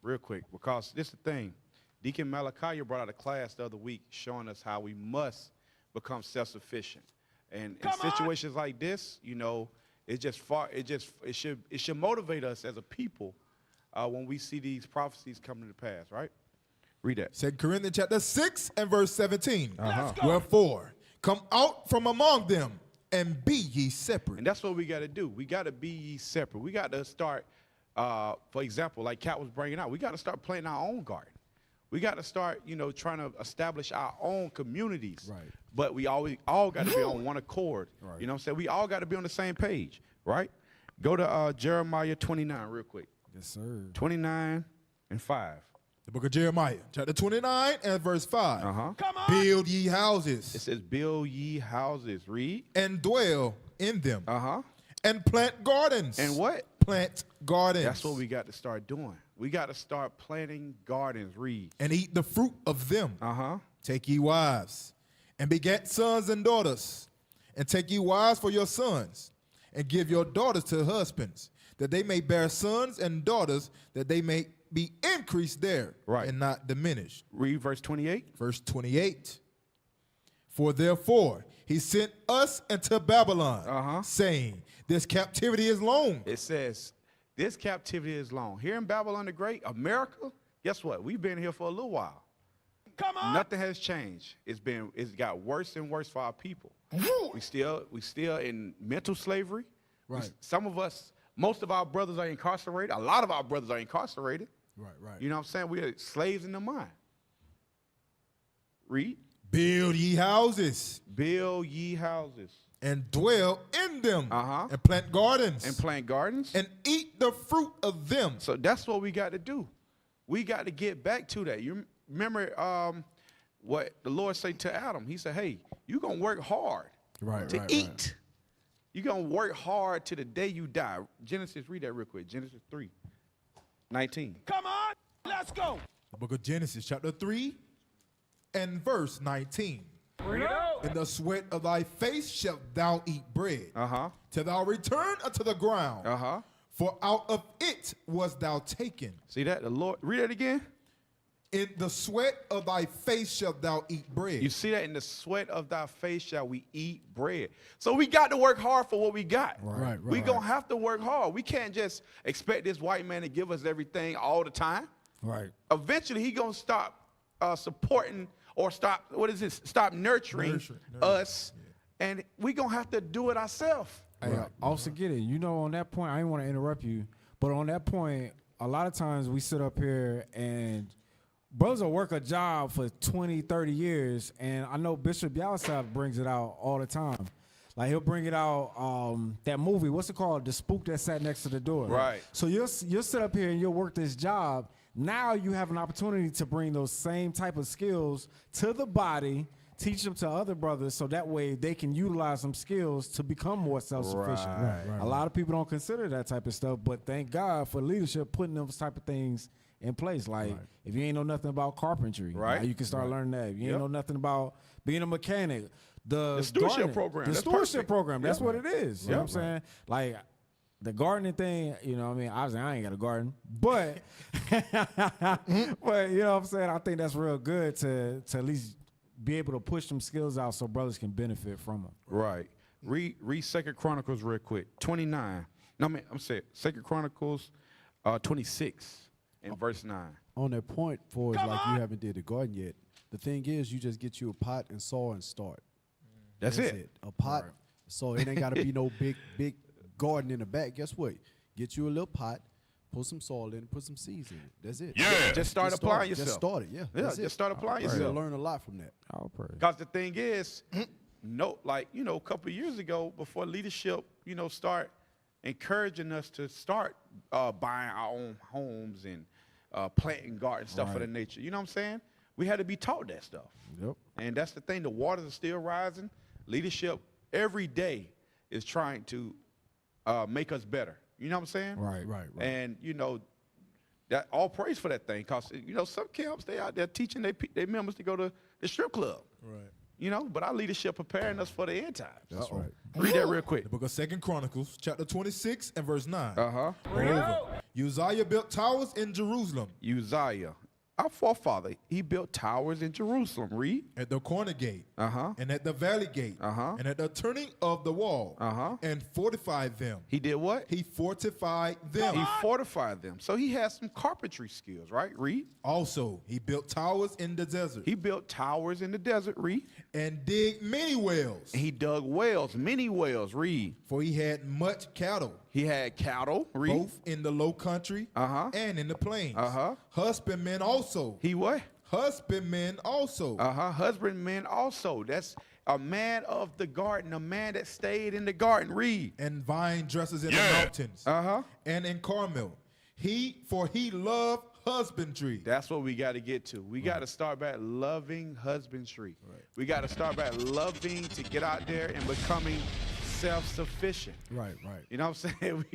[SPEAKER 8] real quick, because this is the thing. Deacon Malachi brought out a class the other week showing us how we must become self-sufficient. And in situations like this, you know, it should motivate us as a people when we see these prophecies coming to pass, right? Read that.
[SPEAKER 11] 2 Corinthians chapter 6 and verse 17.
[SPEAKER 8] Let's
[SPEAKER 11] go. Wherefore, come out from among them and be ye separate.
[SPEAKER 8] And that's what we got to do. We got to be ye separate. We got to start, for example, like Kat was bringing out, we got to start planting our own garden. We got to start, you know, trying to establish our own communities. Right. But we all got to be on one accord. Right. You know what I'm saying? We all got to be on the same page, right? Go to Jeremiah 29 real quick.
[SPEAKER 15] Yes, sir.
[SPEAKER 8] 29 and 5.
[SPEAKER 11] The book of Jeremiah, chapter 29 and verse 5.
[SPEAKER 8] Come
[SPEAKER 11] on. Build ye houses.
[SPEAKER 8] It says, build ye houses. Read.
[SPEAKER 11] And dwell in them. And plant gardens.
[SPEAKER 8] And what?
[SPEAKER 11] Plant gardens.
[SPEAKER 8] That's what we got to start doing. We got to start planting gardens. Read.
[SPEAKER 11] And eat the fruit of them. Take ye wives, and beget sons and daughters. And take ye wives for your sons, and give your daughters to husbands, that they may bear sons and daughters, that they may be increased there, and not diminished.
[SPEAKER 8] Read verse 28.
[SPEAKER 11] Verse 28. For therefore he sent us into Babylon, saying, this captivity is long.
[SPEAKER 8] It says, this captivity is long. Here in Babylon the Great, America, guess what? We've been here for a little while. Come on. Nothing has changed. It's got worse and worse for our people. we still in mental slavery.
[SPEAKER 11] Right.
[SPEAKER 8] Some of us, most of our brothers are incarcerated. A lot of our brothers are incarcerated.
[SPEAKER 11] Right.
[SPEAKER 8] You know what I'm saying? We are slaves in the mind. Read.
[SPEAKER 11] Build ye houses.
[SPEAKER 8] Build ye houses.
[SPEAKER 11] And dwell in them. And plant gardens.
[SPEAKER 8] And plant gardens.
[SPEAKER 11] And eat the fruit of them.
[SPEAKER 8] So that's what we got to do. We got to get back to that. You remember what the Lord said to Adam? He said, hey, you're going to work hard to eat. You're going to work hard to the day you die. Genesis, read that real quick. Genesis 3:19.
[SPEAKER 11] Come on, let's go. The book of Genesis, chapter 3 and verse 19. In the sweat of thy face shalt thou eat bread, till thou return unto the ground. For out of it was thou taken.
[SPEAKER 8] See that? The Lord, read that again.
[SPEAKER 11] In the sweat of thy face shalt thou eat bread.
[SPEAKER 8] You see that? In the sweat of thy face shall we eat bread. So we got to work hard for what we got. We're going to have to work hard. We can't just expect this white man to give us everything all the time. Eventually, he going to stop supporting or stop, stop nurturing us. And we're going to have to do it ourselves.
[SPEAKER 15] Hey, also get it. You know, on that point, I didn't want to interrupt you, but on that point, a lot of times we sit up here and brothers will work a job for 20, 30 years, and I know Bishop Yalisab brings it out all the time. Like, he'll bring it out, that movie, what's it called? The Spook That Sat Next to the Door.
[SPEAKER 8] Right.
[SPEAKER 15] So you'll sit up here and you'll work this job. Now you have an opportunity to bring those same type of skills to the body, teach them to other brothers, so that way they can utilize some skills to become more self-sufficient. A lot of people don't consider that type of stuff, but thank God for leadership putting those type of things in place. Like, if you ain't know nothing about carpentry, now you can start learning that. If you ain't know nothing about being a mechanic, the
[SPEAKER 8] stewardship program.
[SPEAKER 15] The
[SPEAKER 8] That's
[SPEAKER 15] stewardship
[SPEAKER 8] perfect.
[SPEAKER 15] program. That's what it is. You know what I'm
[SPEAKER 8] Right.
[SPEAKER 15] saying? Like, the gardening thing, you know what I mean? Obviously, I ain't got a garden, but, but you know what I'm saying? I think that's real good to at least be able to push some skills out so brothers can benefit from them.
[SPEAKER 8] Right. Read 2 Chronicles real quick. 29. No, I'm saying 2 Chronicles 26 and verse 9.
[SPEAKER 7] On that point, for as like you haven't did the garden yet, the thing is you just get you a pot and saw and start.
[SPEAKER 8] That's it.
[SPEAKER 7] A pot, so it ain't got to be no big garden in the back. Guess what? Get you a little pot, put some soil in, put some seeds in it. That's it.
[SPEAKER 8] Yeah. Just start applying yourself.
[SPEAKER 7] Just start it, yeah. That's
[SPEAKER 8] Just
[SPEAKER 7] it.
[SPEAKER 8] start applying yourself.
[SPEAKER 7] You'll learn a lot from that.
[SPEAKER 8] Because the thing is, a couple of years ago, before leadership, start encouraging us to start buying our own homes and planting gardens, stuff of that nature. You know what I'm saying? We had to be taught that stuff.
[SPEAKER 15] Yep.
[SPEAKER 8] And that's the thing. The waters are still rising. Leadership every day is trying to make us better. You know what I'm saying?
[SPEAKER 15] Right.
[SPEAKER 8] And, that all praise for that thing. Because, some camps, they out there teaching their members to go to the strip club.
[SPEAKER 11] Right.
[SPEAKER 8] But our leadership preparing us for the end times.
[SPEAKER 11] That's right.
[SPEAKER 8] Read that real quick.
[SPEAKER 11] The book of 2 Chronicles, chapter 26 and verse 9.
[SPEAKER 8] Uh-huh.
[SPEAKER 11] Moreover, Uzziah built towers in Jerusalem.
[SPEAKER 8] Uzziah. our forefather, he built towers in Jerusalem. Read.
[SPEAKER 11] At the corner gate.
[SPEAKER 8] Uh-huh.
[SPEAKER 11] And at the valley gate.
[SPEAKER 8] Uh-huh.
[SPEAKER 11] And at the turning of the wall.
[SPEAKER 8] Uh-huh.
[SPEAKER 11] And fortified them.
[SPEAKER 8] He did what?
[SPEAKER 11] He fortified them.
[SPEAKER 8] He fortified them. So he has some carpentry skills, right? Read.
[SPEAKER 11] Also, he built towers in the desert.
[SPEAKER 8] He built towers in the desert. Read.
[SPEAKER 11] And digged many wells.
[SPEAKER 8] He dug wells, many wells. Read.
[SPEAKER 11] For he had much cattle.
[SPEAKER 8] He had cattle. Read.
[SPEAKER 11] Both in the low country and in the plains. Husbandmen also.
[SPEAKER 8] He what?
[SPEAKER 11] Husbandmen also.
[SPEAKER 8] Husbandmen also. That's a man of the garden, a man that stayed in the garden. Read.
[SPEAKER 11] And vine dressers in the mountains. And in Carmel. For he loved husbandry.
[SPEAKER 8] That's what we got to get to. We got to start back loving husbandry. We got to start back loving to get out there and becoming self-sufficient.
[SPEAKER 15] Right.
[SPEAKER 8] You know what I'm saying?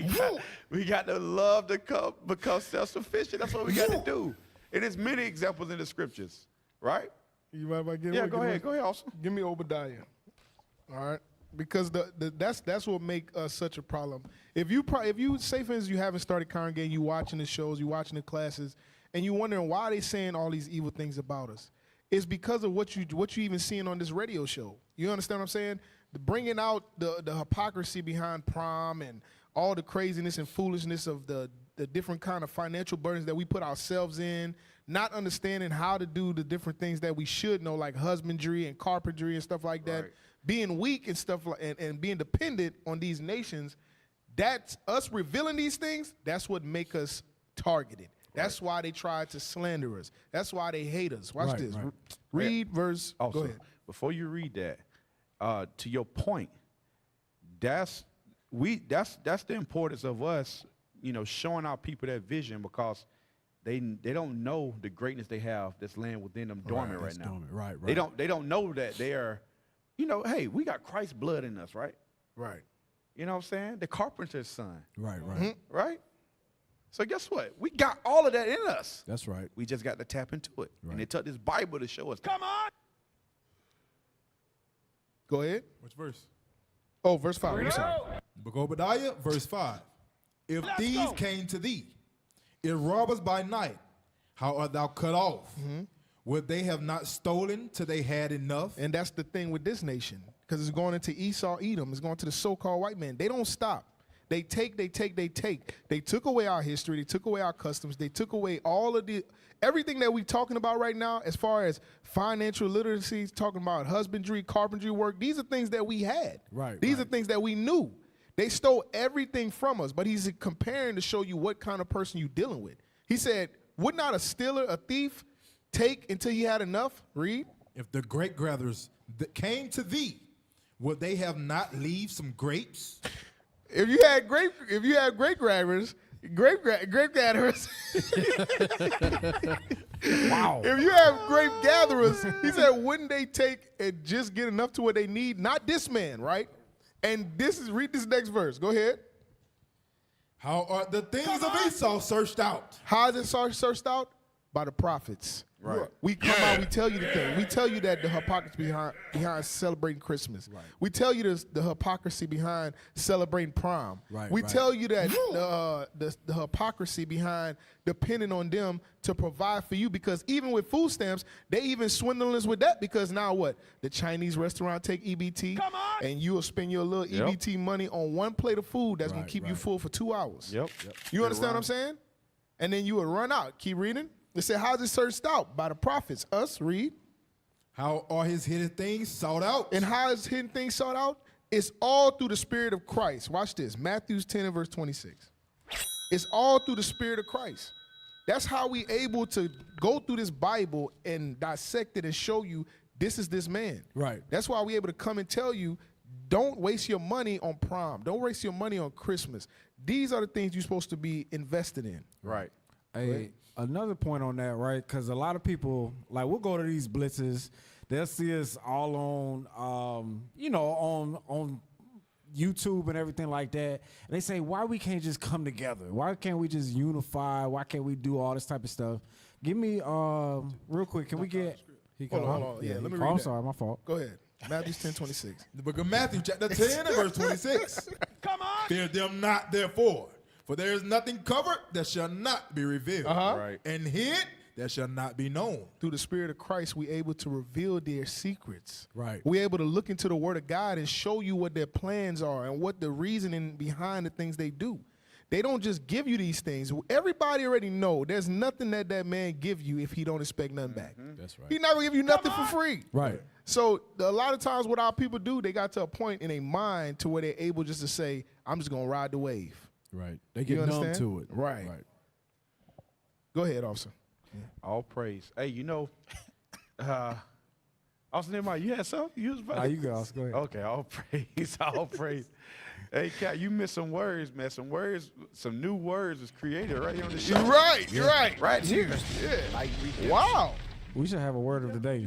[SPEAKER 8] We got to love to become self-sufficient. That's what we got to do. And there's many examples in the scriptures, right?
[SPEAKER 6] You mind if I get
[SPEAKER 8] Yeah,
[SPEAKER 6] one?
[SPEAKER 8] go ahead. Go ahead, also.
[SPEAKER 6] Give me Obadiah. All right, because that's what make us such a problem. If you say, for instance, you haven't started congregating, you watching the shows, you watching the classes, and you wondering why they saying all these evil things about us, it's because of what you even seeing on this radio show. You understand what I'm saying? Bringing out the hypocrisy behind Prom and all the craziness and foolishness of the different kind of financial burdens that we put ourselves in, not understanding how to do the different things that we should know, like husbandry and carpentry and stuff like that, being weak and stuff like, and being dependent on these nations. That's us revealing these things. That's what make us targeted. That's why they try to slander us. That's why they hate us. Watch this. Read verse.
[SPEAKER 8] Also,
[SPEAKER 6] go ahead.
[SPEAKER 8] Before you read that, to your point, that's the importance of us, showing our people that vision, because they don't know the greatness they have that's laying within them dormant right now.
[SPEAKER 7] Dormant. Right.
[SPEAKER 8] They don't know that they are, hey, we got Christ's blood in us, right?
[SPEAKER 6] Right.
[SPEAKER 8] You know what I'm saying? The carpenter's son.
[SPEAKER 7] Right.
[SPEAKER 8] Right? So guess what? We got all of that in us.
[SPEAKER 7] That's right.
[SPEAKER 8] We just got to tap into it. And it took this Bible to show us.
[SPEAKER 1] Come on.
[SPEAKER 6] Go ahead.
[SPEAKER 11] Which verse?
[SPEAKER 6] Oh, verse 5. I'm sorry.
[SPEAKER 11] Book of Obadiah, verse 5. If thieves came to thee, if robbers by night, how art thou cut off? Would they have not stolen till they had enough?
[SPEAKER 6] And that's the thing with this nation, because it's going into Esau, Edom. It's going to the so-called white man. They don't stop. They take. They took away our history. They took away our customs. They took away all of everything that we're talking about right now as far as financial literacy, talking about husbandry, carpentry work. These are things that we had. These are things that we knew. They stole everything from us, but he's comparing to show you what kind of person you're dealing with. He said, would not a stealer, a thief, take until he had enough? Read.
[SPEAKER 11] If the grape gatherers that came to thee, would they have not leave some grapes?
[SPEAKER 6] If you had grape gatherers,
[SPEAKER 15] Wow.
[SPEAKER 6] If you have grape gatherers, he said, wouldn't they take and just get enough to what they need? Not this man, right? And read this next verse. Go ahead.
[SPEAKER 11] How are the things of Esau searched out?
[SPEAKER 6] How is it searched out? By the prophets.
[SPEAKER 8] Right.
[SPEAKER 6] We come out, we tell you the thing. We tell you that the hypocrisy behind celebrating Christmas.
[SPEAKER 7] Right.
[SPEAKER 6] We tell you the hypocrisy behind celebrating Prom. We tell you that the hypocrisy behind depending on them to provide for you, because even with food stamps, they even swindling us with that, because now what? The Chinese restaurant take EBT, and you will spend your little EBT money on one plate of food that's going to keep you full for 2 hours. You understand what I'm saying? And then you would run out. Keep reading. They said, how's it searched out? By the prophets. Us, read.
[SPEAKER 11] How are his hidden things sought out?
[SPEAKER 6] And how is hidden things sought out? It's all through the Spirit of Christ. Watch this. Matthew 10 and verse 26. It's all through the Spirit of Christ. That's how we able to go through this Bible and dissect it and show you this is this man.
[SPEAKER 15] Right.
[SPEAKER 6] That's why we're able to come and tell you, don't waste your money on Prom. Don't waste your money on Christmas. These are the things you're supposed to be invested in.
[SPEAKER 8] Right.
[SPEAKER 15] Hey, another point on that, right? Because a lot of people, like, we'll go to these blitzes. They'll see us all on, on YouTube and everything like that. And they say, why we can't just come together? Why can't we just unify? Why can't we do all this type of stuff? Give me, real quick, can we get...
[SPEAKER 6] Hold on. Yeah, let me read
[SPEAKER 15] I'm
[SPEAKER 6] that.
[SPEAKER 15] sorry, my fault.
[SPEAKER 6] Go ahead. Matthew 10:26.
[SPEAKER 11] The book of Matthew, chapter 10 and verse 26.
[SPEAKER 1] Come on.
[SPEAKER 11] Fear them not, therefore, for there is nothing covered that shall not be revealed.
[SPEAKER 8] Right.
[SPEAKER 11] And hid that shall not be known.
[SPEAKER 6] Through the Spirit of Christ, we're able to reveal their secrets.
[SPEAKER 7] Right.
[SPEAKER 6] We're able to look into the Word of God and show you what their plans are and what the reasoning behind the things they do. They don't just give you these things. Everybody already know there's nothing that man give you if he don't expect nothing back.
[SPEAKER 7] That's right.
[SPEAKER 6] He never give you nothing for free.
[SPEAKER 7] Right.
[SPEAKER 6] So a lot of times what our people do, they got to a point in their mind to where they're able just to say, I'm just going to ride the wave.
[SPEAKER 7] Right. They get numb to it.
[SPEAKER 6] Right. Go ahead, officer.
[SPEAKER 10] All praise. Hey, you know, Austin, you had something? You was about
[SPEAKER 15] Nah, you go, Oscar. Go ahead.
[SPEAKER 10] Okay, all praise, all praise. Hey, Cat, you missed some words, man. Some new words was created right here on the show.
[SPEAKER 6] You're right. You're right.
[SPEAKER 10] Right here.
[SPEAKER 6] Yeah.
[SPEAKER 10] Like,
[SPEAKER 6] Wow.
[SPEAKER 15] We should have a word of the day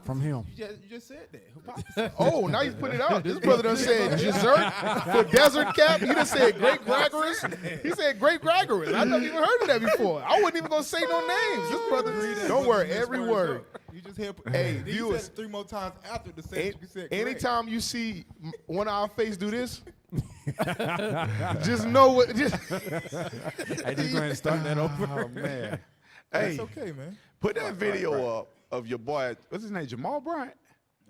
[SPEAKER 15] from him.
[SPEAKER 11] You just said that. Hypocrisy.
[SPEAKER 6] Oh, now he's putting it out. This brother done said dessert for Desert Cap. He done said great Gregorous. He said great Gregorous. I never even heard of that before. I wasn't even going to say no names. This brother, don't worry, every word.
[SPEAKER 11] You just hear.
[SPEAKER 6] Hey,
[SPEAKER 11] you
[SPEAKER 6] viewers.
[SPEAKER 11] said it 3 more times after the sentence you said.
[SPEAKER 6] Anytime you see one of our face do this, just know what. Just
[SPEAKER 15] I just going to start that over.
[SPEAKER 10] Oh, man.
[SPEAKER 11] That's
[SPEAKER 10] Hey,
[SPEAKER 11] okay, man.
[SPEAKER 10] put that video up of your boy, what's his name, Jamal Bryant?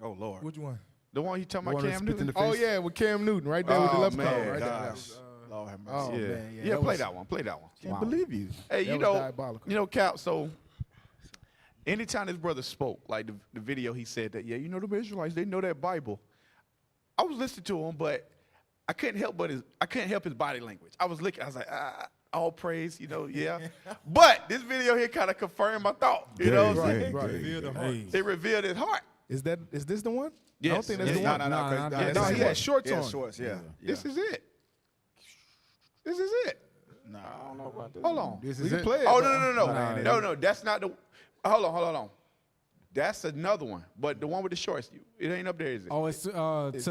[SPEAKER 19] Oh, Lord.
[SPEAKER 11] Which one?
[SPEAKER 10] The one you talking about,
[SPEAKER 9] one that
[SPEAKER 10] Cam
[SPEAKER 9] spit in
[SPEAKER 10] Newton?
[SPEAKER 9] the
[SPEAKER 6] Oh
[SPEAKER 9] face?
[SPEAKER 6] yeah, with Cam Newton right there with the left
[SPEAKER 10] man,
[SPEAKER 6] collar right
[SPEAKER 19] gosh.
[SPEAKER 6] there.
[SPEAKER 19] Lord have mercy.
[SPEAKER 6] Oh
[SPEAKER 10] Yeah,
[SPEAKER 6] man,
[SPEAKER 10] yeah,
[SPEAKER 6] that
[SPEAKER 10] play
[SPEAKER 6] was-
[SPEAKER 10] that one. Play that one.
[SPEAKER 19] Can't believe you.
[SPEAKER 10] Hey,
[SPEAKER 6] That
[SPEAKER 10] you
[SPEAKER 6] was
[SPEAKER 10] know,
[SPEAKER 6] diabolical.
[SPEAKER 10] Cap. So, anytime this brother spoke, like the video, he said that, yeah, you know, the Israelites, they know that Bible. I was listening to him, but I couldn't help his body language. I was looking, I was like, all praise, you know, yeah. But this video here kind of confirmed my thought. You know what I'm saying?
[SPEAKER 11] Reveal the heart.
[SPEAKER 10] It revealed his heart.
[SPEAKER 6] Is this the one? I
[SPEAKER 10] Yes.
[SPEAKER 6] don't think that's
[SPEAKER 10] Yes.
[SPEAKER 6] the one. No, he had shorts
[SPEAKER 19] Yeah,
[SPEAKER 6] on.
[SPEAKER 19] shorts, yeah.
[SPEAKER 10] This is it. This is it.
[SPEAKER 19] Nah, I don't know about this.
[SPEAKER 10] Hold on.
[SPEAKER 6] This
[SPEAKER 10] We
[SPEAKER 6] is
[SPEAKER 10] can
[SPEAKER 6] it.
[SPEAKER 10] play it. Oh,
[SPEAKER 6] No,
[SPEAKER 10] no. That's not the. Hold on. That's another one. But the one with the shorts, it ain't up there, is it?
[SPEAKER 15] Oh, it's to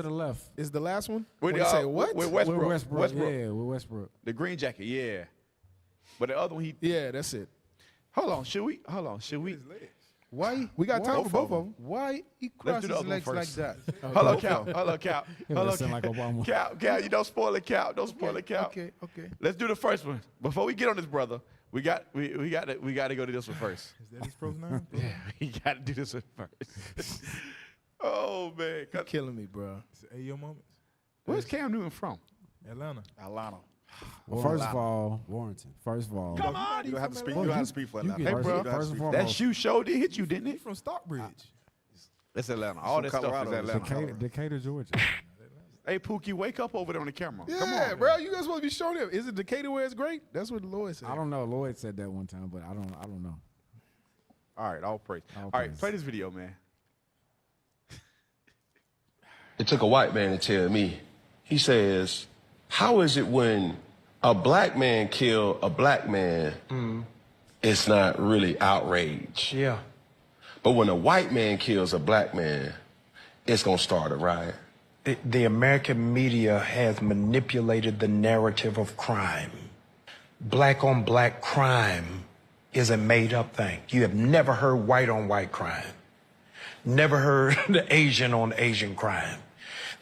[SPEAKER 15] the left.
[SPEAKER 6] Is the last one?
[SPEAKER 10] With,
[SPEAKER 6] When you say what?
[SPEAKER 10] With Westbrook.
[SPEAKER 15] With Westbrook.
[SPEAKER 10] Westbrook.
[SPEAKER 15] Yeah, with Westbrook.
[SPEAKER 10] The green jacket, yeah. But the other one,
[SPEAKER 6] Yeah, that's it.
[SPEAKER 10] Hold on. Should we?
[SPEAKER 19] Why?
[SPEAKER 6] We got time for both of them.
[SPEAKER 19] Why he
[SPEAKER 10] Let's
[SPEAKER 19] crosses
[SPEAKER 10] do the
[SPEAKER 19] his
[SPEAKER 10] other
[SPEAKER 19] legs
[SPEAKER 10] one
[SPEAKER 19] like
[SPEAKER 10] first.
[SPEAKER 19] that?
[SPEAKER 10] Hello, Cal.
[SPEAKER 15] That sound like Obama.
[SPEAKER 10] Cal, you don't spoil it, Cal. Don't spoil it, Cal.
[SPEAKER 19] Okay.
[SPEAKER 10] Let's do the first one. Before we get on this, brother, we got to go to this one first.
[SPEAKER 11] Is that his pronoun?
[SPEAKER 10] Yeah, we got to do this one first. Oh man,
[SPEAKER 6] You're killing me, bro.
[SPEAKER 11] It's Ayo moments.
[SPEAKER 10] where's Cam Newton from?
[SPEAKER 11] Atlanta.
[SPEAKER 15] Well, first of all, Warrington. First of all,
[SPEAKER 19] You don't have to speak. You don't have to speak for
[SPEAKER 15] you
[SPEAKER 19] Atlanta.
[SPEAKER 15] get
[SPEAKER 10] Hey, bro.
[SPEAKER 15] first, first and
[SPEAKER 10] That
[SPEAKER 15] foremost.
[SPEAKER 10] shoe show did hit you, didn't
[SPEAKER 11] He
[SPEAKER 10] it?
[SPEAKER 11] from Stockbridge.
[SPEAKER 10] That's Atlanta. All that stuff is
[SPEAKER 19] Colorado.
[SPEAKER 10] Atlanta.
[SPEAKER 15] Decatur, Georgia.
[SPEAKER 10] Hey, Pookie, wake up over there on the camera.
[SPEAKER 6] Yeah,
[SPEAKER 10] Come on,
[SPEAKER 6] bro. You guys supposed to be showing him. Is it Decatur where it's great? That's what Lloyd said.
[SPEAKER 15] I don't know. Lloyd said that one time, but I don't know.
[SPEAKER 10] All right, all praise.
[SPEAKER 15] All
[SPEAKER 10] All right,
[SPEAKER 15] praise.
[SPEAKER 10] play this video, man.
[SPEAKER 20] It took a white man to tell me. He says, how is it when a black man kill a black man, it's not really outrage?
[SPEAKER 21] Yeah.
[SPEAKER 20] But when a white man kills a black man, it's gonna start a riot.
[SPEAKER 21] The American media has manipulated the narrative of crime. Black on black crime is a made up thing. You have never heard white on white crime. Never heard the Asian on Asian crime.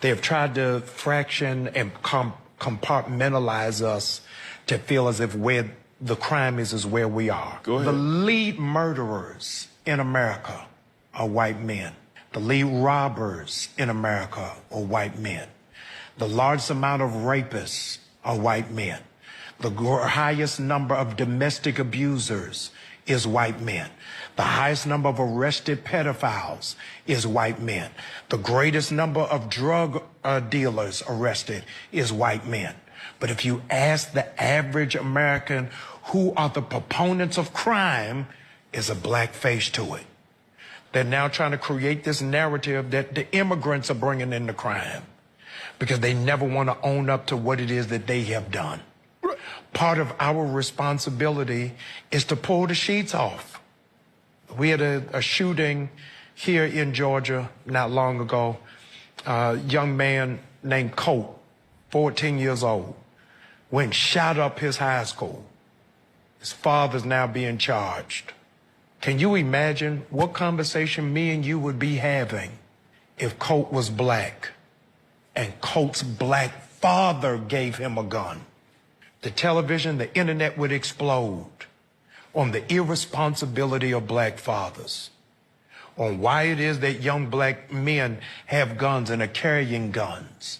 [SPEAKER 21] They have tried to fraction and compartmentalize us to feel as if where the crime is where we are.
[SPEAKER 20] Go ahead.
[SPEAKER 21] The lead murderers in America are white men. The lead robbers in America are white men. The largest amount of rapists are white men. The highest number of domestic abusers is white men. The highest number of arrested pedophiles is white men. The greatest number of drug dealers arrested is white men. But if you ask the average American who are the proponents of crime, is a black face to it. They're now trying to create this narrative that the immigrants are bringing in the crime because they never want to own up to what it is that they have done. Part of our responsibility is to pull the sheets off. We had a shooting here in Georgia not long ago. A young man named Colt, 14 years old, went and shot up his high school. His father's now being charged. Can you imagine what conversation me and you would be having if Colt was black and Colt's black father gave him a gun? The television, the internet would explode. on the irresponsibility of black fathers, on why it is that young black men have guns and are carrying guns.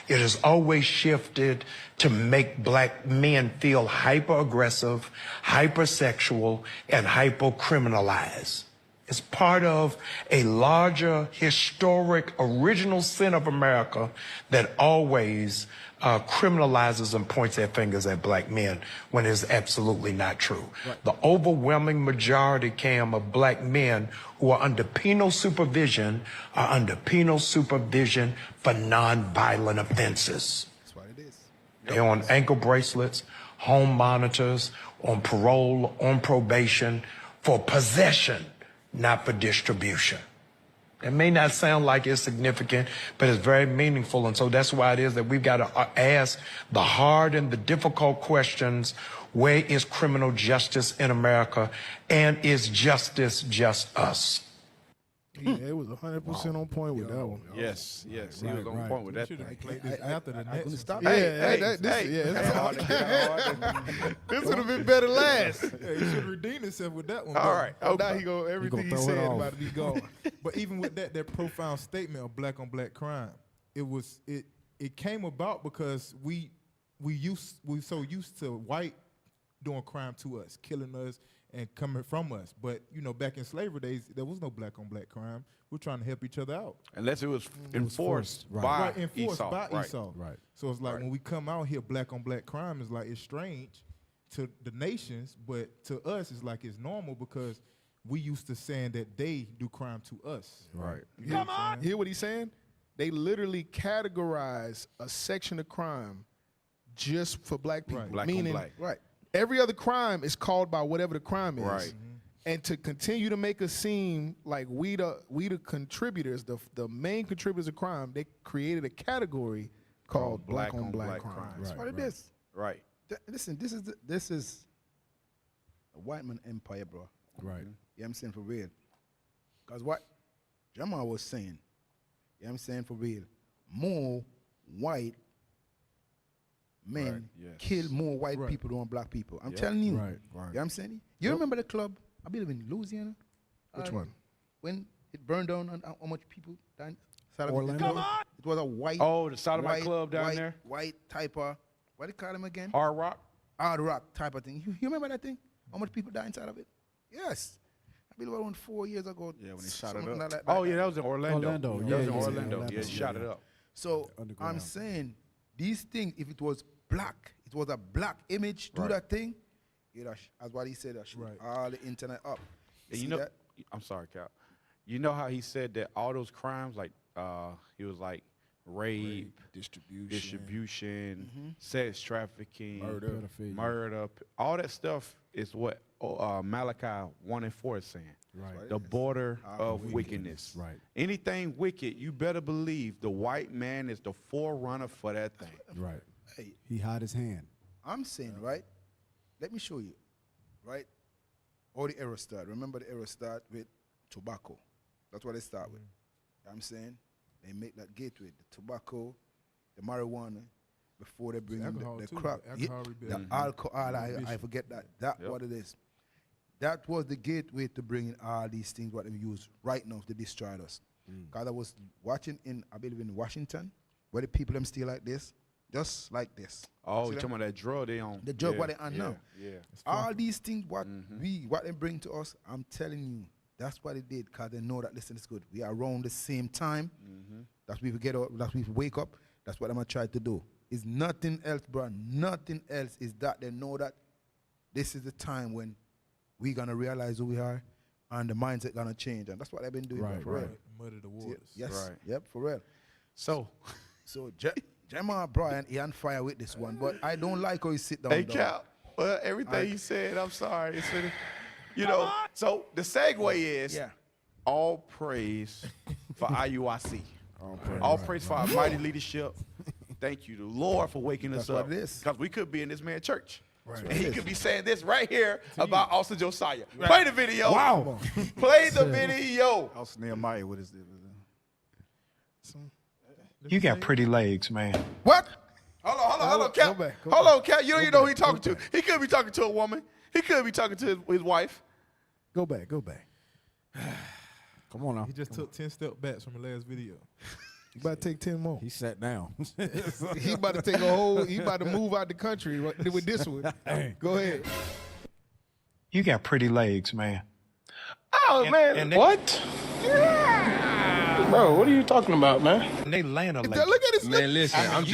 [SPEAKER 21] It has always shifted to make black men feel hyper-aggressive, hypersexual, and hyper-criminalized. It's part of a larger, historic, original sin of America that always criminalizes and points their fingers at black men when it's absolutely not true. Right. The overwhelming majority, Cam, of black men who are under penal supervision are under penal supervision for non-violent offenses. That's what it is. They're on ankle bracelets, home monitors, on parole, on probation, for possession, not for distribution. It may not sound like it's significant, but it's very meaningful. And so that's why it is that we've got to ask the hard and the difficult questions. Where is criminal justice in America? And is justice just us?
[SPEAKER 6] Yeah, it was 100% on point with that one.
[SPEAKER 8] Yes, yes, he was on point with that thing.
[SPEAKER 11] After the next.
[SPEAKER 6] This would have been better last.
[SPEAKER 11] Yeah, he should redeem himself with that one.
[SPEAKER 6] All right.
[SPEAKER 11] Oh,
[SPEAKER 6] Now everything he said about to be gone.
[SPEAKER 11] But even with that profound statement of black on black crime, it came about because we so used to white doing crime to us, killing us and coming from us. But back in slavery days, there was no black on black crime. We're trying to help each other out.
[SPEAKER 8] Unless it was enforced by Esau.
[SPEAKER 11] Right. So it's like when we come out here, black on black crime is like it's strange to the nations, but to us it's like it's normal because we used to saying that they do crime to us.
[SPEAKER 6] Right.
[SPEAKER 11] Come on.
[SPEAKER 6] Hear what he's saying? They literally categorize a section of crime just for black people.
[SPEAKER 8] Black
[SPEAKER 6] meaning,
[SPEAKER 8] on black.
[SPEAKER 6] Right. Every other crime is called by whatever the crime is.
[SPEAKER 8] Right.
[SPEAKER 6] Mm-hmm. And to continue to make us seem like we the contributors, the main contributors of crime, they created a category called black on black crime.
[SPEAKER 9] That's what it is.
[SPEAKER 8] Right.
[SPEAKER 9] Listen, this is a white man empire, bro.
[SPEAKER 7] Right.
[SPEAKER 9] You know what I'm saying, for real. Because what Jamal was saying, you know what I'm saying, for real, more white men kill more white people than black people. I'm telling you.
[SPEAKER 7] Right.
[SPEAKER 9] You know what I'm saying? You remember the club, I believe in Louisiana?
[SPEAKER 6] Which one?
[SPEAKER 9] When it burned down and how much people died?
[SPEAKER 6] Orlando?
[SPEAKER 9] Come on! It was a white.
[SPEAKER 8] Oh, the Sodomite Club down there?
[SPEAKER 9] White type of, what do you call them again?
[SPEAKER 8] Hard Rock?
[SPEAKER 9] Hard Rock type of thing. You remember that thing? How much people died inside of it? Yes. I believe around 4 years ago.
[SPEAKER 8] Yeah, when they shot it
[SPEAKER 9] something
[SPEAKER 8] up.
[SPEAKER 9] like
[SPEAKER 8] Oh, yeah, that was in Orlando.
[SPEAKER 7] Orlando,
[SPEAKER 8] That was in Orlando. Yeah, they shot it up.
[SPEAKER 9] So I'm saying these things, if it was black, it was a black image, do that thing, as what he said, all the internet up.
[SPEAKER 8] And you know, that? I'm sorry, Cal. You know how he said that all those crimes, like he was like rape, distribution, sex trafficking, murder, all that stuff is what Malachi 1 and 4 is saying.
[SPEAKER 7] Right.
[SPEAKER 8] The border of wickedness.
[SPEAKER 7] Right.
[SPEAKER 8] Anything wicked, you better believe the white man is the forerunner for that thing.
[SPEAKER 7] Right.
[SPEAKER 9] Hey,
[SPEAKER 7] he hid his hand.
[SPEAKER 9] I'm saying, right? Let me show you, right? All the errors start. Remember the errors start with tobacco. That's what they start with. I'm saying they make that gateway, the tobacco, the marijuana, before they bring in the crack. The alcohol, I forget that. That's what it is. That was the gateway to bringing all these things what they use right now to destroy us. Because I was watching I believe in Washington, where the people them still like this, just like this.
[SPEAKER 8] Oh, you're talking about that drug they on.
[SPEAKER 9] The drug what they on now.
[SPEAKER 8] Yeah.
[SPEAKER 9] All these things what they bring to us, I'm telling you, that's what they did, because they know that, listen, it's good. We are around the same time. That's we get up, that's we wake up. That's what I'm going to try to do. It's nothing else, bro. Nothing else is that they know that this is the time when we're going to realize who we are and the mindset going to change. And that's what I've been doing.
[SPEAKER 11] Right.
[SPEAKER 9] Muddy
[SPEAKER 11] the waters.
[SPEAKER 9] Yes. Right. Yep, for real.
[SPEAKER 8] So
[SPEAKER 9] Jamal Bryan, he on fire with this one, but I don't like how he sit down.
[SPEAKER 8] Hey, Cal, well, everything you said, I'm sorry. So the segue is all praise for IUIC. All praise for our mighty leadership. Thank you, the Lord, for waking us up. Because we could be in this man's church. Right. And he could be saying this right here about Austin Josiah. Right. Play the video.
[SPEAKER 7] Wow.
[SPEAKER 8] Play the video.
[SPEAKER 19] Austin Nehemiah, what is this?
[SPEAKER 21] You got pretty legs, man.
[SPEAKER 9] What?
[SPEAKER 10] Hold on, Cap. Hold on, Cap. You don't even know who he talking to. He could be talking to a woman. He could be talking to his wife.
[SPEAKER 6] Go back.
[SPEAKER 15] Come on now.
[SPEAKER 11] He just took 10 step backs from the last video.
[SPEAKER 6] He about to take 10 more.
[SPEAKER 15] He sat down.
[SPEAKER 6] He about to take he about to move out the country with this one. Go ahead.
[SPEAKER 21] You got pretty legs, man.
[SPEAKER 20] Oh, man. What? Yeah. Bro, what are you talking about, man?
[SPEAKER 21] They land a leg.
[SPEAKER 6] Look at his
[SPEAKER 20] Man, listen, I'm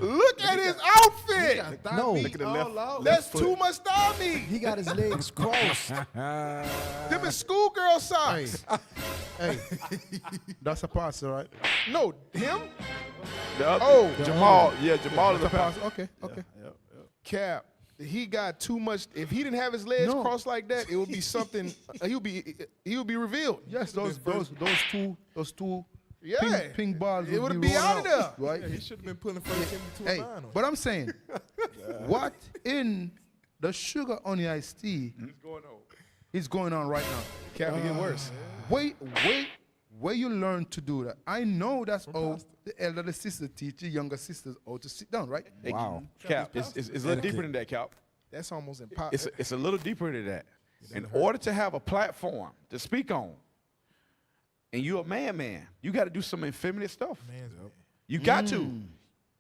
[SPEAKER 6] Look at his outfit.
[SPEAKER 15] No.
[SPEAKER 6] Look at the left. That's too much thigh meat.
[SPEAKER 15] He got his legs crossed.
[SPEAKER 6] Them is schoolgirl socks.
[SPEAKER 9] Hey, that's a pastor, right?
[SPEAKER 6] No, him?
[SPEAKER 10] Jamal. Yeah, Jamal is a pastor.
[SPEAKER 6] Okay. Cap. He got too much. If he didn't have his legs crossed like that, it would be something. He would be revealed.
[SPEAKER 9] Yes, those two.
[SPEAKER 6] Yeah,
[SPEAKER 9] ping balls.
[SPEAKER 6] It would be out of there,
[SPEAKER 9] right?
[SPEAKER 11] Yeah, he should have been putting first into a 9 on.
[SPEAKER 9] But I'm saying, what in the sugar on the iced tea is going on right now?
[SPEAKER 6] Can't get worse.
[SPEAKER 9] Wait, where you learn to do that? I know that's how the elder sister teach the younger sisters how to sit down, right?
[SPEAKER 15] Wow.
[SPEAKER 10] Cap, it's a little deeper than that, Cap.
[SPEAKER 6] That's almost impossible.
[SPEAKER 10] It's a little deeper than that. In order to have a platform to speak on, and you're a man, you got to do some effeminate stuff. You got to.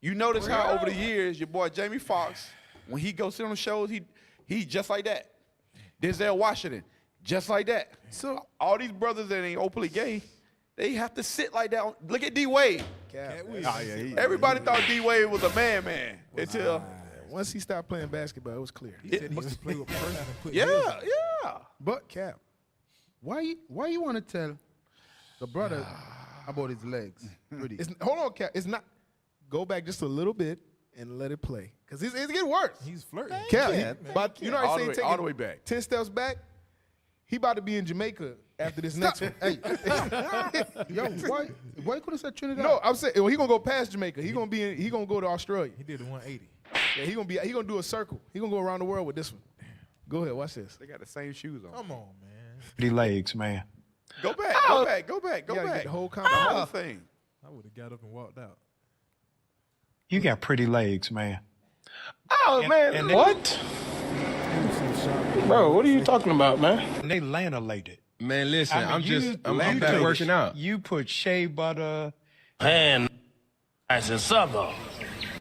[SPEAKER 10] You notice how over the years, your boy Jamie Foxx, when he goes sit on the shows, he just like that. Denzel Washington, just like that. So all these brothers that ain't openly gay, they have to sit like that. Look at D Wade. Everybody thought D Wade was a man until
[SPEAKER 6] once he stopped playing basketball, it was clear.
[SPEAKER 11] He said he used to play with person and put
[SPEAKER 10] yeah.
[SPEAKER 9] But Cap, why you want to tell the brother about his legs?
[SPEAKER 6] Hold on, Cap. It's not. Go back just a little bit and let it play, because it's getting worse.
[SPEAKER 11] He's flirting.
[SPEAKER 6] Cap, but you know what I'm saying?
[SPEAKER 10] All the way back.
[SPEAKER 6] 10 steps back. He about to be in Jamaica after this next one.
[SPEAKER 9] Hey, yo, why you couldn't say Trinidad?
[SPEAKER 6] No, I'm saying, well, he gonna go past Jamaica. He gonna go to Australia.
[SPEAKER 11] He did the 180.
[SPEAKER 6] Yeah, he gonna do a circle. He gonna go around the world with this one. Go ahead, watch this.
[SPEAKER 10] They got the same shoes on.
[SPEAKER 11] Come on, man.
[SPEAKER 21] Pretty legs, man.
[SPEAKER 10] Go back.
[SPEAKER 6] You gotta get the whole
[SPEAKER 10] thing.
[SPEAKER 11] I would have got up and walked out.
[SPEAKER 21] You got pretty legs, man.
[SPEAKER 20] Oh, man. What? Bro, what are you talking about, man?
[SPEAKER 21] And they lanolated.
[SPEAKER 20] Man, listen, I'm back working out.
[SPEAKER 21] You put shea butter,
[SPEAKER 1] Pan, as a sucker.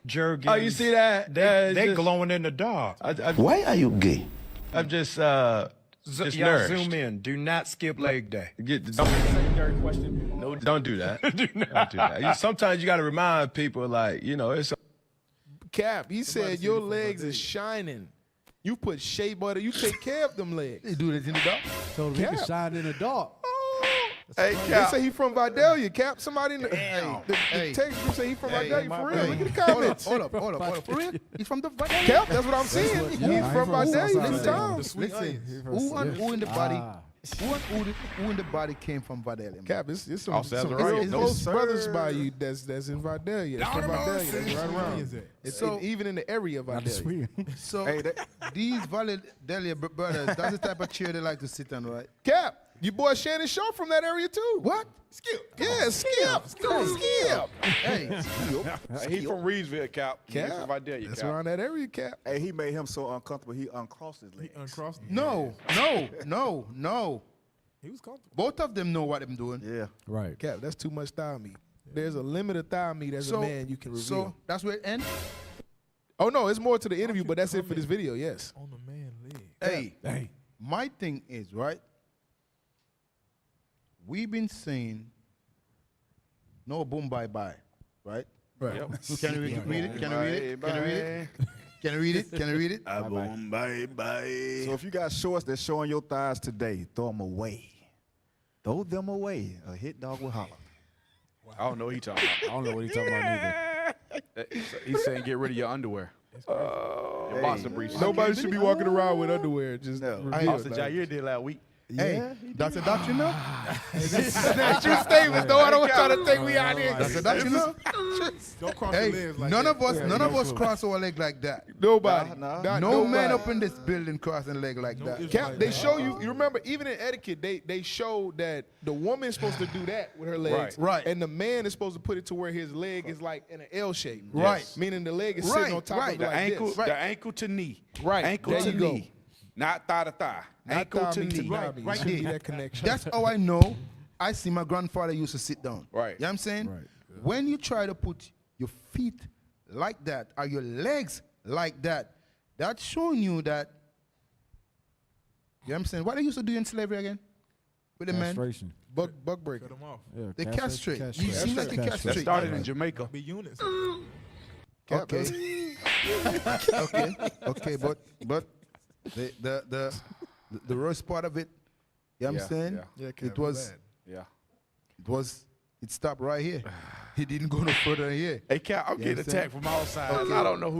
[SPEAKER 21] jerky.
[SPEAKER 20] Oh, you see that?
[SPEAKER 21] They glowing in the dark.
[SPEAKER 18] Why are you gay?
[SPEAKER 20] I'm just
[SPEAKER 21] Y'all
[SPEAKER 20] nourished.
[SPEAKER 21] zoom in. Do not skip leg day.
[SPEAKER 1] Secondary question.
[SPEAKER 20] No, don't do that. Don't do that. Sometimes you got to remind people, like, it's
[SPEAKER 6] Cap, he said your legs is shining. You put shea butter. You take care of them legs.
[SPEAKER 9] They do this in the dark.
[SPEAKER 15] So he can shine in the dark.
[SPEAKER 10] Hey,
[SPEAKER 6] They
[SPEAKER 10] Cap.
[SPEAKER 6] say he from Vidalia, Cap. Somebody in the text group say he from Vidalia for real. Look at the comments.
[SPEAKER 9] Hold up. For real? He's from the Vidalia.
[SPEAKER 6] Cap, that's what I'm saying. He's from Vidalia.
[SPEAKER 9] Listen,
[SPEAKER 6] Town.
[SPEAKER 9] listen. Who in the body? Who in the body came from Vidalia?
[SPEAKER 6] Cap, it's some
[SPEAKER 10] Officer
[SPEAKER 6] real
[SPEAKER 10] Right. No,
[SPEAKER 6] close
[SPEAKER 10] sir.
[SPEAKER 6] brothers by you that's in Vidalia. That's from Vidalia. That's right around. It's even in the area of Vidalia.
[SPEAKER 9] So these Vidalia brothers, that's the type of chair they like to sit on, right?
[SPEAKER 6] Cap, your boy Shannon Shaw from that area too.
[SPEAKER 9] What?
[SPEAKER 6] Skip. Yeah, Skip. Skip.
[SPEAKER 9] Hey,
[SPEAKER 10] He from Reedsville, Cap.
[SPEAKER 6] Cap.
[SPEAKER 10] He's from Vidalia,
[SPEAKER 6] That's
[SPEAKER 10] Cap.
[SPEAKER 6] around that area, Cap.
[SPEAKER 19] Hey, he made him so uncomfortable, he uncrossed his legs.
[SPEAKER 11] Uncrossed.
[SPEAKER 9] no.
[SPEAKER 11] He was comfortable.
[SPEAKER 9] Both of them know what I'm doing.
[SPEAKER 19] Yeah.
[SPEAKER 15] Right.
[SPEAKER 6] Cap, that's too much thigh meat. There's a limit of thigh meat as a man you can reveal.
[SPEAKER 9] So that's where it ends?
[SPEAKER 6] Oh no, it's more to the interview, but that's it for this video. Yes.
[SPEAKER 11] On the man leg.
[SPEAKER 9] Hey, my thing is, right? We've been saying no boom bye bye, right?
[SPEAKER 6] Right.
[SPEAKER 9] Can you read it? Can you read it? Can you read it? Can you read it? Can you read it?
[SPEAKER 19] Boom, bye, bye. So if you got shorts that's showing your thighs today, throw them away. Throw them away. A hit dog will holler.
[SPEAKER 10] I don't know what he talking about.
[SPEAKER 15] I don't know what he's talking about either.
[SPEAKER 10] He's saying get rid of your underwear. Your boxer briefs.
[SPEAKER 6] Nobody should be walking around with underwear. Just
[SPEAKER 10] Officer Jair did last week.
[SPEAKER 9] Hey, that's a doctrine now?
[SPEAKER 6] That's your statement, though. I don't try to think we out here.
[SPEAKER 9] That's a doctrine now?
[SPEAKER 11] Don't cross
[SPEAKER 9] Hey,
[SPEAKER 11] your legs like
[SPEAKER 9] none
[SPEAKER 11] that.
[SPEAKER 9] of us cross our leg like that.
[SPEAKER 6] Nobody.
[SPEAKER 9] No man up in this building crossing leg like that.
[SPEAKER 6] Cap, they show you. You remember, even in etiquette, they showed that the woman's supposed to do that with her legs,
[SPEAKER 9] Right.
[SPEAKER 6] and the man is supposed to put it to where his leg is like in an L shape,
[SPEAKER 9] Right.
[SPEAKER 6] Meaning the leg is sitting on top of it
[SPEAKER 8] The
[SPEAKER 6] like
[SPEAKER 8] ankle,
[SPEAKER 6] this.
[SPEAKER 8] the ankle to knee.
[SPEAKER 6] Right.
[SPEAKER 8] Ankle
[SPEAKER 6] There
[SPEAKER 8] to
[SPEAKER 6] you go.
[SPEAKER 8] knee. Not thigh to thigh.
[SPEAKER 6] Not
[SPEAKER 8] Ankle
[SPEAKER 6] thigh
[SPEAKER 8] to
[SPEAKER 6] meet
[SPEAKER 8] knee.
[SPEAKER 6] thigh meet.
[SPEAKER 9] Right
[SPEAKER 6] Should be
[SPEAKER 9] there.
[SPEAKER 6] that connection.
[SPEAKER 9] That's how I know. I see my grandfather used to sit down.
[SPEAKER 8] Right.
[SPEAKER 9] You know what I'm saying?
[SPEAKER 15] Right.
[SPEAKER 9] When you try to put your feet like that or your legs like that, that's showing you that, you know what I'm saying? What they used to do in slavery again? With the men?
[SPEAKER 15] Castration.
[SPEAKER 6] Bug breaker.
[SPEAKER 11] Cut them off.
[SPEAKER 15] Yeah,
[SPEAKER 9] They castrate. You
[SPEAKER 15] castrate.
[SPEAKER 9] seem like they
[SPEAKER 8] That
[SPEAKER 9] castrate.
[SPEAKER 8] started in Jamaica.
[SPEAKER 11] Be units.
[SPEAKER 9] Okay. okay, but the worst part of it, you know what I'm saying?
[SPEAKER 6] Yeah, Cap,
[SPEAKER 9] It was
[SPEAKER 6] bad.
[SPEAKER 9] it stopped right here. He didn't go no further than here.
[SPEAKER 8] Hey, Cal, I'm
[SPEAKER 9] You
[SPEAKER 8] getting
[SPEAKER 9] understand?
[SPEAKER 8] attacked from all sides.
[SPEAKER 9] Okay.
[SPEAKER 8] I don't know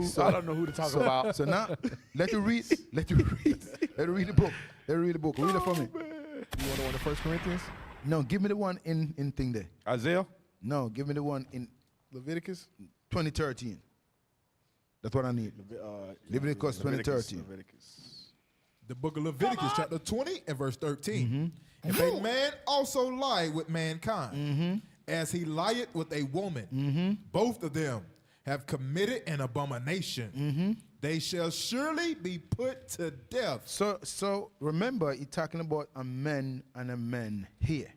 [SPEAKER 8] who to talk about.
[SPEAKER 9] So now let you read the book. Read it for me.
[SPEAKER 6] You want the one in 1 Corinthians?
[SPEAKER 9] No, give me the one in thing there.
[SPEAKER 8] Isaiah?
[SPEAKER 9] No, give me the one in
[SPEAKER 6] Leviticus?
[SPEAKER 9] 2013. That's what I need. Leviticus 2013.
[SPEAKER 11] The book of Leviticus, chapter 20 and verse 13. If a man also lie with mankind, as he lieth with a woman, both of them have committed an abomination. They shall surely be put to death.
[SPEAKER 9] So remember, he's talking about a man and a man here.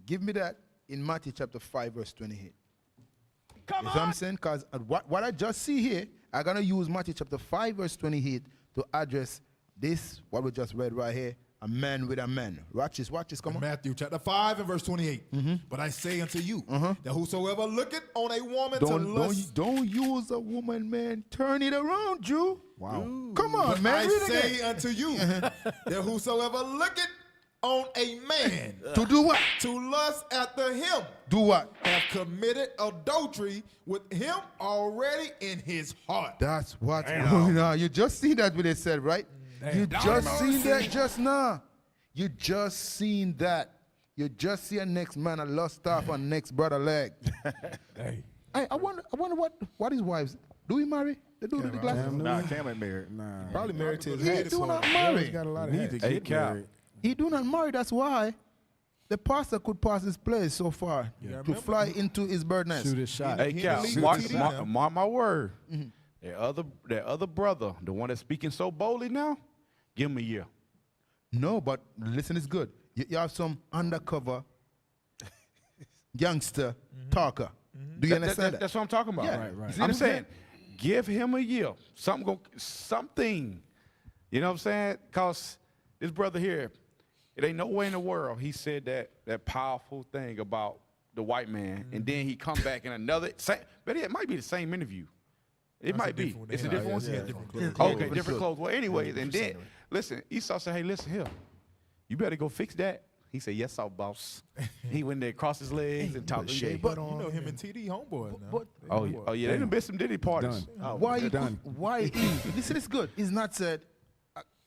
[SPEAKER 9] Give me that in Matthew chapter 5, verse 28. You know what I'm saying? Because what I just see here, I'm going to use Matthew chapter 5, verse 28 to address this, what we just read right here, a man with a man. Watch this, come on.
[SPEAKER 11] Matthew chapter 5 and verse 28. But I say unto you, that whosoever looketh on a woman to lust...
[SPEAKER 9] Don't use a woman, man. Turn it around, Jew.
[SPEAKER 15] Wow.
[SPEAKER 9] Come on,
[SPEAKER 11] But
[SPEAKER 9] man.
[SPEAKER 11] I
[SPEAKER 9] Read it
[SPEAKER 11] say
[SPEAKER 9] again.
[SPEAKER 11] unto you, that whosoever looketh on a man...
[SPEAKER 9] To do what?
[SPEAKER 11] To lust after him...
[SPEAKER 9] Do what?
[SPEAKER 11] Have committed adultery with him already in his heart.
[SPEAKER 9] That's what's going on. You just see that what they said, right? You just seen that just now. You just seen that. You just see a next man a lust off on next brother leg. Hey, I wonder what his wives do. He marry? They do the glasses?
[SPEAKER 19] Nah, Cam ain't married.
[SPEAKER 15] Nah.
[SPEAKER 6] Probably married to his
[SPEAKER 9] He
[SPEAKER 6] head.
[SPEAKER 9] do not marry.
[SPEAKER 6] He's got a lot of
[SPEAKER 15] Need
[SPEAKER 6] hats.
[SPEAKER 15] to get married.
[SPEAKER 9] He do not marry. That's why the pastor could pass his place so far to fly into his bird nest.
[SPEAKER 15] Shoot his shot.
[SPEAKER 8] Hey, Cal, mark my word. That other brother, the one that's speaking so boldly now, give him a year.
[SPEAKER 9] No, but listen, it's good. You have some undercover youngster talker. Do you understand that?
[SPEAKER 8] That's what I'm talking about.
[SPEAKER 9] Yeah.
[SPEAKER 15] Right.
[SPEAKER 8] I'm saying, give him a year. Something. You know what I'm saying? Because this brother here, it ain't no way in the world he said that powerful thing about the white man, and then he come back in another, but it might be the same interview. It might be. It's a different one? Okay, different clothes. Well, anyways, and then, listen, Esau said, hey, listen here. You better go fix that. He said, yes, sir, boss. He went there, crossed his legs, and talked shit.
[SPEAKER 11] But you know him and TD homeboys now.
[SPEAKER 8] Oh, yeah, they done been some Diddy parties.
[SPEAKER 9] Why? This is good. He's not said.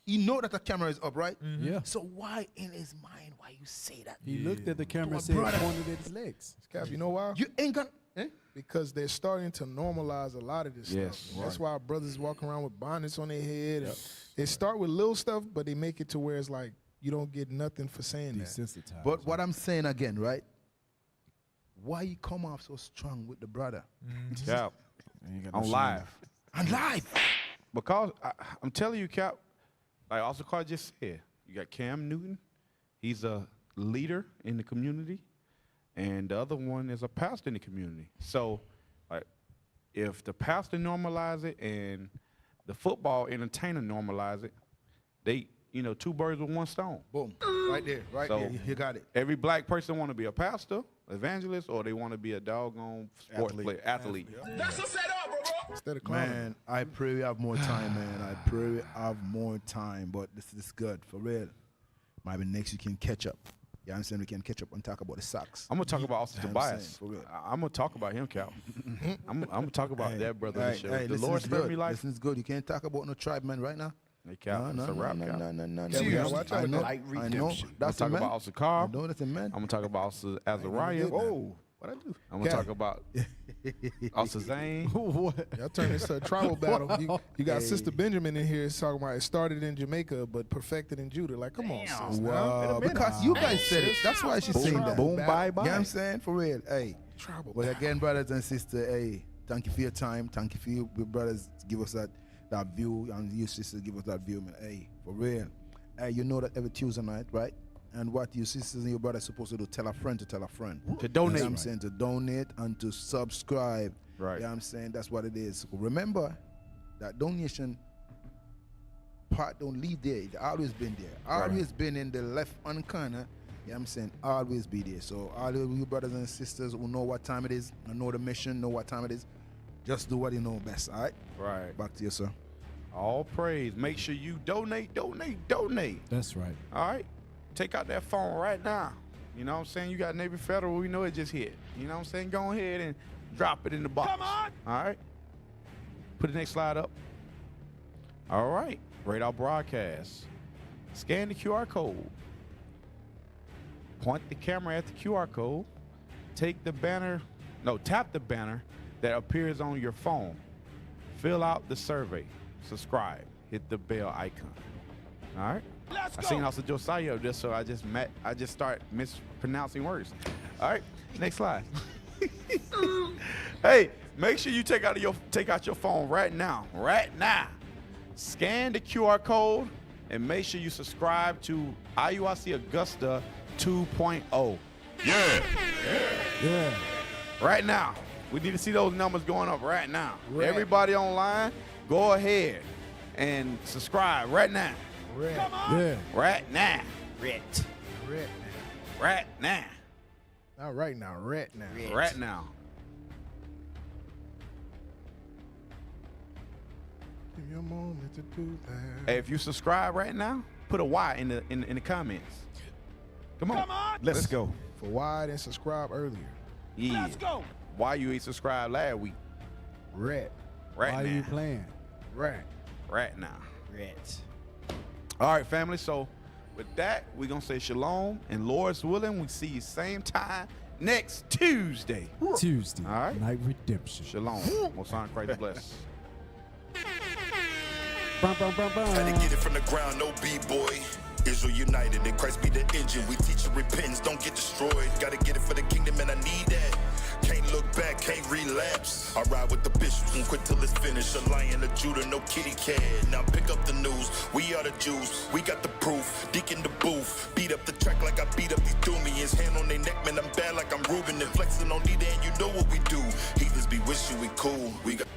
[SPEAKER 9] He know that the camera is up, right?
[SPEAKER 15] Yeah.
[SPEAKER 9] So why in his mind why you say that?
[SPEAKER 15] He looked at the camera and said, pointed at his legs.
[SPEAKER 6] Cap, you know why?
[SPEAKER 9] You ain't gonna.
[SPEAKER 6] Because they're starting to normalize a lot of this stuff. That's why brothers walk around with bonnets on their head. They start with little stuff, but they make it to where it's like you don't get nothing for saying that.
[SPEAKER 15] Desensitized.
[SPEAKER 9] But what I'm saying again, right? Why you come off so strong with the brother?
[SPEAKER 8] Cap, on live.
[SPEAKER 9] On live.
[SPEAKER 8] Because I'm telling you, Cap, like Officer Carr just said, you got Cam Newton. He's a leader in the community. And the other one is a pastor in the community. So, like, if the pastor normalize it and the football entertainer normalize it, they, two birds with one stone.
[SPEAKER 9] Boom. Right there. Right there. You got it.
[SPEAKER 8] Every black person want to be a pastor, evangelist, or they want to be a doggone sports player, athlete.
[SPEAKER 2] That's a setup, bro.
[SPEAKER 6] Instead of clowning.
[SPEAKER 9] Man, I pray we have more time, man. I pray we have more time. But this is good, for real. Maybe next we can catch up. You understand? We can catch up and talk about the socks.
[SPEAKER 8] I'm gonna talk about Austin Tobias. I'm gonna talk about him, Cal. I'm gonna talk about that brother.
[SPEAKER 9] Hey,
[SPEAKER 8] the Lord spared me life.
[SPEAKER 9] Listen, it's good. You can't talk about no tribe man right now.
[SPEAKER 8] They cap. It's a rap cap.
[SPEAKER 9] No.
[SPEAKER 6] Yeah, we gotta watch out.
[SPEAKER 9] I know.
[SPEAKER 8] That's
[SPEAKER 9] a
[SPEAKER 8] talk
[SPEAKER 9] man.
[SPEAKER 8] about Officer Carr.
[SPEAKER 9] I know that's a man.
[SPEAKER 8] I'm gonna talk about Officer Azariah.
[SPEAKER 6] Whoa, what I do?
[SPEAKER 8] I'm gonna talk about Officer Zane.
[SPEAKER 15] What?
[SPEAKER 6] Y'all turn this to a tribal battle. You got Sister Benjamin in here talking about it started in Jamaica but perfected in Judah. Like, come on, sis.
[SPEAKER 9] Wow, because you guys said it. That's why she's saying that.
[SPEAKER 6] Boom, bye, bye.
[SPEAKER 9] You know what I'm saying? For real. Hey.
[SPEAKER 6] Tribal
[SPEAKER 9] Well, again, brothers and sisters, hey, thank you for your time. Thank you for you brothers give us that view, and you sisters give us that view, man. Hey, for real. Hey, you know that every Tuesday night, right? And what you sisters and your brothers supposed to do, tell a friend to tell a friend.
[SPEAKER 8] To donate.
[SPEAKER 9] You know what I'm saying? To donate and to subscribe.
[SPEAKER 8] Right.
[SPEAKER 9] You know what I'm saying? That's what it is. Remember, that donation part don't leave there. It's always been there. Always been in the left-hand corner. You know what I'm saying? Always be there. So all of you brothers and sisters who know what time it is, and know the mission, know what time it is, just do what you know best, all right?
[SPEAKER 8] Right.
[SPEAKER 9] Back to you, sir.
[SPEAKER 8] All praise. Make sure you donate.
[SPEAKER 7] That's right.
[SPEAKER 8] All right? Take out that phone right now. You know what I'm saying? You got Navy Federal. We know it just hit. You know what I'm saying? Go ahead and drop it in the box. Come on. All right? Put the next slide up. All right. Radar broadcast. Scan the QR code. Point the camera at the QR code. Tap the banner that appears on your phone. Fill out the survey. Subscribe. Hit the bell icon. All right? I seen Officer Josiah just so I just start mispronouncing words. All right, next slide. Hey, make sure you take out your phone right now. Scan the QR code and make sure you subscribe to Augusta 2.0. Yeah. Right now. We need to see those numbers going up right now.
[SPEAKER 6] Right.
[SPEAKER 8] Everybody online, go ahead and subscribe right now.
[SPEAKER 6] Come
[SPEAKER 15] on. Yeah.
[SPEAKER 8] Right now. Right now.
[SPEAKER 6] Not right now. Right now.
[SPEAKER 8] Right now.
[SPEAKER 6] Give you a moment to do that.
[SPEAKER 8] Hey, if you subscribe right now, put a Y in the comments. Come on. Let's go.
[SPEAKER 6] For why didn't subscribe earlier?
[SPEAKER 8] Yeah. Let's go. Why you ain't subscribed last week?
[SPEAKER 6] Red.
[SPEAKER 8] Right
[SPEAKER 15] Why
[SPEAKER 8] now.
[SPEAKER 15] are you playing?
[SPEAKER 8] Right now. All right, family. So with that, we're going to say shalom. And Lord's willing, we see you same time next Tuesday. All right.
[SPEAKER 7] Night redemption.
[SPEAKER 8] Shalom. Most on Christ bless.
[SPEAKER 5] Had to get it from the ground, no B-boy. Israel united, in Christ be the engine. We teach you repentance, don't get destroyed. Gotta get it for the kingdom, and I need that. Can't look back, can't relapse. I ride with the bishops, won't quit till it's finished. A lion of Judah, no kitty cat. Now pick up the news, we are the Jews. We got the proof, deacon the booth. Beat up the track like I beat up these Doomians. Hand on their neck, man, I'm bad like I'm Ruben. And flexing on Nita, and you know what we do. Heathens be wishing we cool. We got